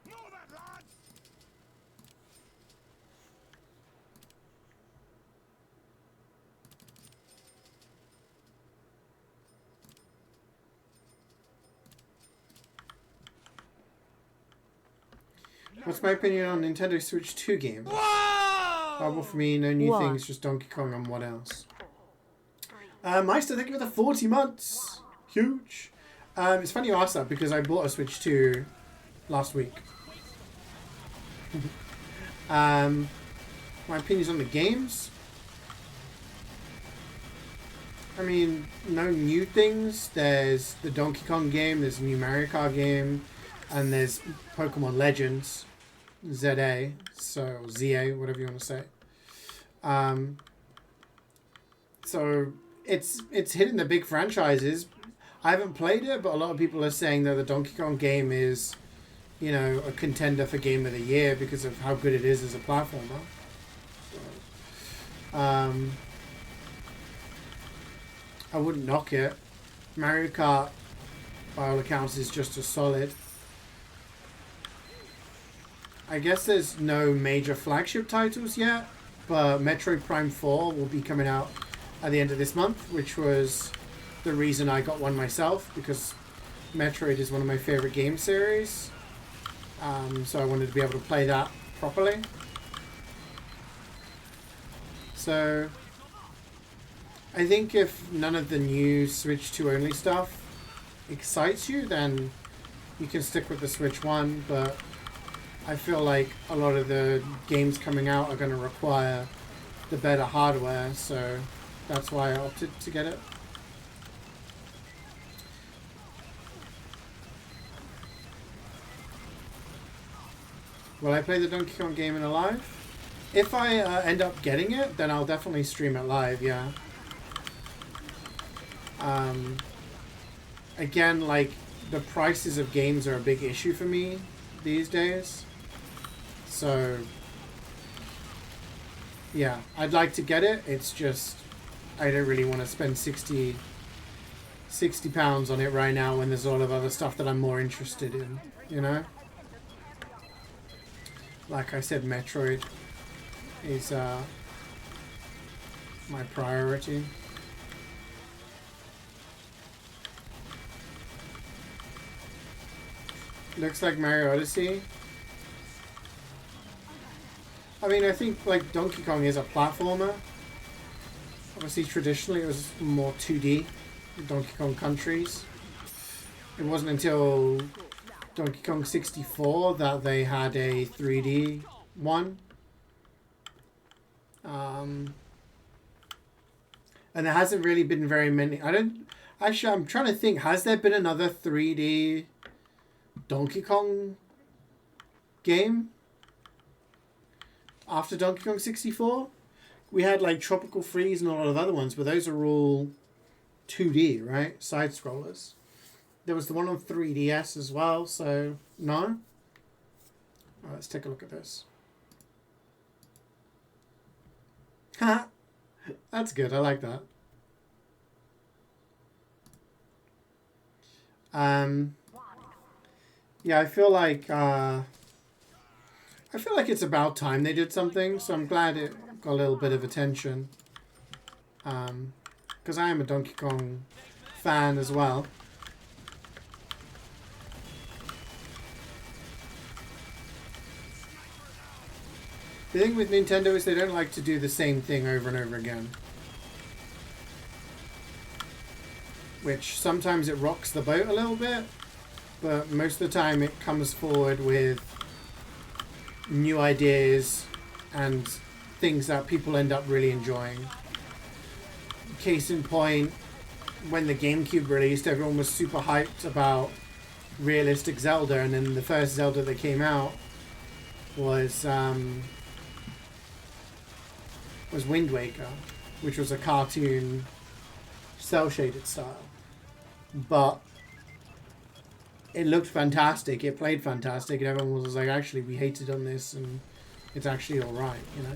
Move it, lads! What's my opinion on Nintendo Switch 2 games? Horrible for me, no new What? things, just Donkey Kong and what else? Meister, thank you for the 40 months. Huge. It's funny you asked that because I bought a Switch 2 last week. My opinions on the games? I mean, no new things. There's the Donkey Kong game, there's a new Mario Kart game, and there's Pokemon Legends, ZA, so ZA, whatever you want to say. So it's hitting the big franchises. I haven't played it, but a lot of people are saying that the Donkey Kong game is, you know, a contender for Game of the Year because of how good it is as a platformer. So, I wouldn't knock it. Mario Kart, by all accounts, is just as solid. I guess there's no major flagship titles yet, but Metroid Prime 4 will be coming out at the end of this month, which was the reason I got one myself, because Metroid is one of my favorite game series. So I wanted to be able to play that properly. So I think if none of the new Switch 2 only stuff excites you, then you can stick with the Switch 1, but I feel like a lot of the games coming out are going to require the better hardware, so that's why I opted to get it. Will I play the Donkey Kong game in a live? If I end up getting it, then I'll definitely stream it live, yeah. Again, like, the prices of games are a big issue for me these days. So, yeah, I'd like to get it. It's just, I don't really want to spend 60 pounds on it right now when there's a lot of other stuff that I'm more interested in, you know? Like I said, Metroid is my priority. Looks like Mario Odyssey. I mean, I think like Donkey Kong is a platformer. Obviously, traditionally it was more 2D, Donkey Kong Countries. It wasn't until Donkey Kong 64 that they had a 3D one. And there hasn't really been very many. Actually, I'm trying to think, has there been another 3D Donkey Kong game after Donkey Kong 64? We had like Tropical Freeze and a lot of other ones, but those are all 2D, right? Side scrollers. There was the one on 3DS as well, so no. Oh, let's take a look at this. Ha! That's good. I like that. Yeah, I feel like it's about time they did something, so I'm glad it got a little bit of attention. Because I am a Donkey Kong fan as well. The thing with Nintendo is they don't like to do the same thing over and over again. Which sometimes it rocks the boat a little bit, but most of the time it comes forward with new ideas and things that people end up really enjoying. Case in point, when the GameCube released, everyone was super hyped about realistic Zelda, and then the first Zelda that came out was Wind Waker, which was a cartoon cel-shaded style. But it looked fantastic, it played fantastic, and everyone was like, actually, we hated on this, and it's actually alright, you know?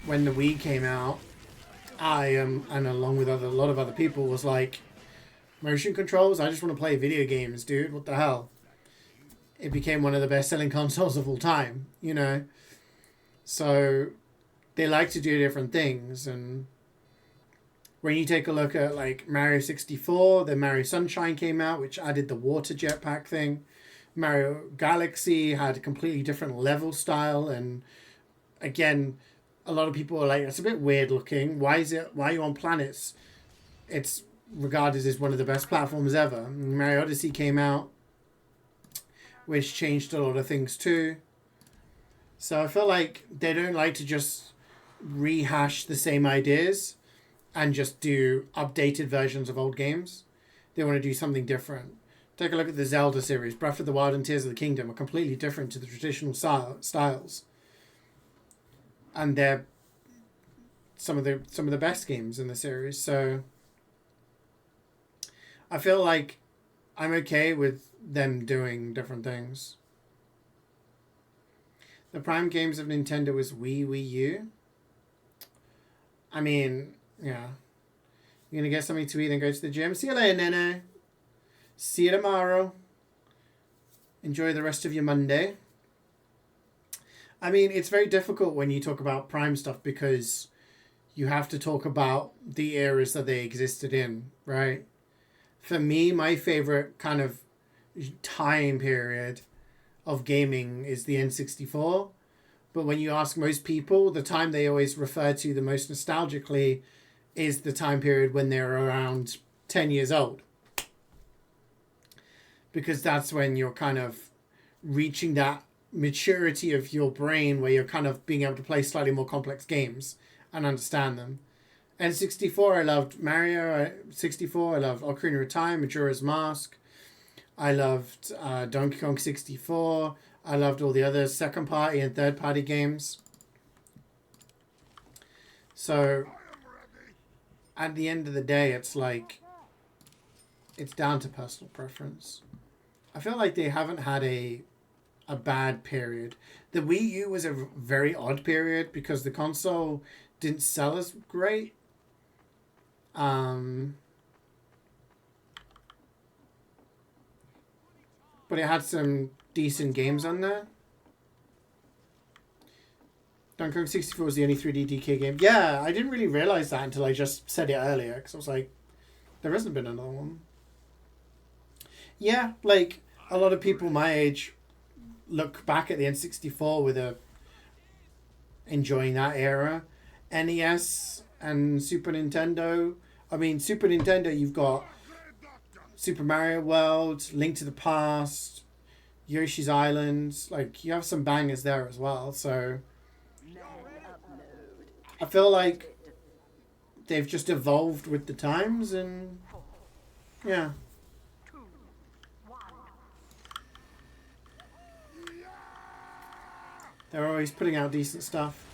When the Wii came out, I and along with a lot of other people was like, motion controls? I just want to play video games, dude. What the hell? It became one of the best-selling consoles of all time, you know? So they like to do different things, and when you take a look at like Mario 64, then Mario Sunshine came out, which added the water jetpack thing. Mario Galaxy had a completely different level style, and again, a lot of people are like, it's a bit weird looking. Why are you on planets? It's regarded as one of the best platforms ever. Mario Odyssey came out, which changed a lot of things too. So I feel like they don't like to just rehash the same ideas and just do updated versions of old games. They want to do something different. Take a look at the Zelda series. Breath of the Wild and Tears of the Kingdom are completely different to the traditional styles. And they're some of the best games in the series. So I feel like I'm okay with them doing different things. The prime games of Nintendo was Wii U. I mean, yeah. You're going to get something to eat, then go to the gym. See you later, Nene. See you tomorrow. Enjoy the rest of your Monday. I mean, it's very difficult when you talk about prime stuff because you have to talk about the eras that they existed in, right? For me, my favorite kind of time period of gaming is the N64. But when you ask most people, the time they always refer to the most nostalgically is the time period when they're around 10 years old. Because that's when you're kind of reaching that maturity of your brain where you're kind of being able to play slightly more complex games and understand them. N64, I loved Mario 64. I loved Ocarina of Time, Majora's Mask. I loved Donkey Kong 64. I loved all the other second party and third party games. So at the end of the day, it's like, it's down to personal preference. I feel like they haven't had a bad period. The Wii U was a very odd period because the console didn't sell as great. But it had some decent games on there. Donkey Kong 64 was the only 3D DK game. Yeah, I didn't really realize that until I just said it earlier, because I was like, there hasn't been another one. Yeah, like, a lot of people my age look back at the N64 with enjoying that era. NES and Super Nintendo. I mean, Super Nintendo, you've got Super Mario World, Link to the Past, Yoshi's Island. Like, you have some bangers there as well. So I feel like they've just evolved with the times, and yeah. They're always putting out decent stuff.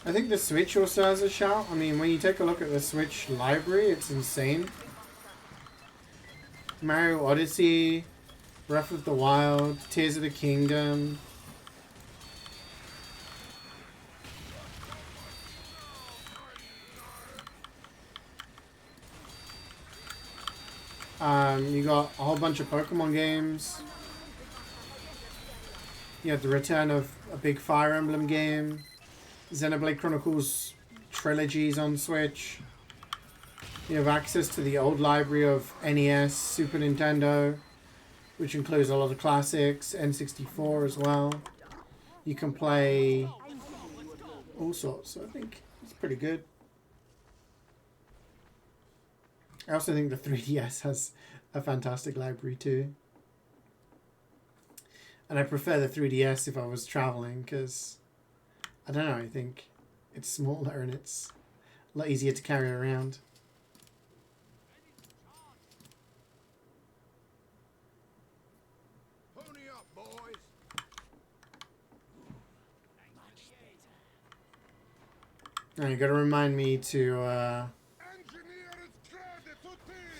I think the Switch also has a shout. I mean, when you take a look at the Switch library, it's insane. Mario Odyssey, Breath of the Wild, Tears of the Kingdom. You got a whole bunch of Pokemon games. You have the return of a big Fire Emblem game. Xenoblade Chronicles trilogies on Switch. You have access to the old library of NES, Super Nintendo, which includes a lot of classics, N64 as well. You can play all sorts, so I think it's pretty good. I also think the 3DS has a fantastic library too. And I prefer the 3DS if I was traveling, because I don't know, I think it's smaller and it's a lot easier to carry around. Pony up, boys. Now you got to remind me to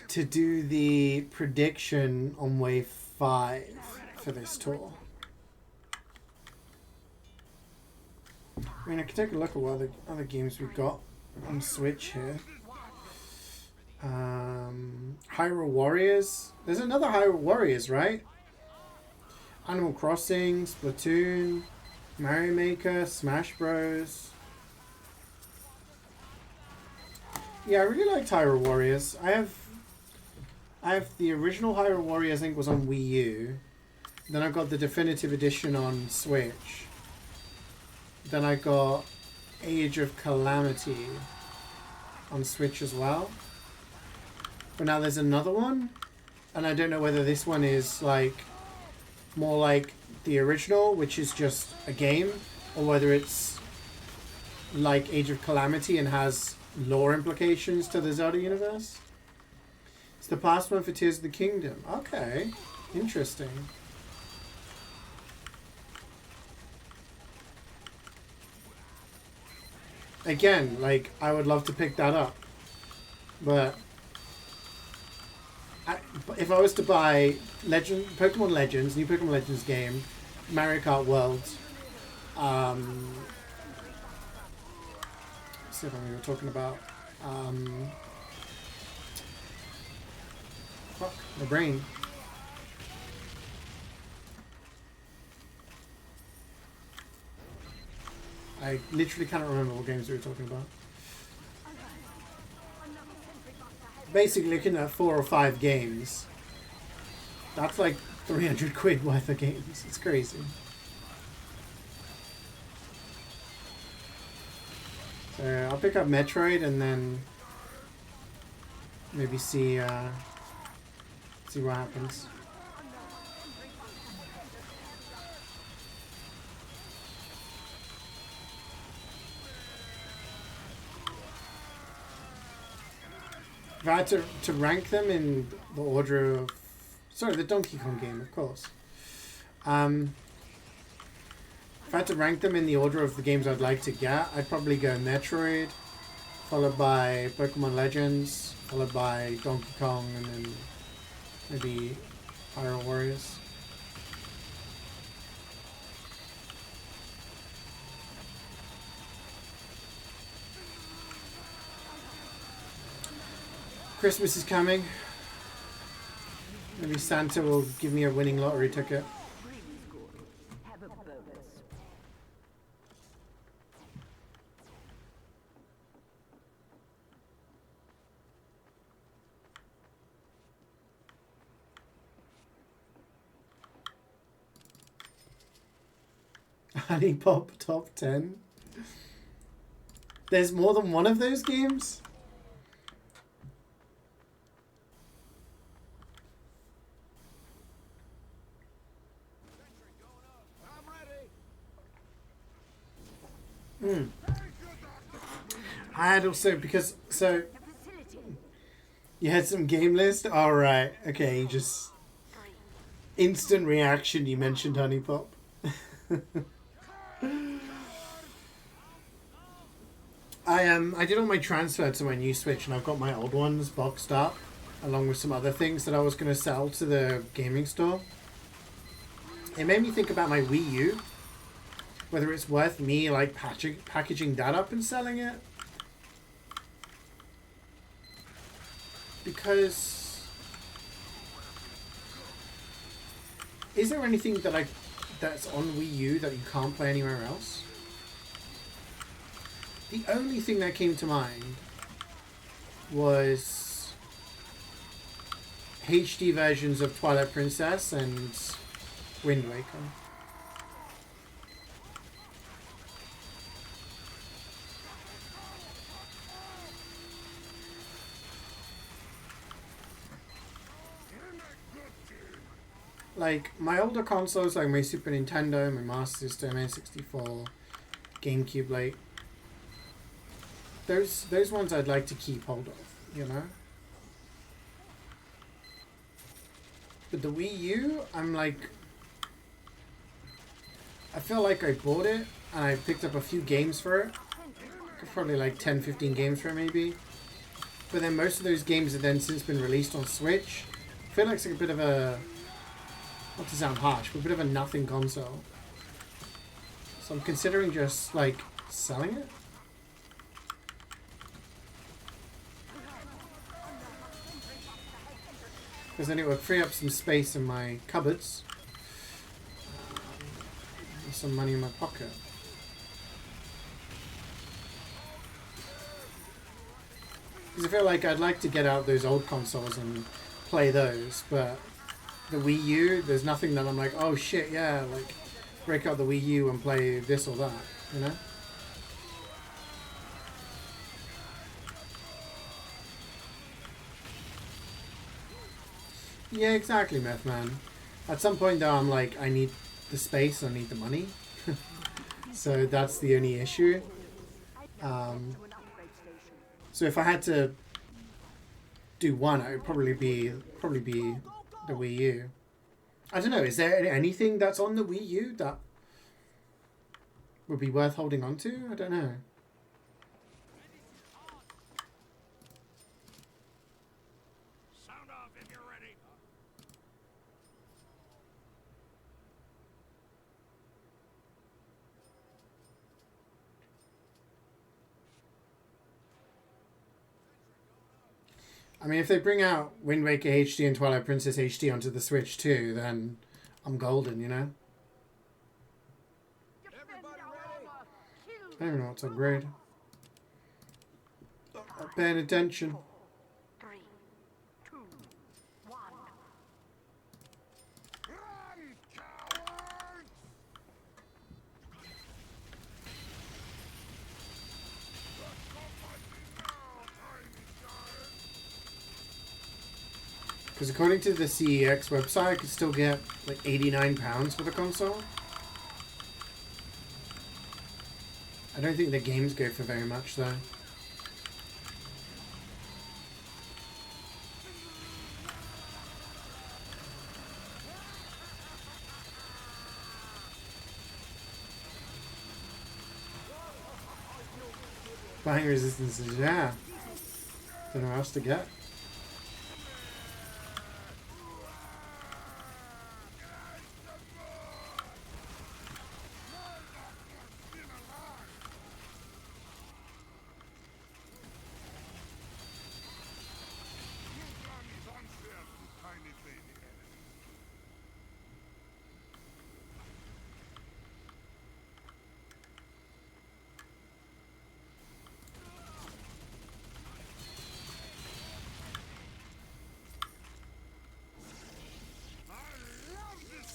do the prediction on wave 5 for this tour. I mean, I can take a look at what other games we've got on Switch here. Hyrule Warriors. There's another Hyrule Warriors, right? Animal Crossing, Splatoon, Mario Maker, Smash Bros. Yeah, I really liked Hyrule Warriors. I have the original Hyrule Warriors, I think was on Wii U. Then I got the definitive edition on Switch. Then I got Age of Calamity on Switch as well. But now there's another one. And I don't know whether this one is like more like the original, which is just a game, or whether it's like Age of Calamity and has lore implications to the Zelda universe. It's the past one for Tears of the Kingdom. Okay, interesting. Again, like, I would love to pick that up. But if I was to buy Pokemon Legends, new Pokemon Legends game, Mario Kart World, let's see if I know what we're talking about. Fuck, my brain. I literally cannot remember what games we were talking about. Basically, looking at 4 or 5 games, that's like 300 quid worth of games. It's crazy. So I'll pick up Metroid and then maybe see what happens. If I had to rank them in the order of... Sorry, the Donkey Kong game, of course. If I had to rank them in the order of the games I'd like to get, I'd probably go Metroid, followed by Pokemon Legends, followed by Donkey Kong, and then maybe Hyrule Warriors. Christmas is coming. Maybe Santa will give me a winning lottery ticket. Have a bonus. Honey Pop Top 10. There's more than one of those games? I had also, because, so, you had some game list? Alright, okay, you just, instant reaction, you mentioned Honey Pop. I did all my transfer to my new Switch and I've got my old ones boxed up, along with some other things that I was going to sell to the gaming store. It made me think about my Wii U. Whether it's worth me like packaging that up and selling it. Because is there anything that's on Wii U that you can't play anywhere else? The only thing that came to mind was HD versions of Twilight Princess and Wind Waker. Like, my older consoles, like my Super Nintendo, my Master System, N64, GameCube, like, those ones I'd like to keep hold of, you know? But the Wii U, I'm like, I feel like I bought it, and I picked up a few games for it. Probably like 10, 15 games for it, maybe. But then most of those games have then since been released on Switch. I feel like it's like a bit of a... Not to sound harsh, but a bit of a nothing console. So I'm considering just, like, selling it. Because then it would free up some space in my cupboards. And some money in my pocket. Because I feel like I'd like to get out those old consoles and play those, but... The Wii U, there's nothing that I'm like, oh shit, yeah, like, break out the Wii U and play this or that, you know? Yeah, exactly, Meth Man. At some point, though, I'm like, I need the space, I need the money. So that's the only issue. So if I had to do one, it would probably be the Wii U. I don't know, is there anything that's on the Wii U that would be worth holding on to? I don't know. Sound off if you're ready. I mean, if they bring out Wind Waker HD and Twilight Princess HD onto the Switch too, then I'm golden, you know? Everybody ready? I don't even know what to upgrade. Not paying attention. 3, 2, 1. Because according to the CEX website, I could still get like £89 for the console. I don't think the games go for very much though. Buying resistances, yeah. Don't know what else to get.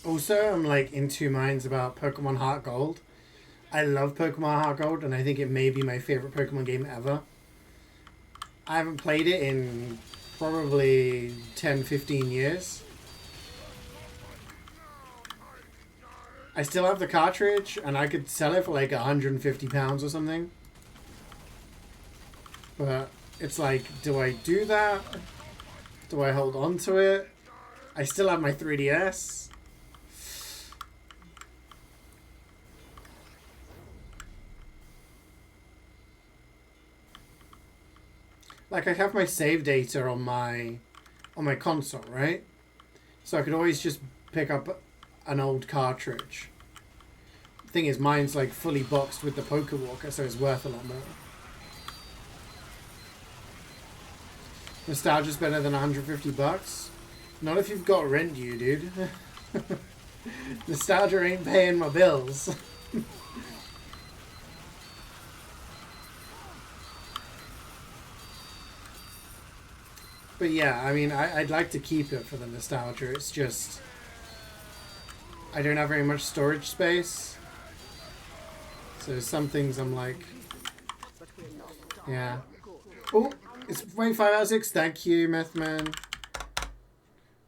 Also, I'm like in two minds about Pokemon Heart Gold. I love Pokemon Heart Gold, and I think it may be my favorite Pokemon game ever. I haven't played it in probably 10, 15 years. I still have the cartridge, and I could sell it for like £150 or something. But it's like, do I do that? Do I hold on to it? I still have my 3DS. Like, I have my save data on my console, right? So I could always just pick up an old cartridge. Thing is, mine's like fully boxed with the Pokewalker, so it's worth a lot more. Nostalgia's better than $150. Not if you've got rent due, dude. Nostalgia ain't paying my bills. But yeah, I mean, I'd like to keep it for the nostalgia. It's just, I don't have very much storage space. So some things I'm like, yeah. Oh, it's 25 out of 6. Thank you, Methman.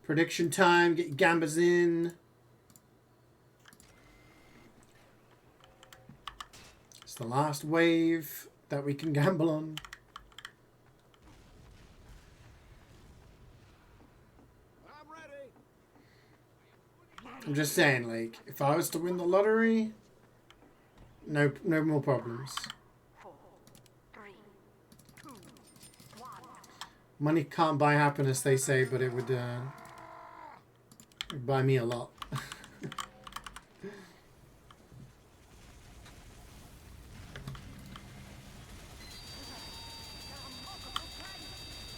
Prediction time. Get your gambas in. It's the last wave that we can gamble on. I'm just saying, like, if I was to win the lottery, no more problems. 4, 3, 2, 1. Money can't buy happiness, they say, but it would buy me a lot.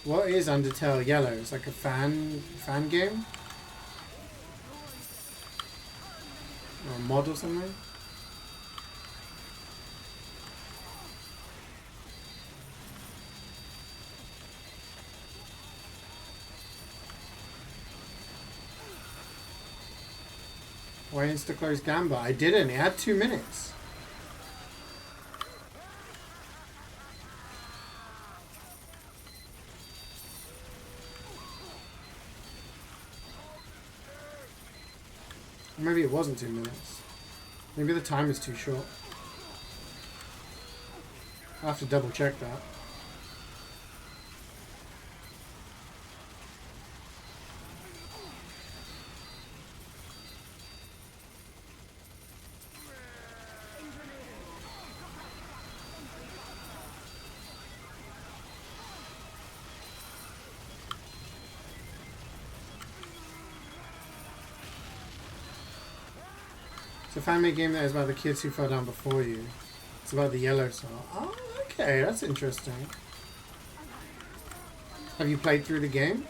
What is Undertale Yellow? It's like a fan game? Or a mod or something? Why insta-close Gamba? I didn't. It had 2 minutes. Maybe it wasn't 2 minutes. Maybe the time is too short. I'll have to double check that. It's a fan-made game that is about the kids who fell down before you. It's about the yellow soul. Oh, okay, that's interesting. Have you played through the game?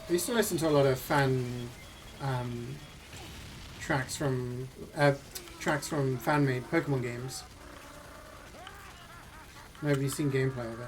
I used to listen to a lot of fan tracks from fan-made Pokemon games. Maybe you've seen gameplay of it.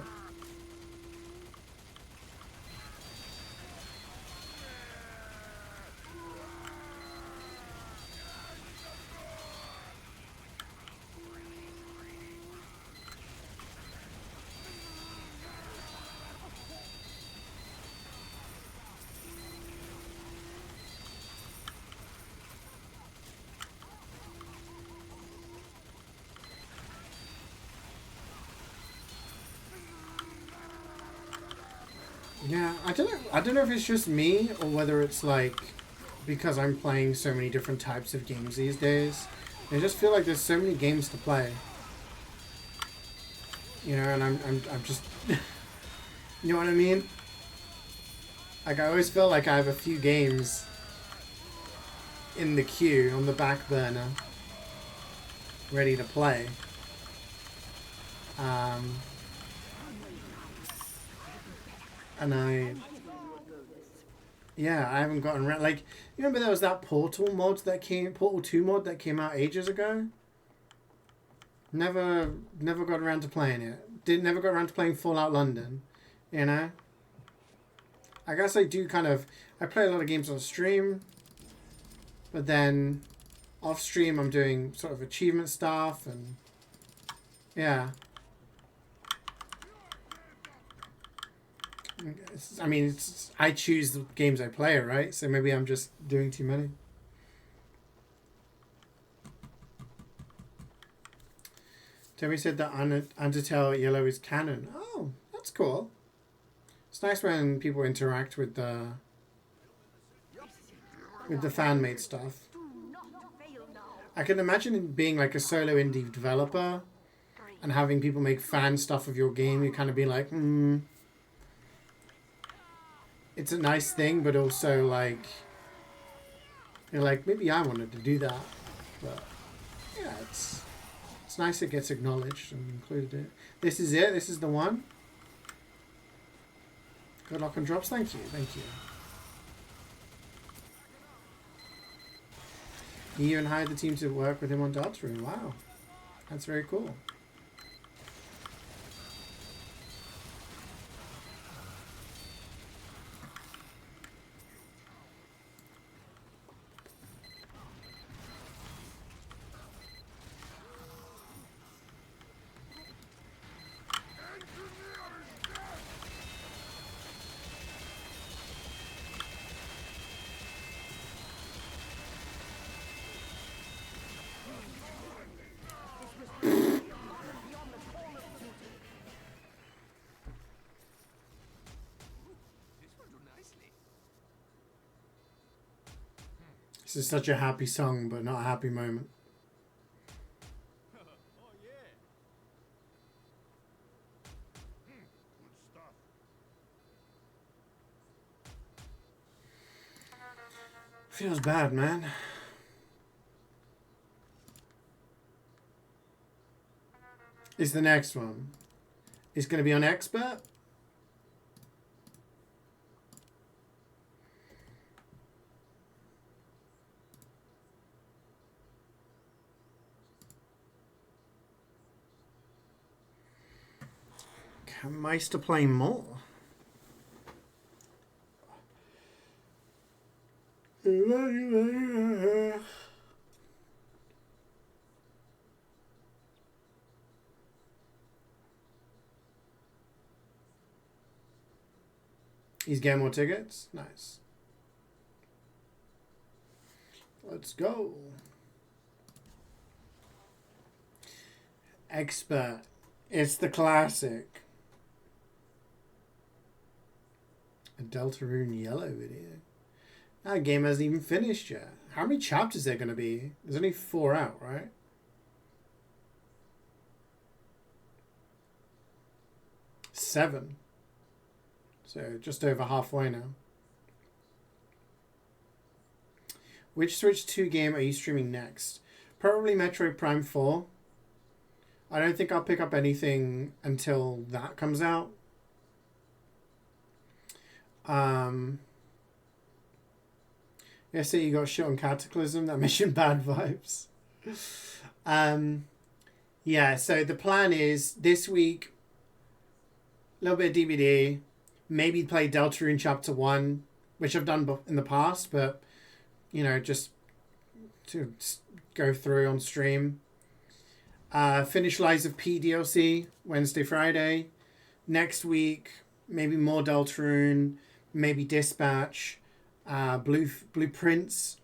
Yeah, I don't know if it's just me or whether it's like because I'm playing so many different types of games these days. I just feel like there's so many games to play. You know, and I'm just you know what I mean? Like I always feel like I have a few games in the queue on the back burner ready to play. And I haven't gotten around. Like, you remember there was that Portal 2 mod that came out ages ago? Never got around to playing it. Never got around to playing Fallout London, you know? I guess I play a lot of games on stream, but then off stream I'm doing sort of achievement stuff and yeah. I choose the games I play, right? So maybe I'm just doing too many. Toby said that Undertale Yellow is canon. Oh, that's cool. It's nice when people interact with the fan-made stuff. I can imagine it being like a solo indie developer and having people make fan stuff of your game. You kind of be like, it's a nice thing, but also like you're like, maybe I wanted to do that, but yeah, it's nice it gets acknowledged and included. This is it. This is the one. Good luck on drops. Thank you. He even hired the team to work with him on Deltarune. Wow, that's very cool. This is such a happy song, but not a happy moment. Oh, yeah. Good stuff. Feels bad, man. Is the next one. It's going to be on Expert. Am I to play more? He's getting more tickets? Nice. Let's go. Expert. It's the classic. A Deltarune Yellow video. That game hasn't even finished yet. How many chapters are there going to be? There's only 4 out, right? 7. So just over halfway now. Which Switch 2 game are you streaming next? Probably Metroid Prime 4. I don't think I'll pick up anything until that comes out. Yesterday you got shit on Cataclysm. That mission bad vibes. Yeah, so the plan is this week, a little bit of DBD, maybe play Deltarune Chapter 1, which I've done in the past, but, you know, just to go through on stream. Finish Lies of P DLC, Wednesday, Friday. Next week, maybe more Deltarune, maybe Dispatch, Blueprints.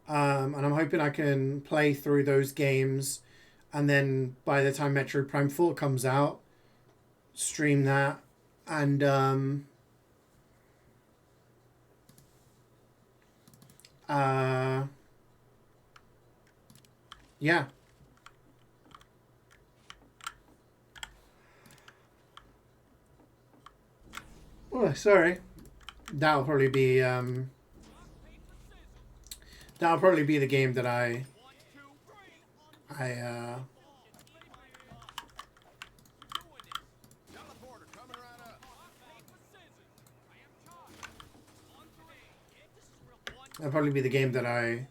And I'm hoping I can play through those games, and then by the time Metroid Prime 4 comes out, stream that, and yeah. Oh, sorry. That'll probably be the game that I Teleporter coming right up. that'll probably be the game that I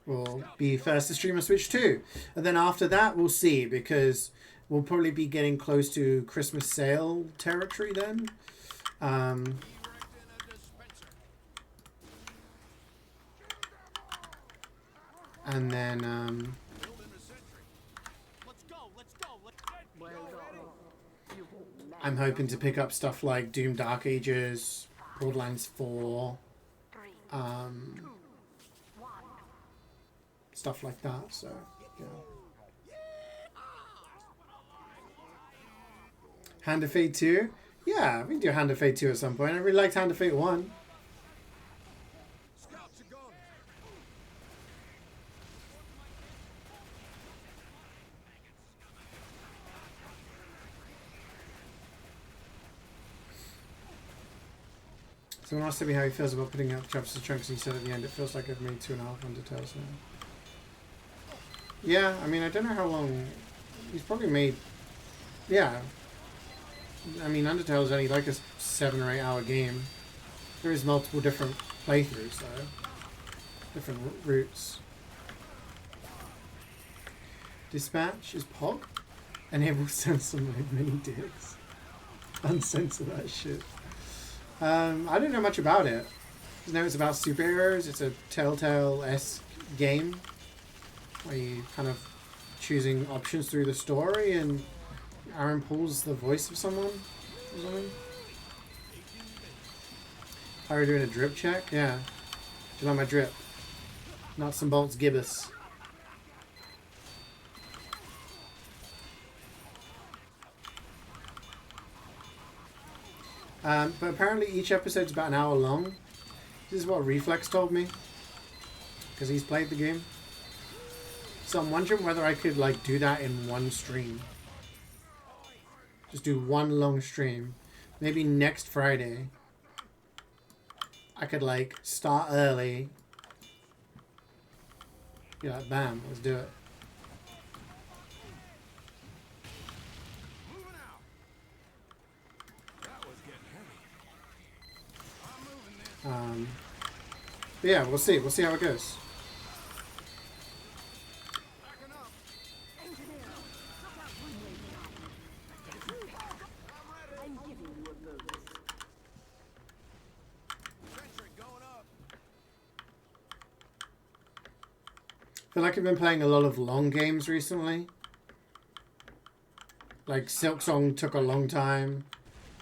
will be first to stream on Switch 2. And then after that, we'll see, because we'll probably be getting close to Christmas sale territory then. Erecting a dispenser. And then Building a sentry. Let's go. Let's go. Let's Well done. You won't I'm hoping to pick up stuff like Doom Dark Ages, Borderlands 4, 3, um, 1. stuff like that. So, yeah. Hand of Fate 2? Yeah, we can do Hand of Fate 2 at some point. I really liked Hand of Fate 1. Scouts are gone. Someone asked me how he feels about putting up chapters of chunks, and he said at the end, it feels like I've made 2.5 Undertales now. Yeah, I mean, I don't know how long... He's probably made... Yeah. I mean, Undertale is only like a 7 or 8 hour game. There is multiple different playthroughs, though. Different routes. Dispatch is POG. Enable censor mode mini dicks. Uncensor that shit. I don't know much about it. I know it's about superheroes. It's a Telltale-esque game where you kind of choosing options through the story, and Aaron pulls the voice of someone or something. How are you doing a drip check? Yeah. Do you like my drip? Nuts and bolts gibbous. But apparently each episode's about an hour long. This is what Reflex told me, because he's played the game. So I'm wondering whether I could like do that in one stream. Just do one long stream. Maybe next Friday I could like start early. Be like, bam, let's do it. Moving out. That was getting heavy. I'm moving this. But yeah, we'll see. We'll see how it goes. Backing up. Engineer, look out runway behind. I'm giving you a bonus. Sentry going up. I feel like I've been playing a lot of long games recently. Like Silksong took a long time.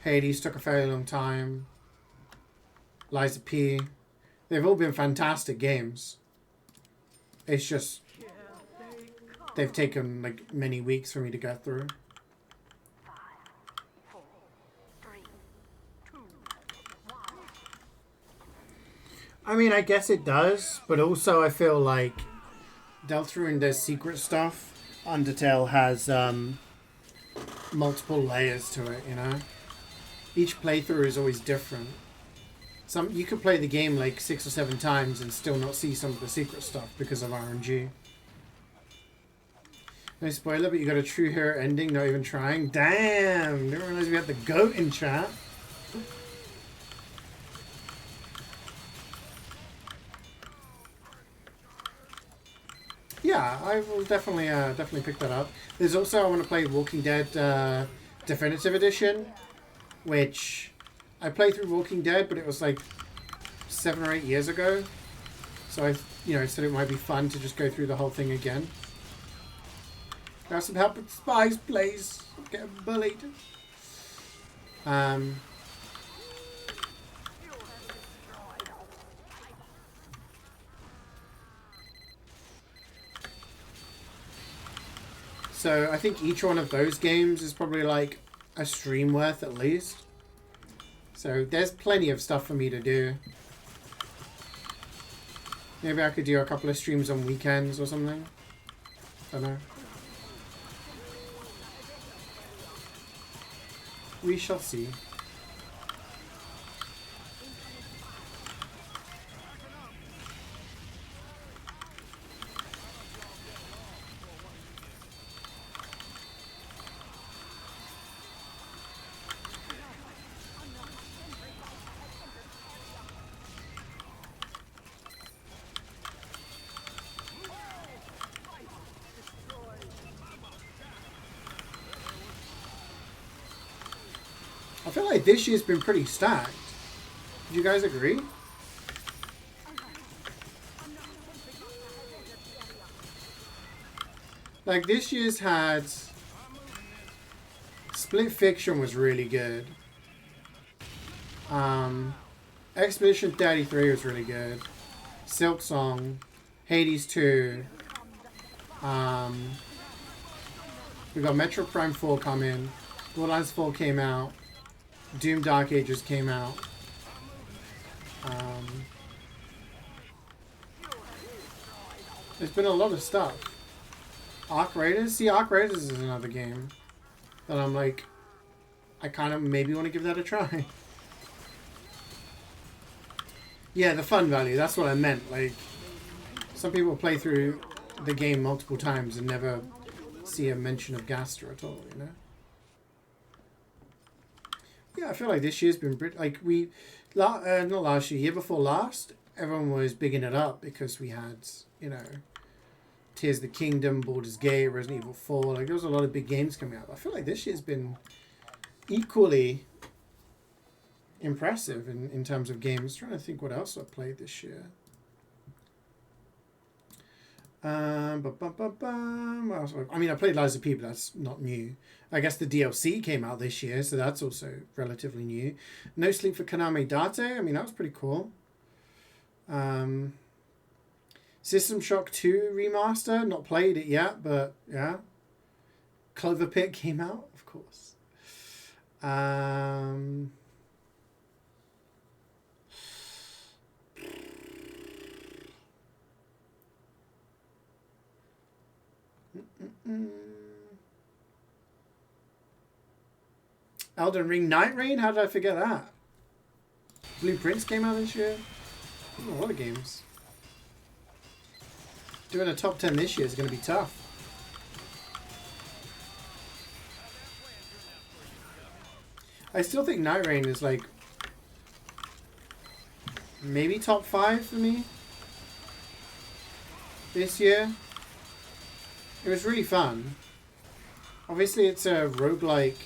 Hades took a very long time. Liza P. They've all been fantastic games. It's just they've taken like many weeks for me to get through. 5, 4, 3, 2, 1. I mean, I guess it does, but also I feel like Deltarune does secret stuff. Undertale has multiple layers to it, you know? Each playthrough is always different. You could play the game like 6 or 7 times and still not see some of the secret stuff because of RNG. No spoiler, but you got a true hero ending, not even trying. Damn! Didn't realize we had the GOAT in chat. Yeah, I will definitely pick that up. There's also, I want to play Walking Dead Definitive Edition, which I played through Walking Dead, but it was like 7 or 8 years ago. So I, said it might be fun to just go through the whole thing again. Grab some help with spies, please. I'm getting bullied. So I think each one of those games is probably like a stream worth at least. So there's plenty of stuff for me to do. Maybe I could do a couple of streams on weekends or something. Don't know. We shall see. I feel like this year's been pretty stacked. Do you guys agree? Like this year's had Split Fiction was really good. Expedition 33 was really good. Silk Song, Hades 2. We got Metro Prime 4 coming. Borderlands 4 came out. Doom Dark Ages came out. There's been a lot of stuff. Arc Raiders? See, Arc Raiders is another game that I'm like, I kind of maybe want to give that a try. Yeah, the fun value, that's what I meant. Like, some people play through the game multiple times and never see a mention of Gaster at all, you know? Yeah, I feel like this year's been like not last year, year before last, everyone was bigging it up because we had, Tears of the Kingdom, Baldur's Gate, Resident Evil 4. Like there was a lot of big games coming out. I feel like this year's been equally impressive in terms of games. I'm trying to think what else I played this year. I mean, I played Lies of P, but that's not new. I guess the DLC came out this year, so that's also relatively new. No Sleep for Kaname Date. I mean, that was pretty cool. System Shock 2 remaster. Not played it yet, but yeah. Clover Pit came out, of course. Elden Ring Night Rain? How did I forget that? Blueprints came out this year. A lot of games. Doing a top 10 this year is going to be tough. I still think Night Rain is like maybe top 5 for me this year. It was really fun. Obviously it's a roguelike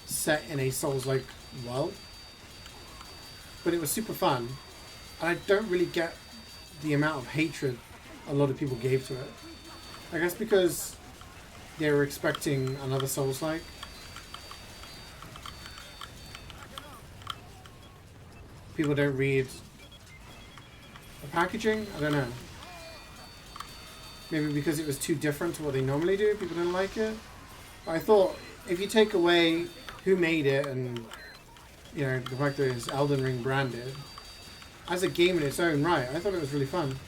set in a Souls-like world, but it was super fun, and I don't really get the amount of hatred a lot of people gave to it. I guess because they were expecting another Souls-like. People don't read the packaging? I don't know. Maybe because it was too different to what they normally do, people didn't like it. But I thought, if you take away who made it and, the fact that it's Elden Ring branded, as a game in its own right, I thought it was really fun.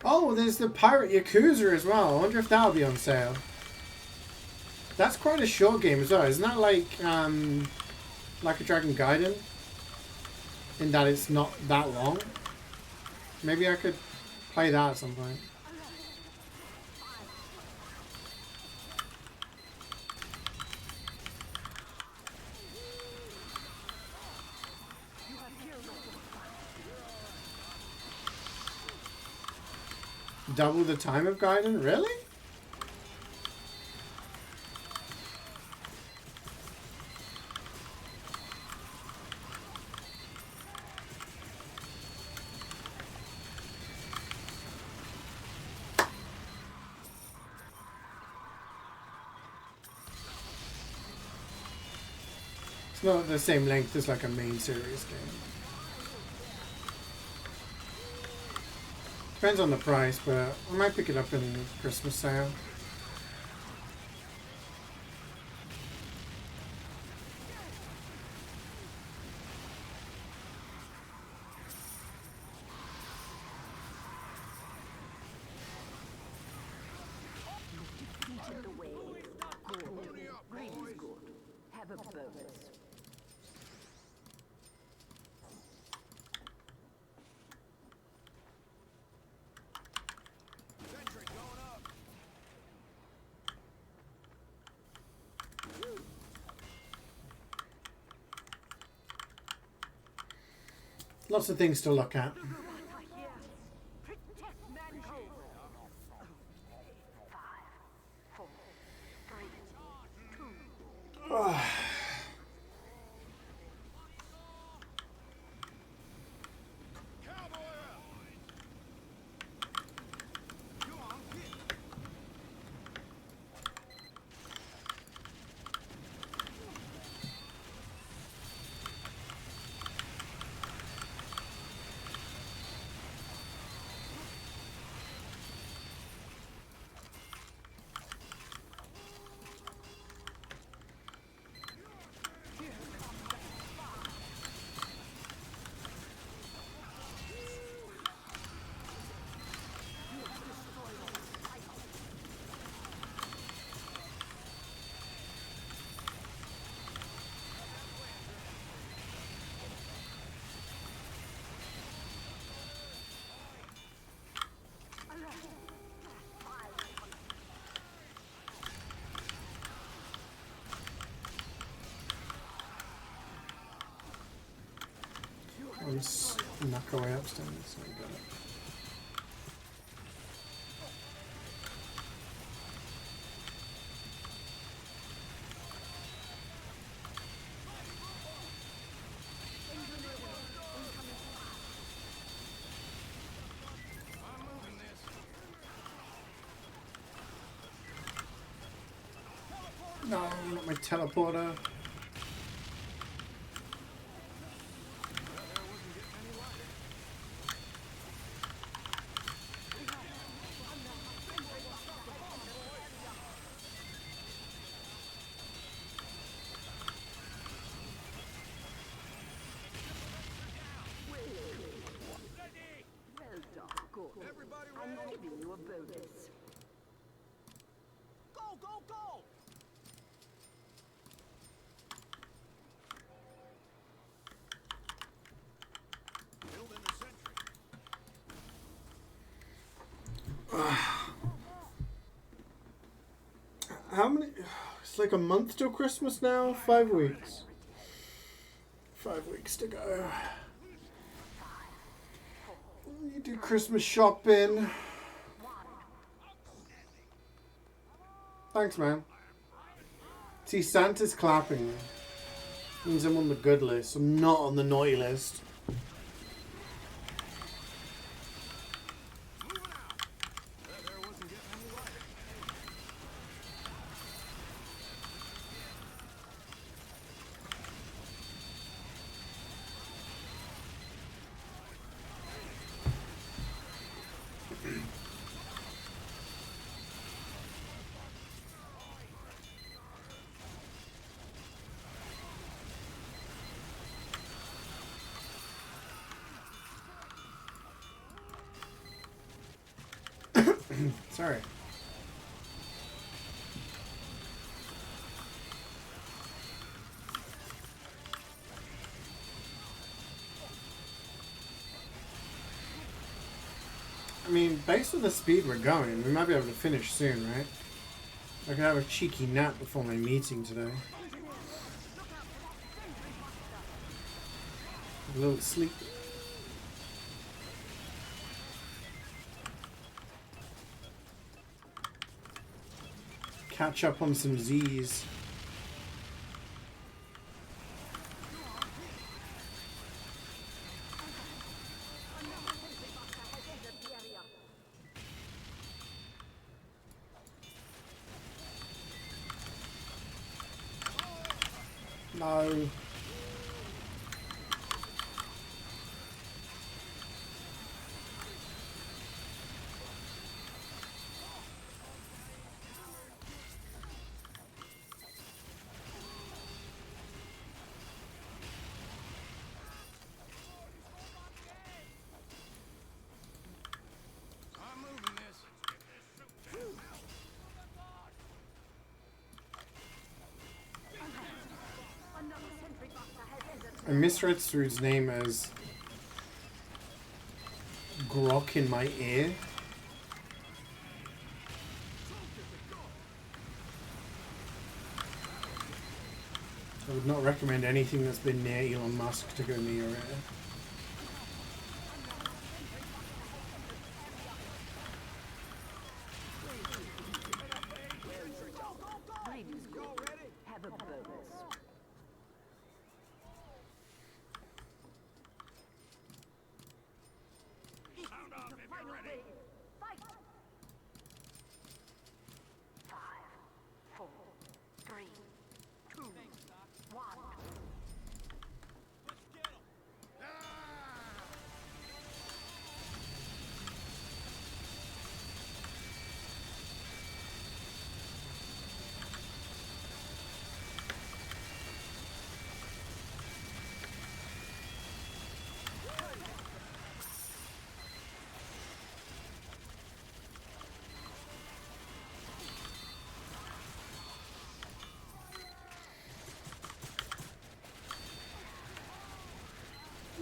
Oh, there's the Pirate Yakuza as well. I wonder if that'll be on sale. That's quite a short game as well. Isn't that like a Dragon Gaiden? In that it's not that long. Maybe I could play that at some point. Double the time of Gaiden? Really? It's not the same length as like a main series game. Depends on the price, but I might pick it up in the Christmas sale. Defeated the wave. Good. Really good. Have a bonus. Sentry going up. Lots of things to look at. Protect mankind. 5, 4, 3, 2. Cowboy up. Come on, hit. I'll just knock away upstairs. So I got it. I'm moving this. No, not my teleporter. There wasn't getting any lighter. Well done. Good. Everybody I'm roll. giving you a bonus. Go, go, go! Building the sentry. How many? It's like a month till Christmas now. 5 weeks. 5 weeks to go. You do Christmas shopping. Thanks, man. See, Santa's clapping. Means I'm on the good list. I'm not on the naughty list. Moving out. There wasn't getting any lighter. Sorry. I mean, based on the speed we're going, we might be able to finish soon, right? I can have a cheeky nap before my meeting today. A little sleep. Catch up on some Z's. No. I'm moving this. I misread Srude's name as Grok in my ear. I would not recommend anything that's been near Elon Musk to go near it. Have a bonus. Sound off if you're ready. Fight! 5, 4, 3, 2, 1. Let's get him.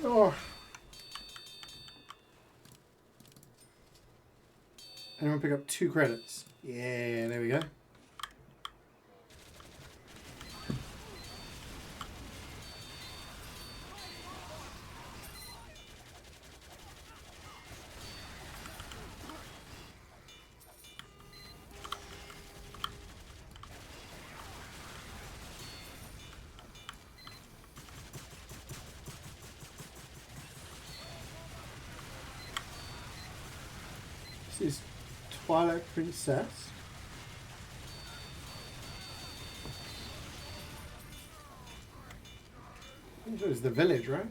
Oh. Anyone pick up 2 credits? Yeah, there we go. This is Twilight Princess. I think it was the village, right?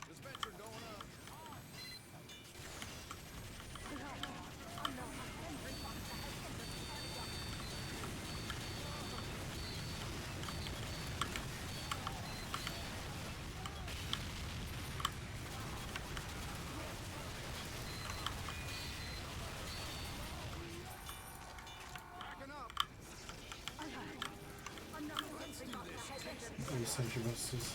Dispenser going up. Backing up. These Sentry Busters.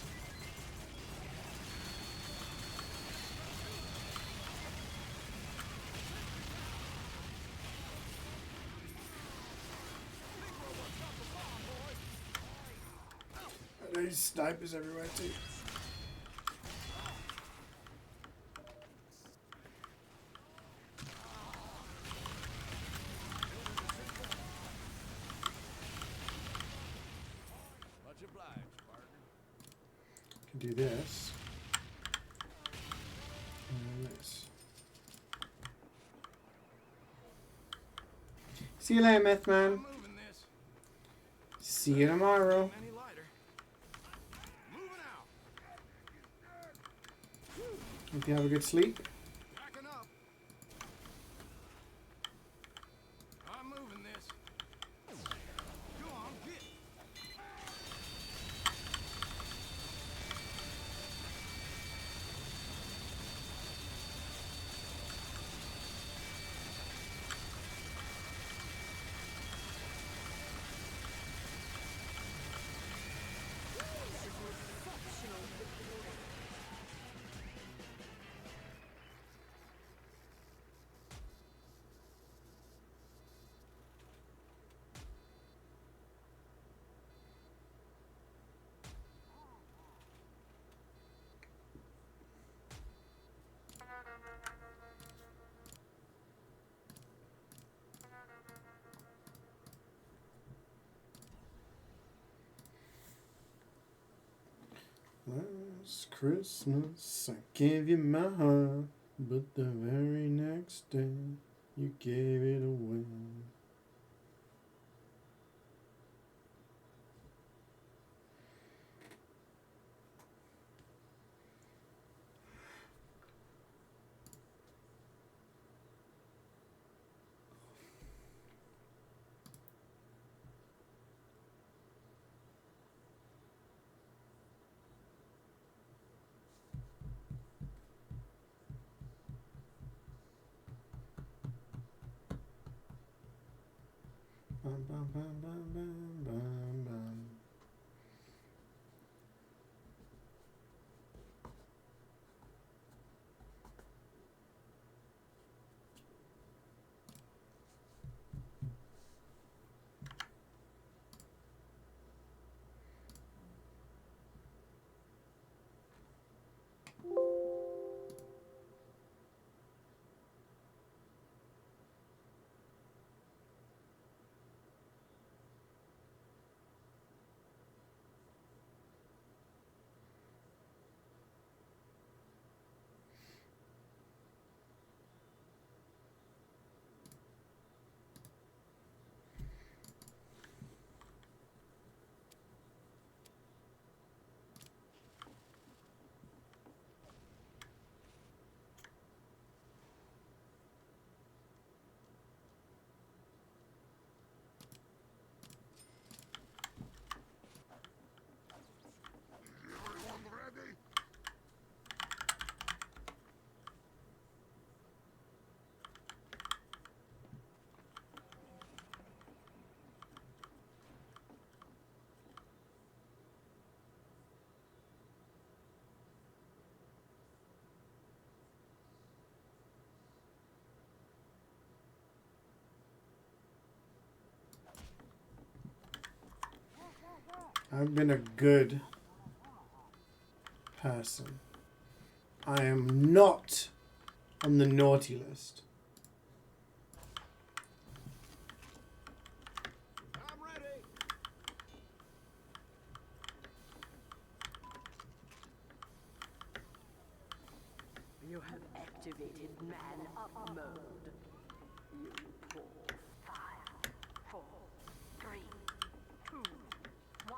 these snipers everywhere too. Much obliged, partner. Can do this. And this. See you later, Myth Man. I'm moving this. See you tomorrow. Any lighter. Moving out. Hope you have a good sleep. Backing up. I'm moving this. Go on, get. Last Christmas I gave you my heart, but the very next day you gave it away. Bum, bum, bum, bum, bum, bum, bum. I've been a good person. I am not on the naughty list. I'm ready. You have activated man up mode. You poor 5, 4, 3, 2, 1.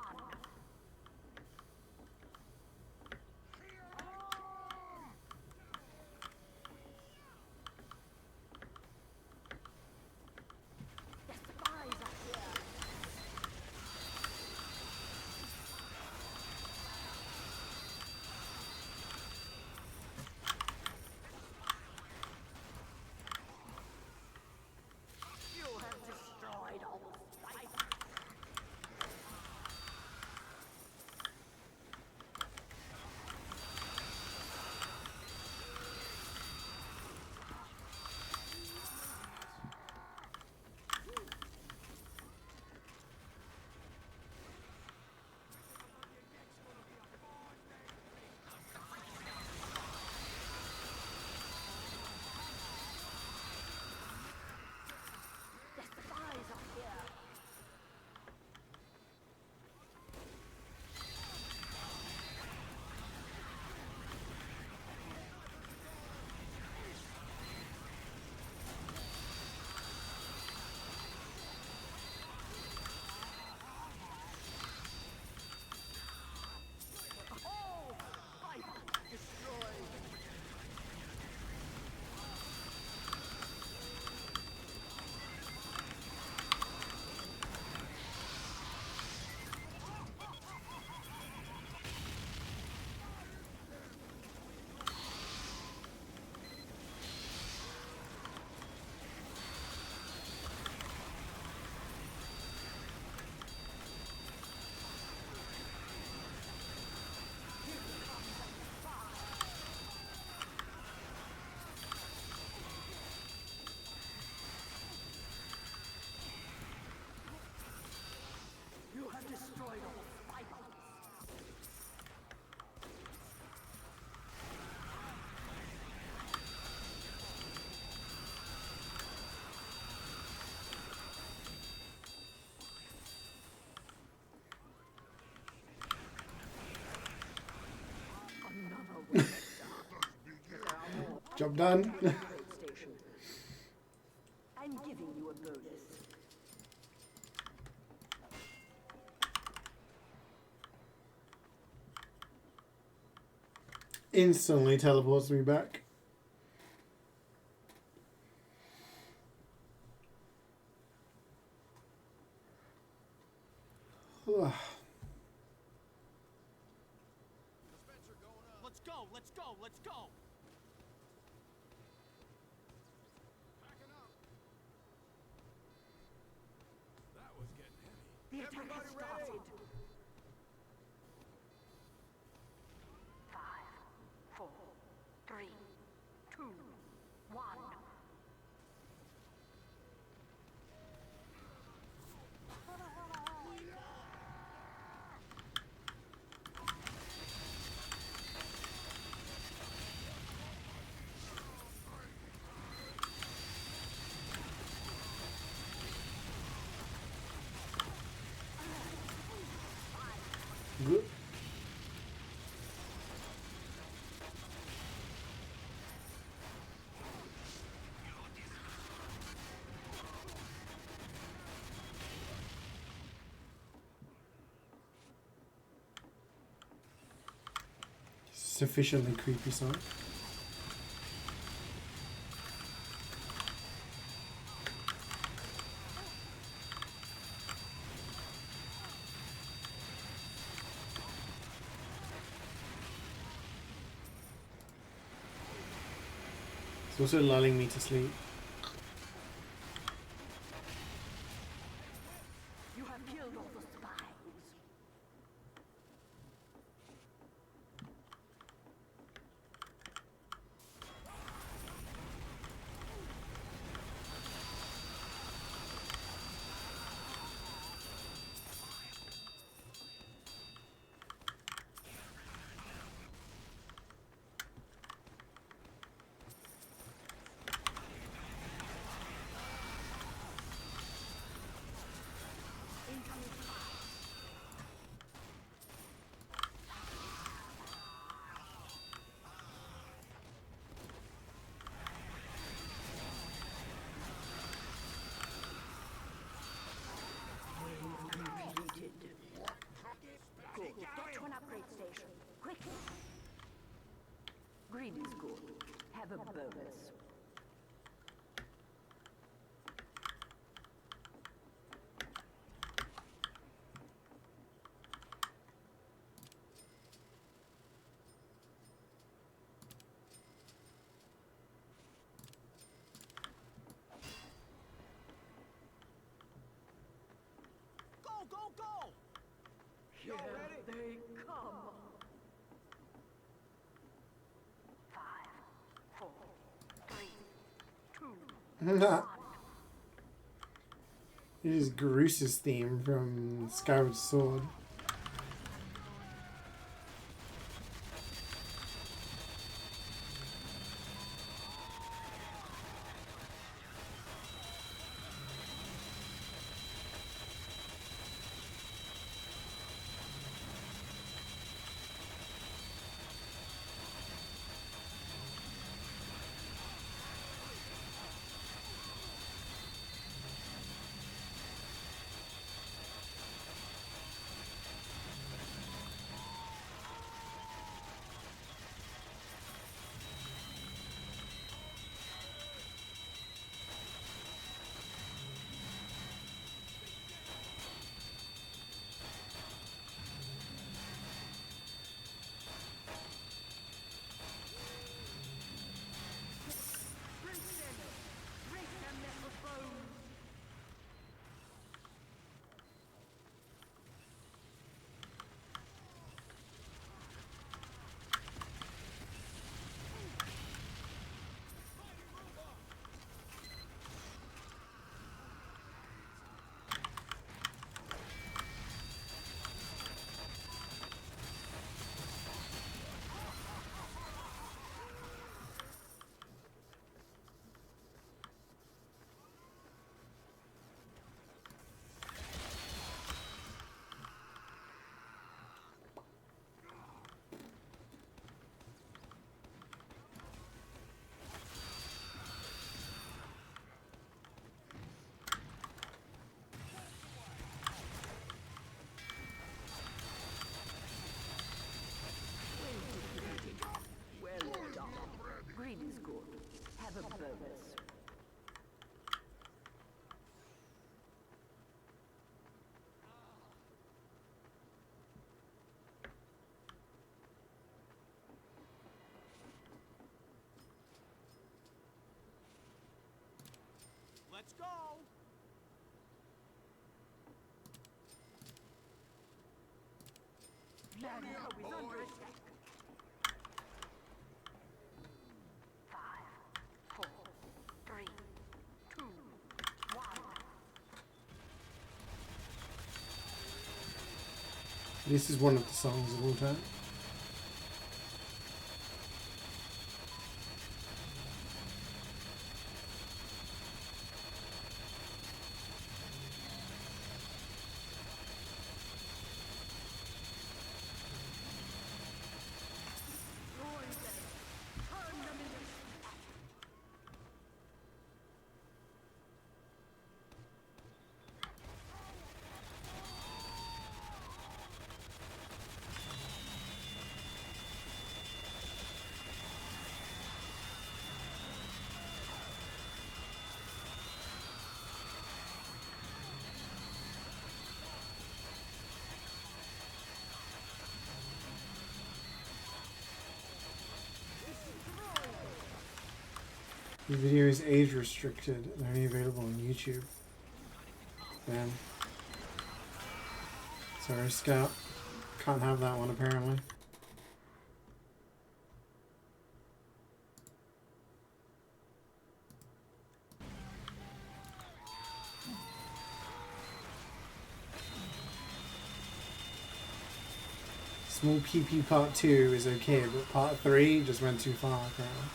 The spies are here. Job done. Upgrade station. I'm giving you a bonus. Instantly teleports me back. Dispenser going up. Let's go, let's go, let's go. Packing up. That was getting heavy. The attack has started. 5, 4, 3, 2, 1. Good. Sufficiently creepy song. It's also lulling me to sleep. You have killed all the spies. Good. Get to an upgrade station. Quickly. Green is good. Have a bonus. Go, go, go! Here they come. 5, 4, 3, 2. It is Groos's theme from Skyward Sword. Let's go. Land Hope is under attack. 5, 4, 3, 2, 1. This is one of the songs of all time. The video is age restricted and only available on YouTube. Damn. Sorry, Scout. Can't have that one apparently. Small PP part 2 is okay, but part 3 just went too far apparently.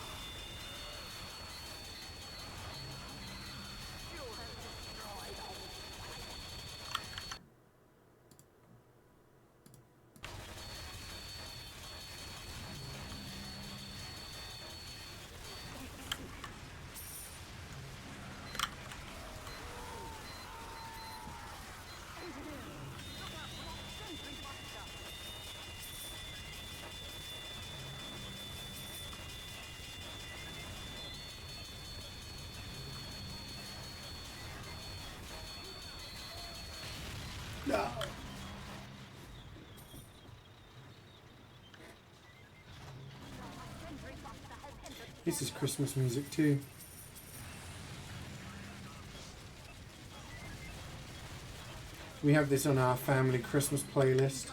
No. This is Christmas music too. We have this on our family Christmas playlist,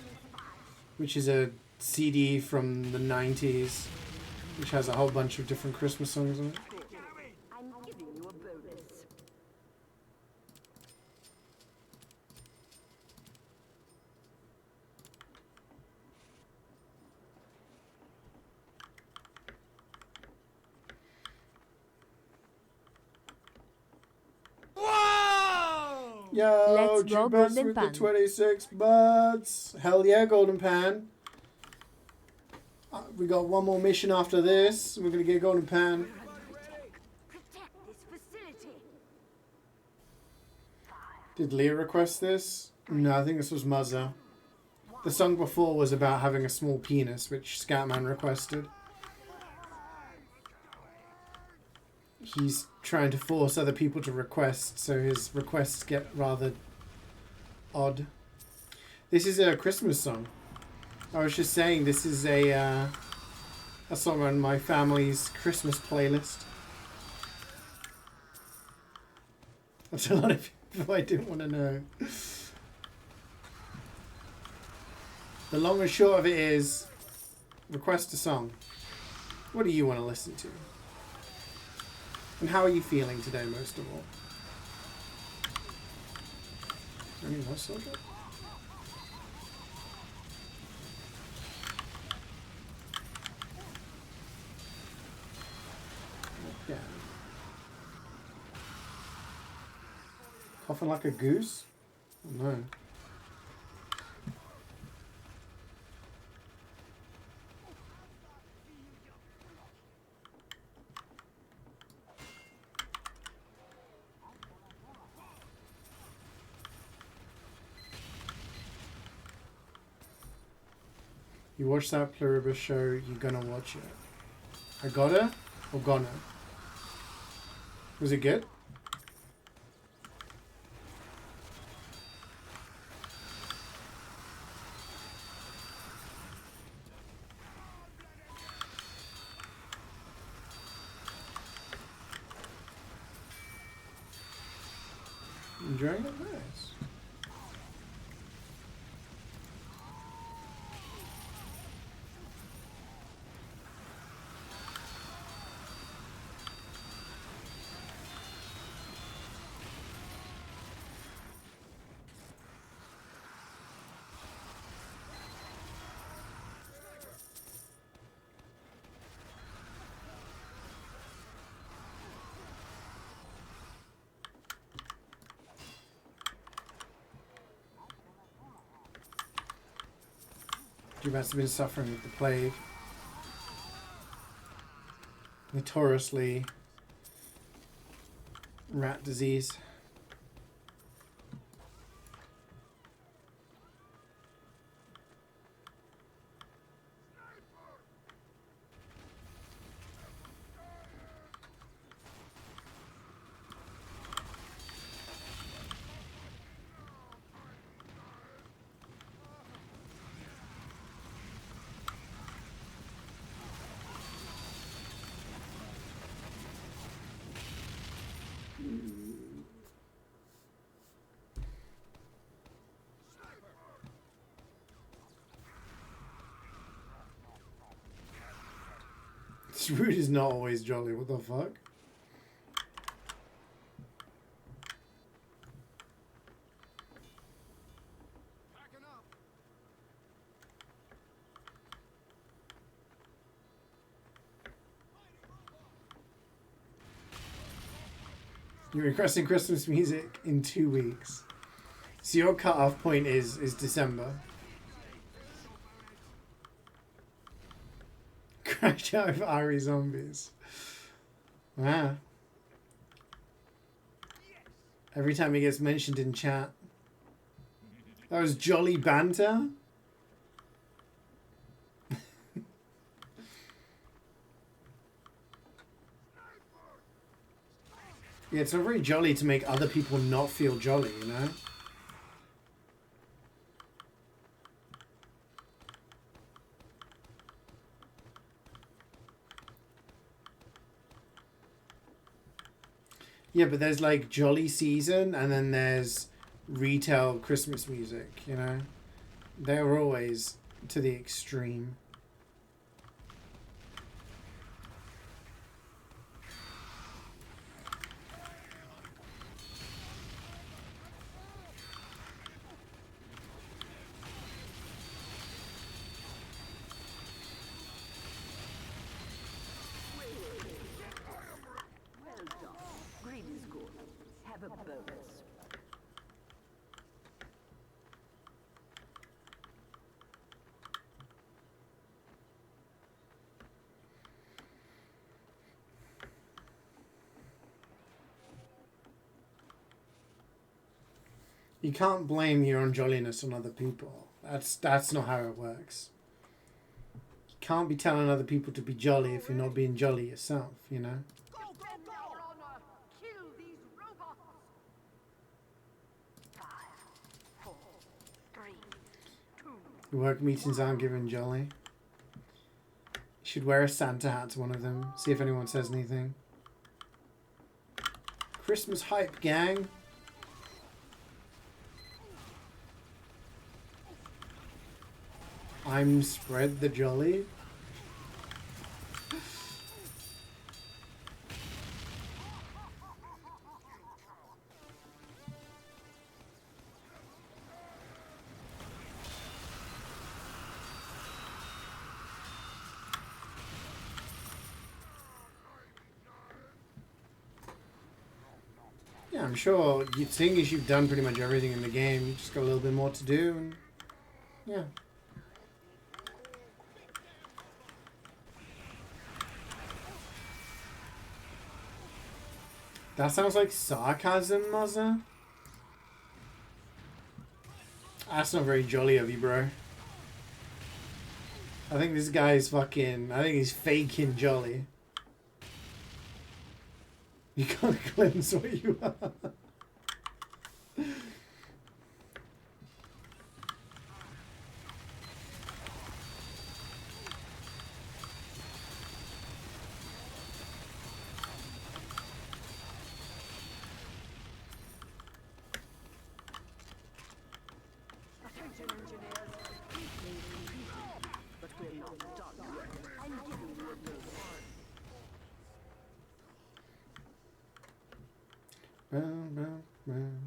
which is a CD from the 90s, which has a whole bunch of different Christmas songs on it. I'm giving you a bonus. Yo, Let's go, Jubas Golden with the Pan. 26 bucks. Hell yeah, Golden Pan. We got one more mission after this. We're gonna get Golden Pan. Protect this facility. Did Leah request this? No, I think this was Muzza. The song before was about having a small penis, which Scatman requested. He's trying to force other people to request, so his requests get rather odd. This is a Christmas song. I was just saying this is a song on my family's Christmas playlist. That's a lot of people I didn't want to know. The long and short of it is, request a song. What do you want to listen to? And how are you feeling today, most of all? Any more soldier? Yeah. Coughing like a goose? Oh, no. You watch that Pluribus show, you're gonna watch it. I gotta or gonna? Was it good? Enjoying it? Nice. You must have been suffering with the plague. Notoriously rat disease. This route is not always jolly, what the fuck? Packing up. You're requesting Christmas music in 2 weeks. So your cut-off point is December. Crash out of Ari zombies. Wow. Every time he gets mentioned in chat. That was jolly banter? Yeah, it's not very jolly to make other people not feel jolly, you know? Yeah, but there's like jolly season and then there's retail Christmas music, you know? They're always to the extreme. Well done. Green is good. Have a bonus. You can't blame your own jolliness on other people. That's not how it works. You can't be telling other people to be jolly if you're not being jolly yourself, you know? Go, go, go! Honor, kill these robots. 5, 4, 3, 2. Your work meetings aren't given jolly. You should wear a Santa hat to one of them. See if anyone says anything. Christmas hype, gang. I'm spread the jolly. Yeah, I'm sure seeing as you've done pretty much everything in the game, you just got a little bit more to do, and yeah. That sounds like sarcasm, Mother. That's not very jolly of you, bro. I think this guy's fucking... I think he's faking jolly. You can't glimpse what you are. Bum, bum, bum.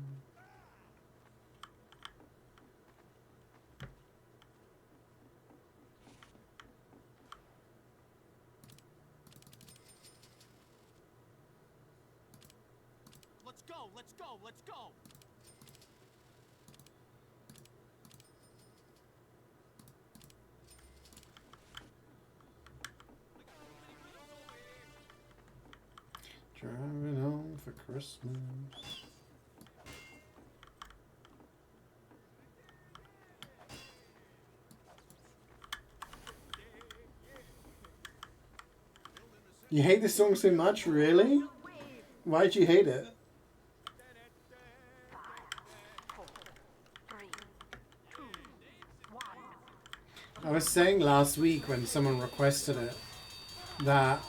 Let's go, let's go, let's go. Driving home for Christmas. You hate this song so much, really? Why'd you hate it? 5, 4, 3, 2, 1. I was saying last week when someone requested it that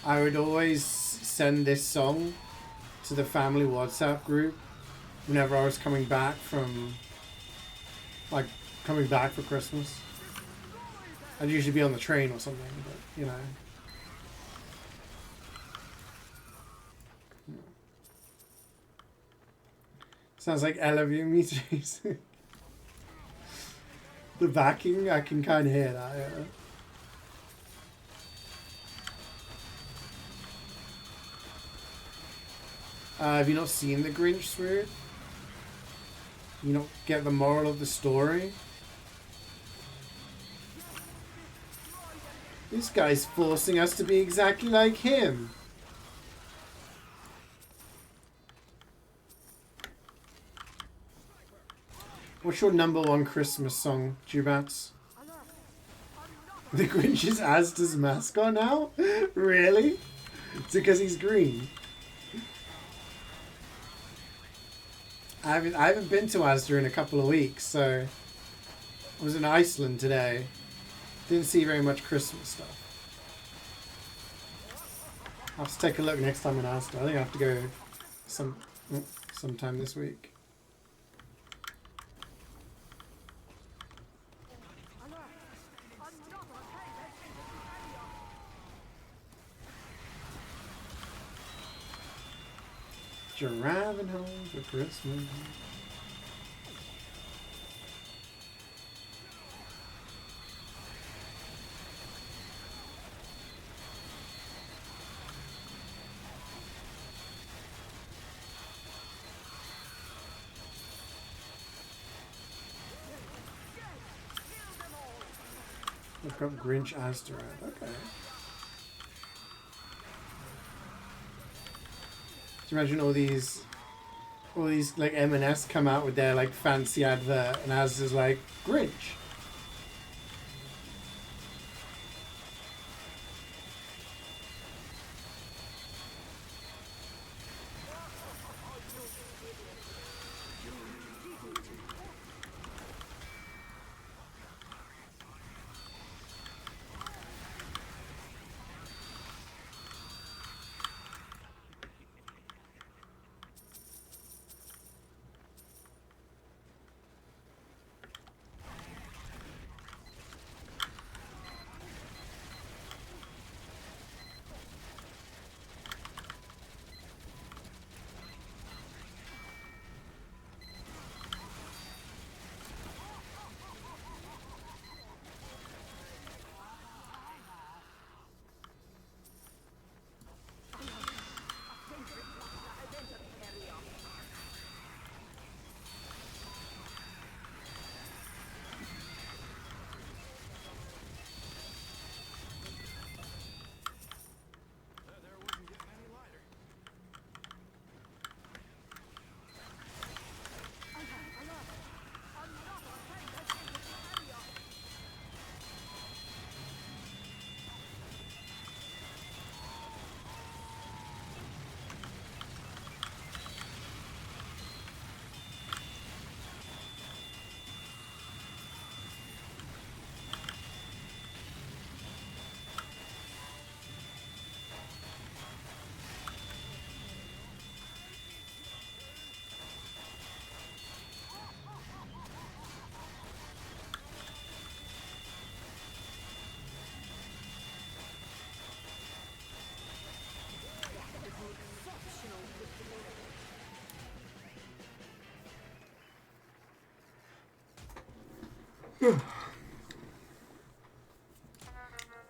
I would always send this song to the family WhatsApp group whenever I was coming back from, like, coming back for Christmas. I'd usually be on the train or something, but, you know. Sounds like MvM music. The backing, I can kind of hear that, yeah. Have you not seen The Grinch, Swoop? You don't get the moral of the story? This guy's forcing us to be exactly like him. What's your #1 Christmas song, Jubats? The Grinch is Asda's mascot now? Really? Is it because he's green? I haven't been to Asda in a couple of weeks, so I was in Iceland today. Didn't see very much Christmas stuff. I'll have to take a look next time in Asda. I think I have to go sometime this week. Driving home for Christmas. Look up Grinch Asda. Okay. Do you imagine all these like M&S come out with their like fancy advert, and Asda's like Grinch.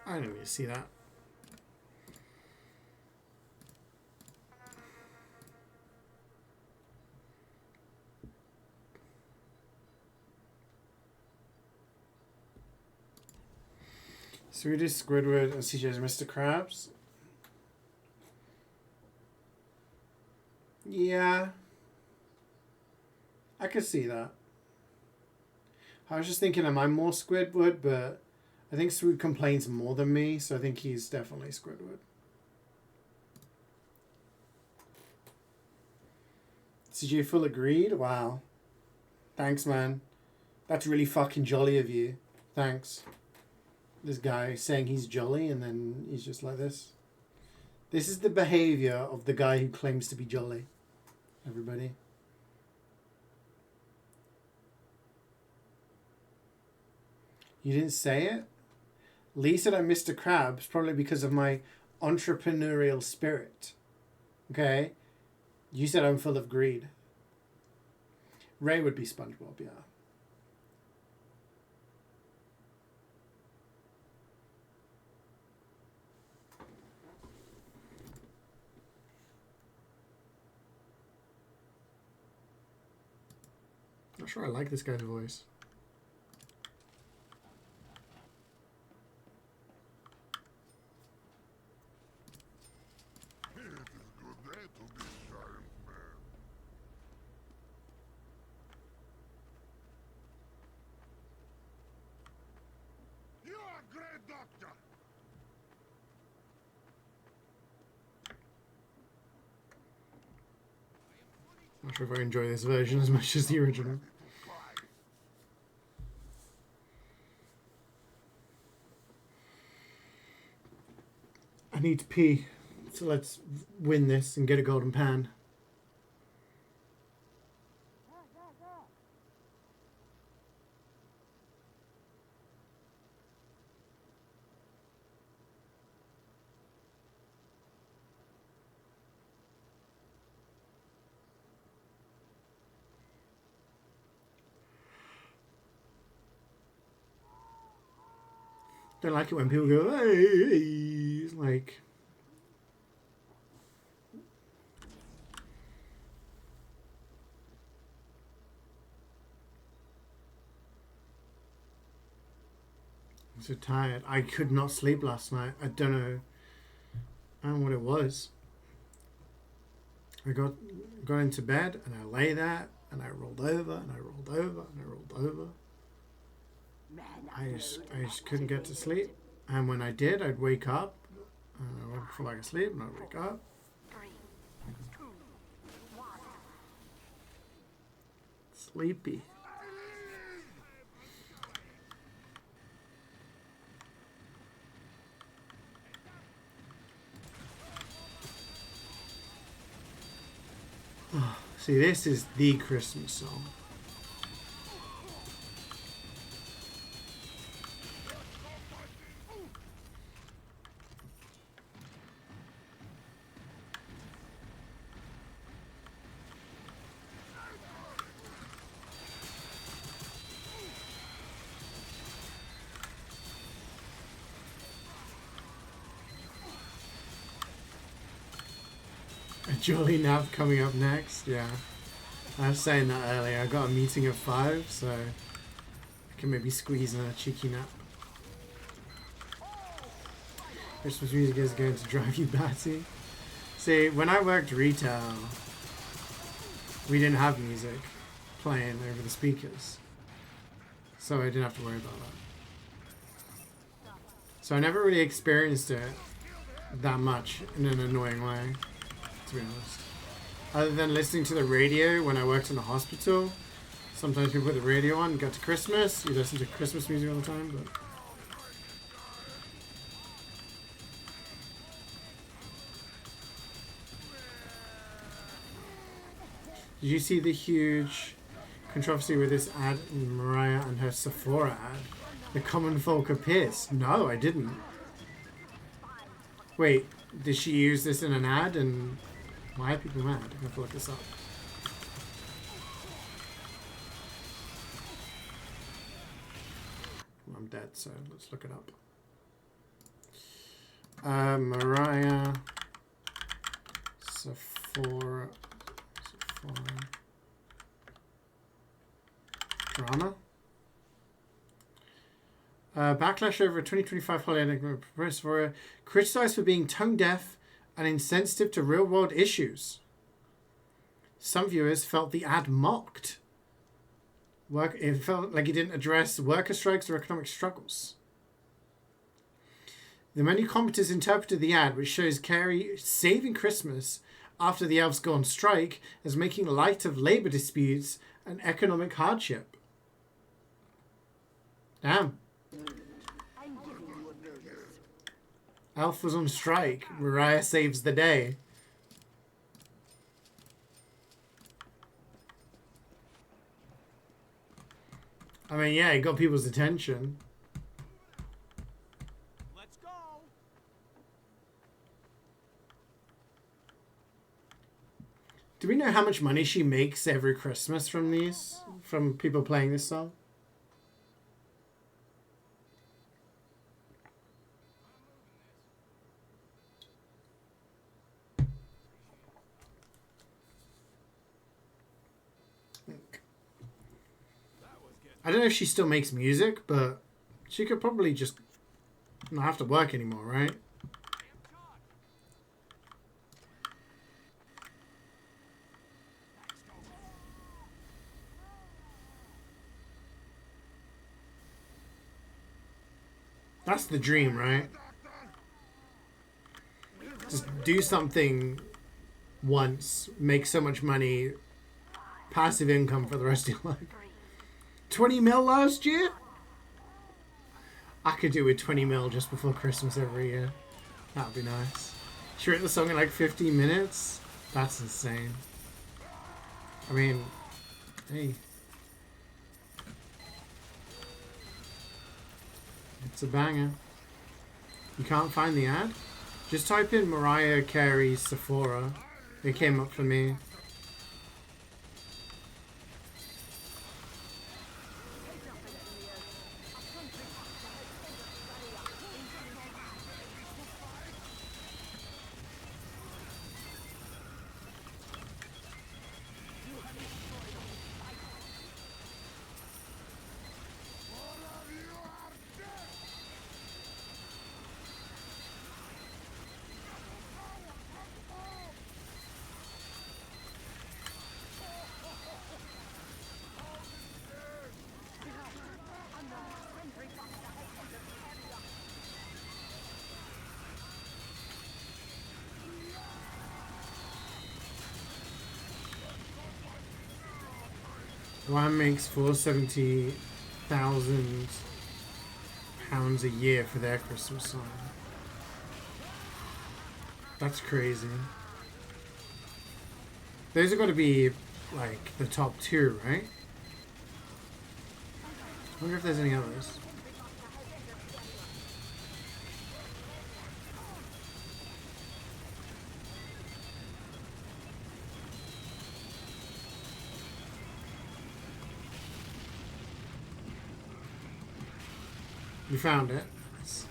I don't need to see that. Swedish Squidward and CeeJaey's Mr. Krabs. Yeah. I could see that. I was just thinking, am I more Squidward? But I think Swoot complains more than me, so I think he's definitely Squidward. CeeJaey full agreed? Wow. Thanks, man. That's really fucking jolly of you. Thanks. This guy saying he's jolly and then he's just like this. This is the behavior of the guy who claims to be jolly. Everybody. You didn't say it? Lee said I'm Mr. Krabs probably because of my entrepreneurial spirit. Okay? You said I'm full of greed. Ray would be SpongeBob, yeah. Not sure I like this guy's voice. It is good day to be giant man. You are a great doctor. Not sure if I enjoy this version as much as the original. I need to pee, so let's win this and get a golden pan. Don't like it when people go, hey, it's like... I'm so tired. I could not sleep last night. I don't know what it was. I got into bed and I lay there and I rolled over and I rolled over and I rolled over. I just couldn't get to sleep, and when I did, I'd wake up, and I would fall back asleep, and I'd wake up. 3, 2, 1. Sleepy. Oh, see, this is the Christmas song. Jolly nap coming up next, yeah. I was saying that earlier. I got a meeting at 5, so I can maybe squeeze in a cheeky nap. Christmas music is going to drive you batty. See, when I worked retail, we didn't have music playing over the speakers, so I didn't have to worry about that. So I never really experienced it that much in an annoying way, to be honest. Other than listening to the radio when I worked in a hospital. Sometimes people put the radio on and got to Christmas. You listen to Christmas music all the time, but... Did you see the huge controversy with this ad, Mariah and her Sephora ad? The common folk are pissed. No, I didn't. Wait, did she use this in an ad? And why are people mad? I'm gonna have to look this up. dead, so let's look it up. Mariah Sephora drama. Backlash over 2025 holiday Sephora criticized for being tone deaf and insensitive to real world issues. Some viewers felt the ad mocked. It felt like it didn't address worker strikes or economic struggles. The many commenters interpreted the ad, which shows Carey saving Christmas after the elves go on strike, as making light of labor disputes and economic hardship. Damn. I'm giving you a bonus. Elf was on strike. Mariah saves the day. I mean, yeah, it got people's attention. Let's go. Do we know how much money she makes every Christmas from these? From people playing this song? I don't know if she still makes music, but she could probably just not have to work anymore, right? That's the dream, right? Just do something once, make so much money, passive income for the rest of your life. 20 mil last year? I could do with 20 mil just before Christmas every year. That would be nice. She wrote the song in like 15 minutes? That's insane. I mean, hey. It's a banger. You can't find the ad? Just type in Mariah Carey Sephora. It came up for me. One makes £470,000 a year for their Christmas song. That's crazy. Those are got to be like the top two, right? I wonder if there's any others. You found it. Nice.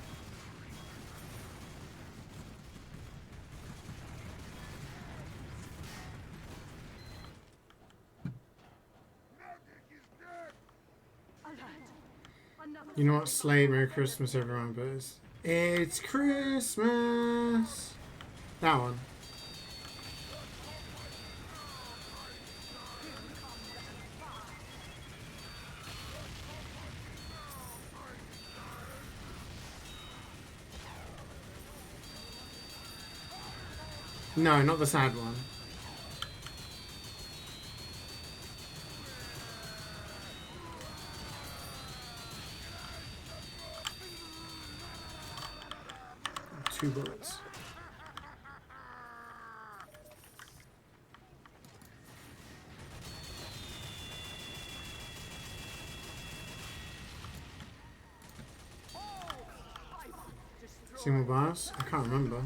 You know what? Slade, Merry Christmas, everyone, but it's Christmas. That one. No, not the sad one. Two bullets. Single boss? I can't remember.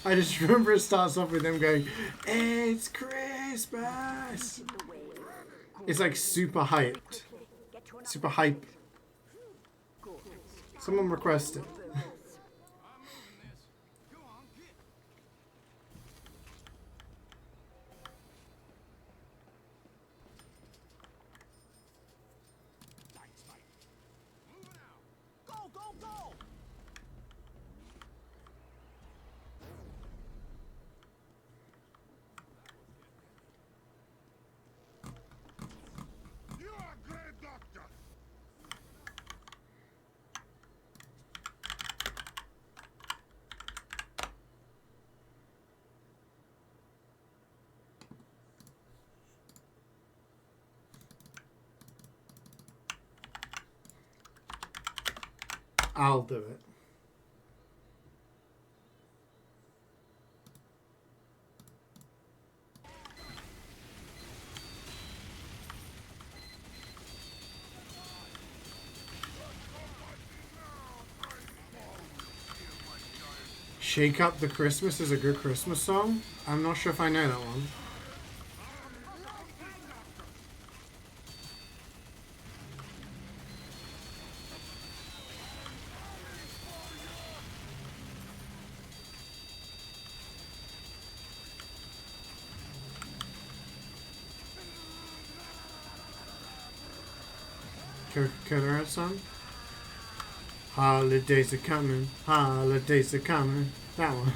I just remember it starts off with them going, "It's Christmas!" It's like super hyped. Super hype. Someone requested. I'm moving this. Go on, get. Thanks, mate. Moving out. Go, go, go! You are a great doctor. I'll do it. Shake Up the Christmas is a good Christmas song. I'm not sure if I know that one. Coconut song? Holidays are coming, holidays are coming. That one.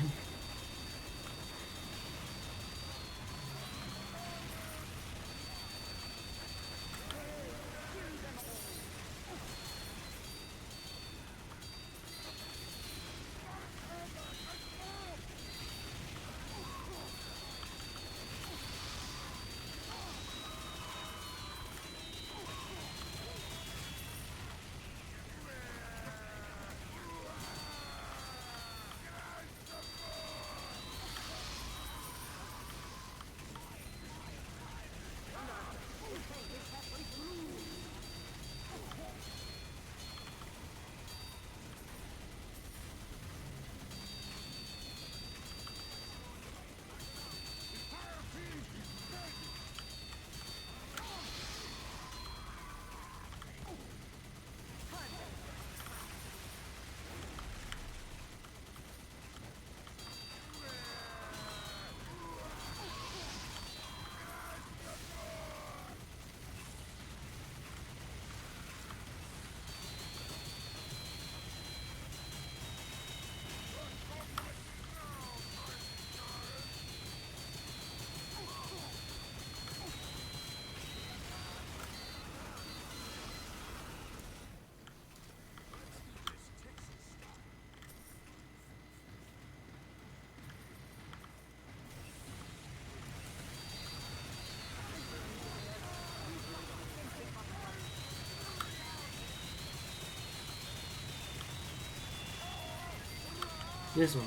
This one.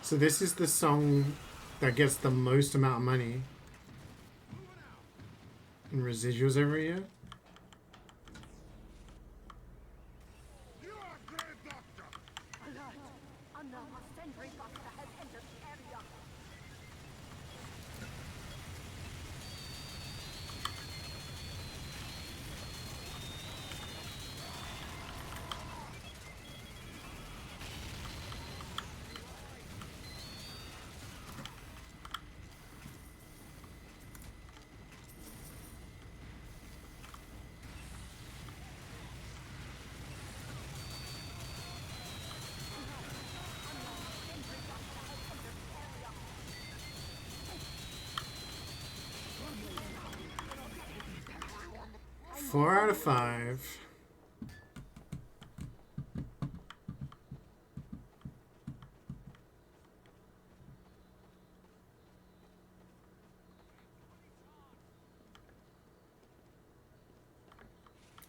So this is the song that gets the most amount of money in residuals every year. You are a great doctor. Alert! Another sentry buster has entered the area. Four out of 5.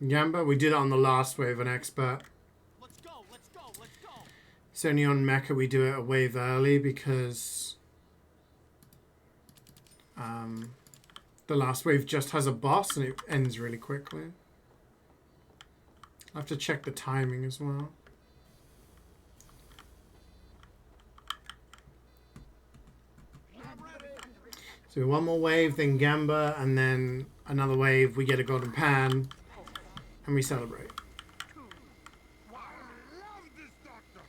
Gamba, we did it on the last wave on Expert. Let's go, let's go, let's go! It's only on Mecha we do it a wave early because the last wave just has a boss and it ends really quickly. I have to check the timing as well. So So one more wave, then Gamba, and then another wave, we get a golden pan, and we celebrate. I love this doctor.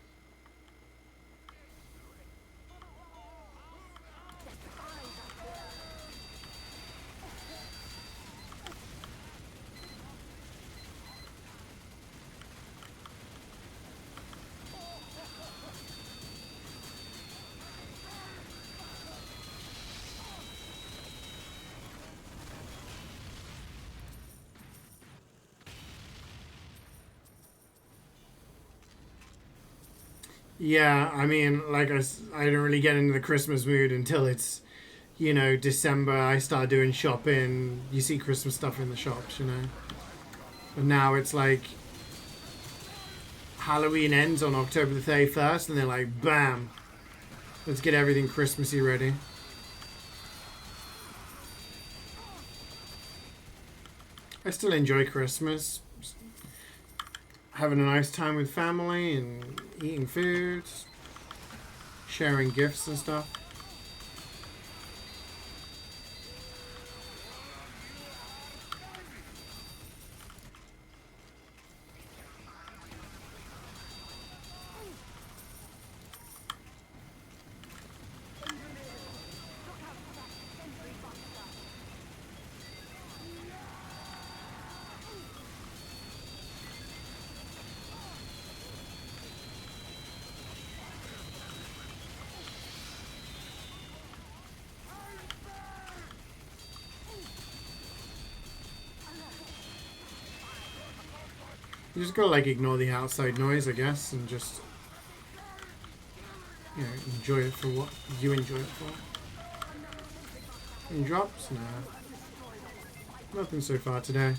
Yeah, I mean, like I don't really get into the Christmas mood until it's, you know, December. I start doing shopping. You see Christmas stuff in the shops, you know. But now it's like Halloween ends on October the 31st, and they're like, bam, let's get everything Christmassy ready. I still enjoy Christmas. Having a nice time with family and eating food, sharing gifts and stuff. You just gotta like ignore the outside noise, I guess, and just, you know, enjoy it for what you enjoy it for. Any drops? Nah. Nothing so far today.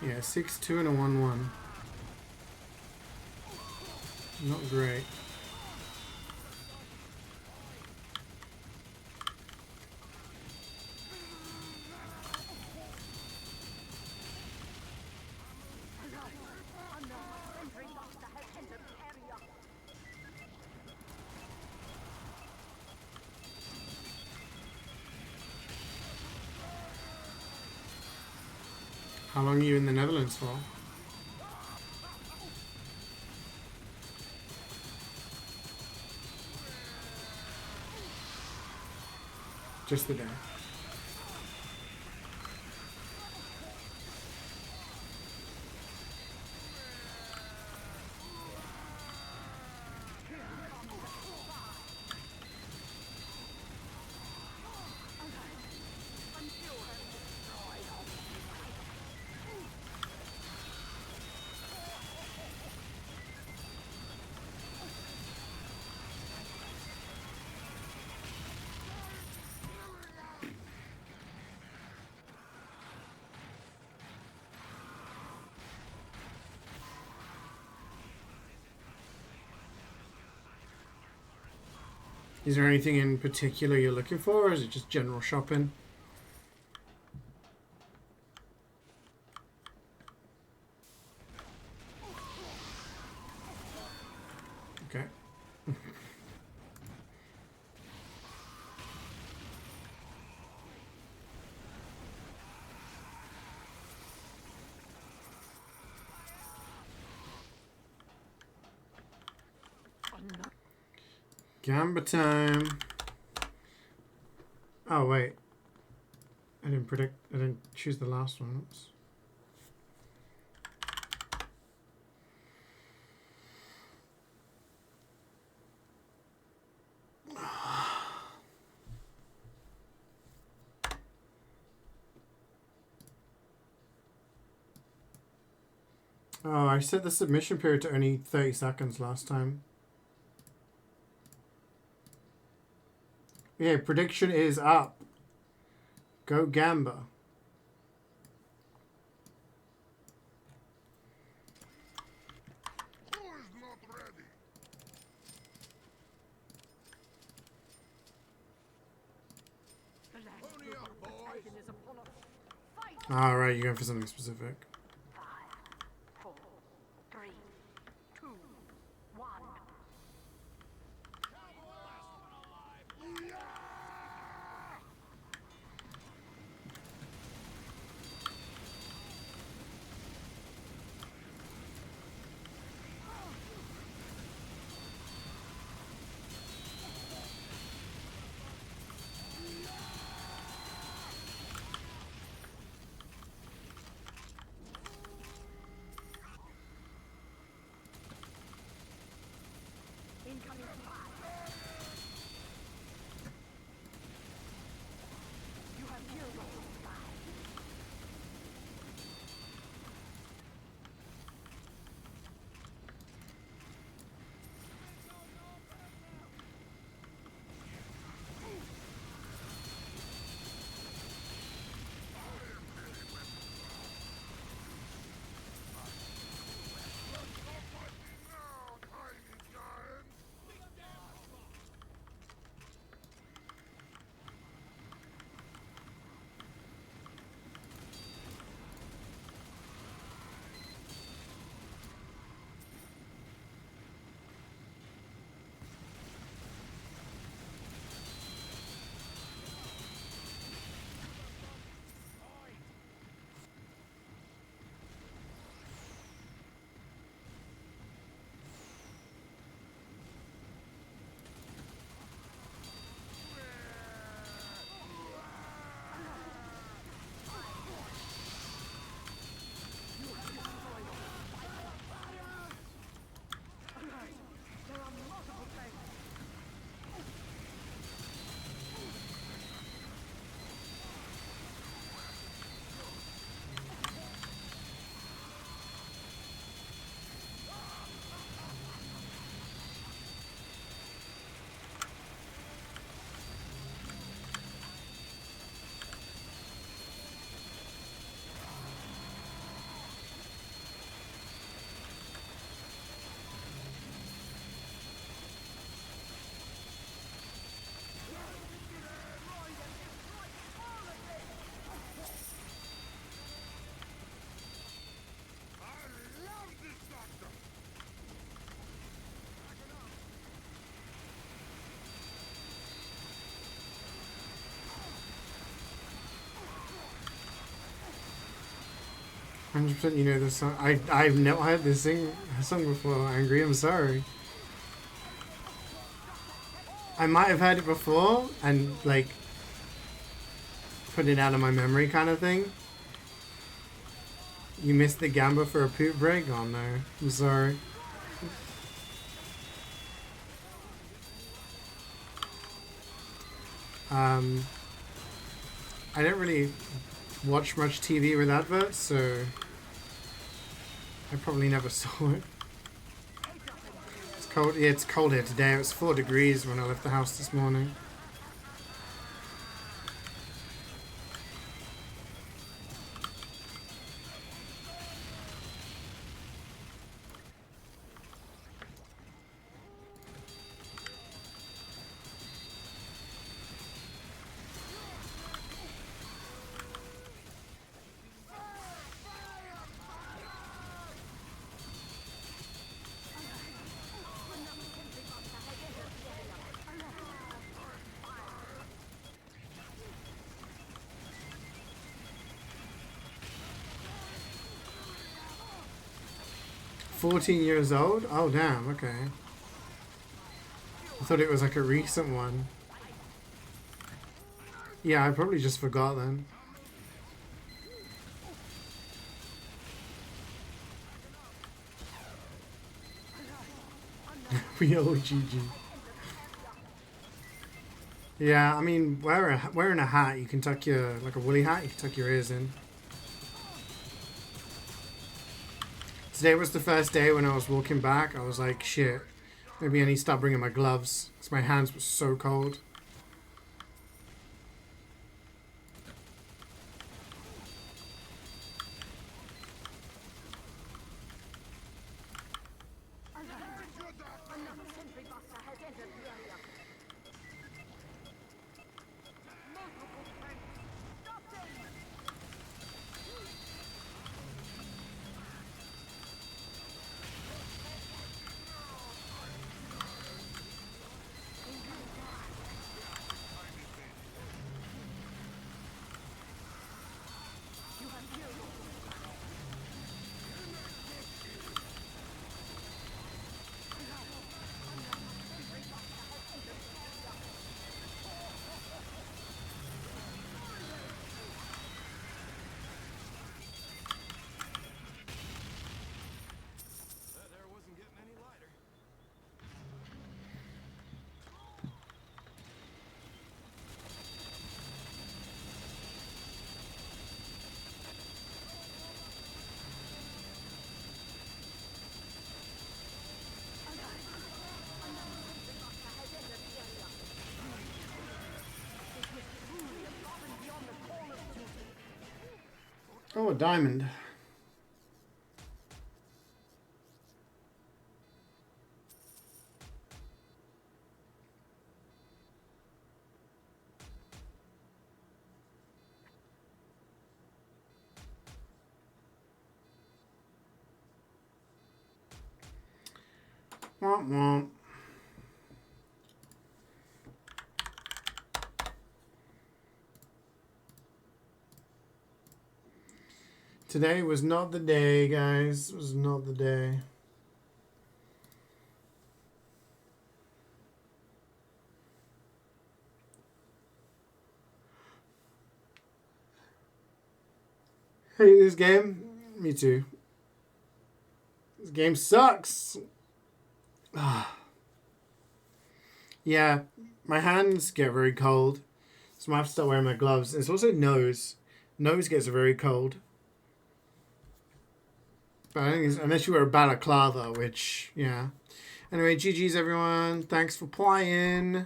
Yeah, 6-2 and a 1-1. Not great. How long are you in the Netherlands for? Just the day. Is there anything in particular you're looking for, or is it just general shopping? Okay. Gamba time. Oh wait, I didn't choose the last one. Oops. Oh, I set the submission period to only 30 seconds last time. Yeah, prediction is up. Go Gamba. Who is not ready? Pony up, boys. Alright, you're going for something specific. 5, 4, 3, 100% you know this song. I've never heard this song before, Angry. I'm sorry. I might have heard it before and like put it out of my memory kind of thing. You missed the gamba for a poop break? Oh no. I'm sorry. I don't really watch much TV with adverts, so I probably never saw it. It's cold. Yeah, it's cold here today. It was 4 degrees when I left the house this morning. $14 old? Oh damn, okay. I thought it was like a recent one. Yeah, I probably just forgot then. We all GG. Yeah, I mean, wearing a hat, you can tuck your, like a woolly hat, you can tuck your ears in. Today was the first day when I was walking back, I was like, shit, maybe I need to start bringing my gloves, because my hands were so cold. There wasn't getting any lighter. Oh, a diamond. Womp womp. Today was not the day, guys. It was not the day. Hate this game. Me too. This game sucks. Yeah, my hands get very cold, so I have to start wearing my gloves. It's also nose. Nose gets very cold. But I think it's, unless you wear a balaclava, which, yeah. Anyway, GG's everyone. Thanks for playing.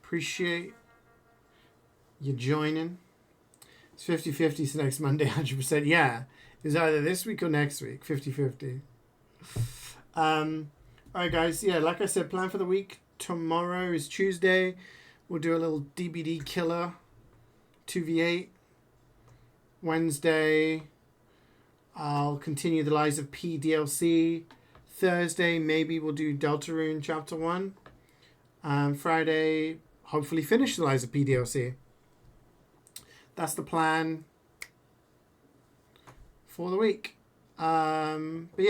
Appreciate you joining. It's 50-50 next Monday, 100%. Yeah, it's either this week or next week, 50-50. Alright guys, yeah, like I said, plan for the week. Tomorrow is Tuesday. We'll do a little DBD killer 2v8. Wednesday, I'll continue the Lies of P DLC. Thursday, maybe we'll do Deltarune Chapter 1. Friday, hopefully finish the Lies of P DLC. that's the plan for the week. But yeah.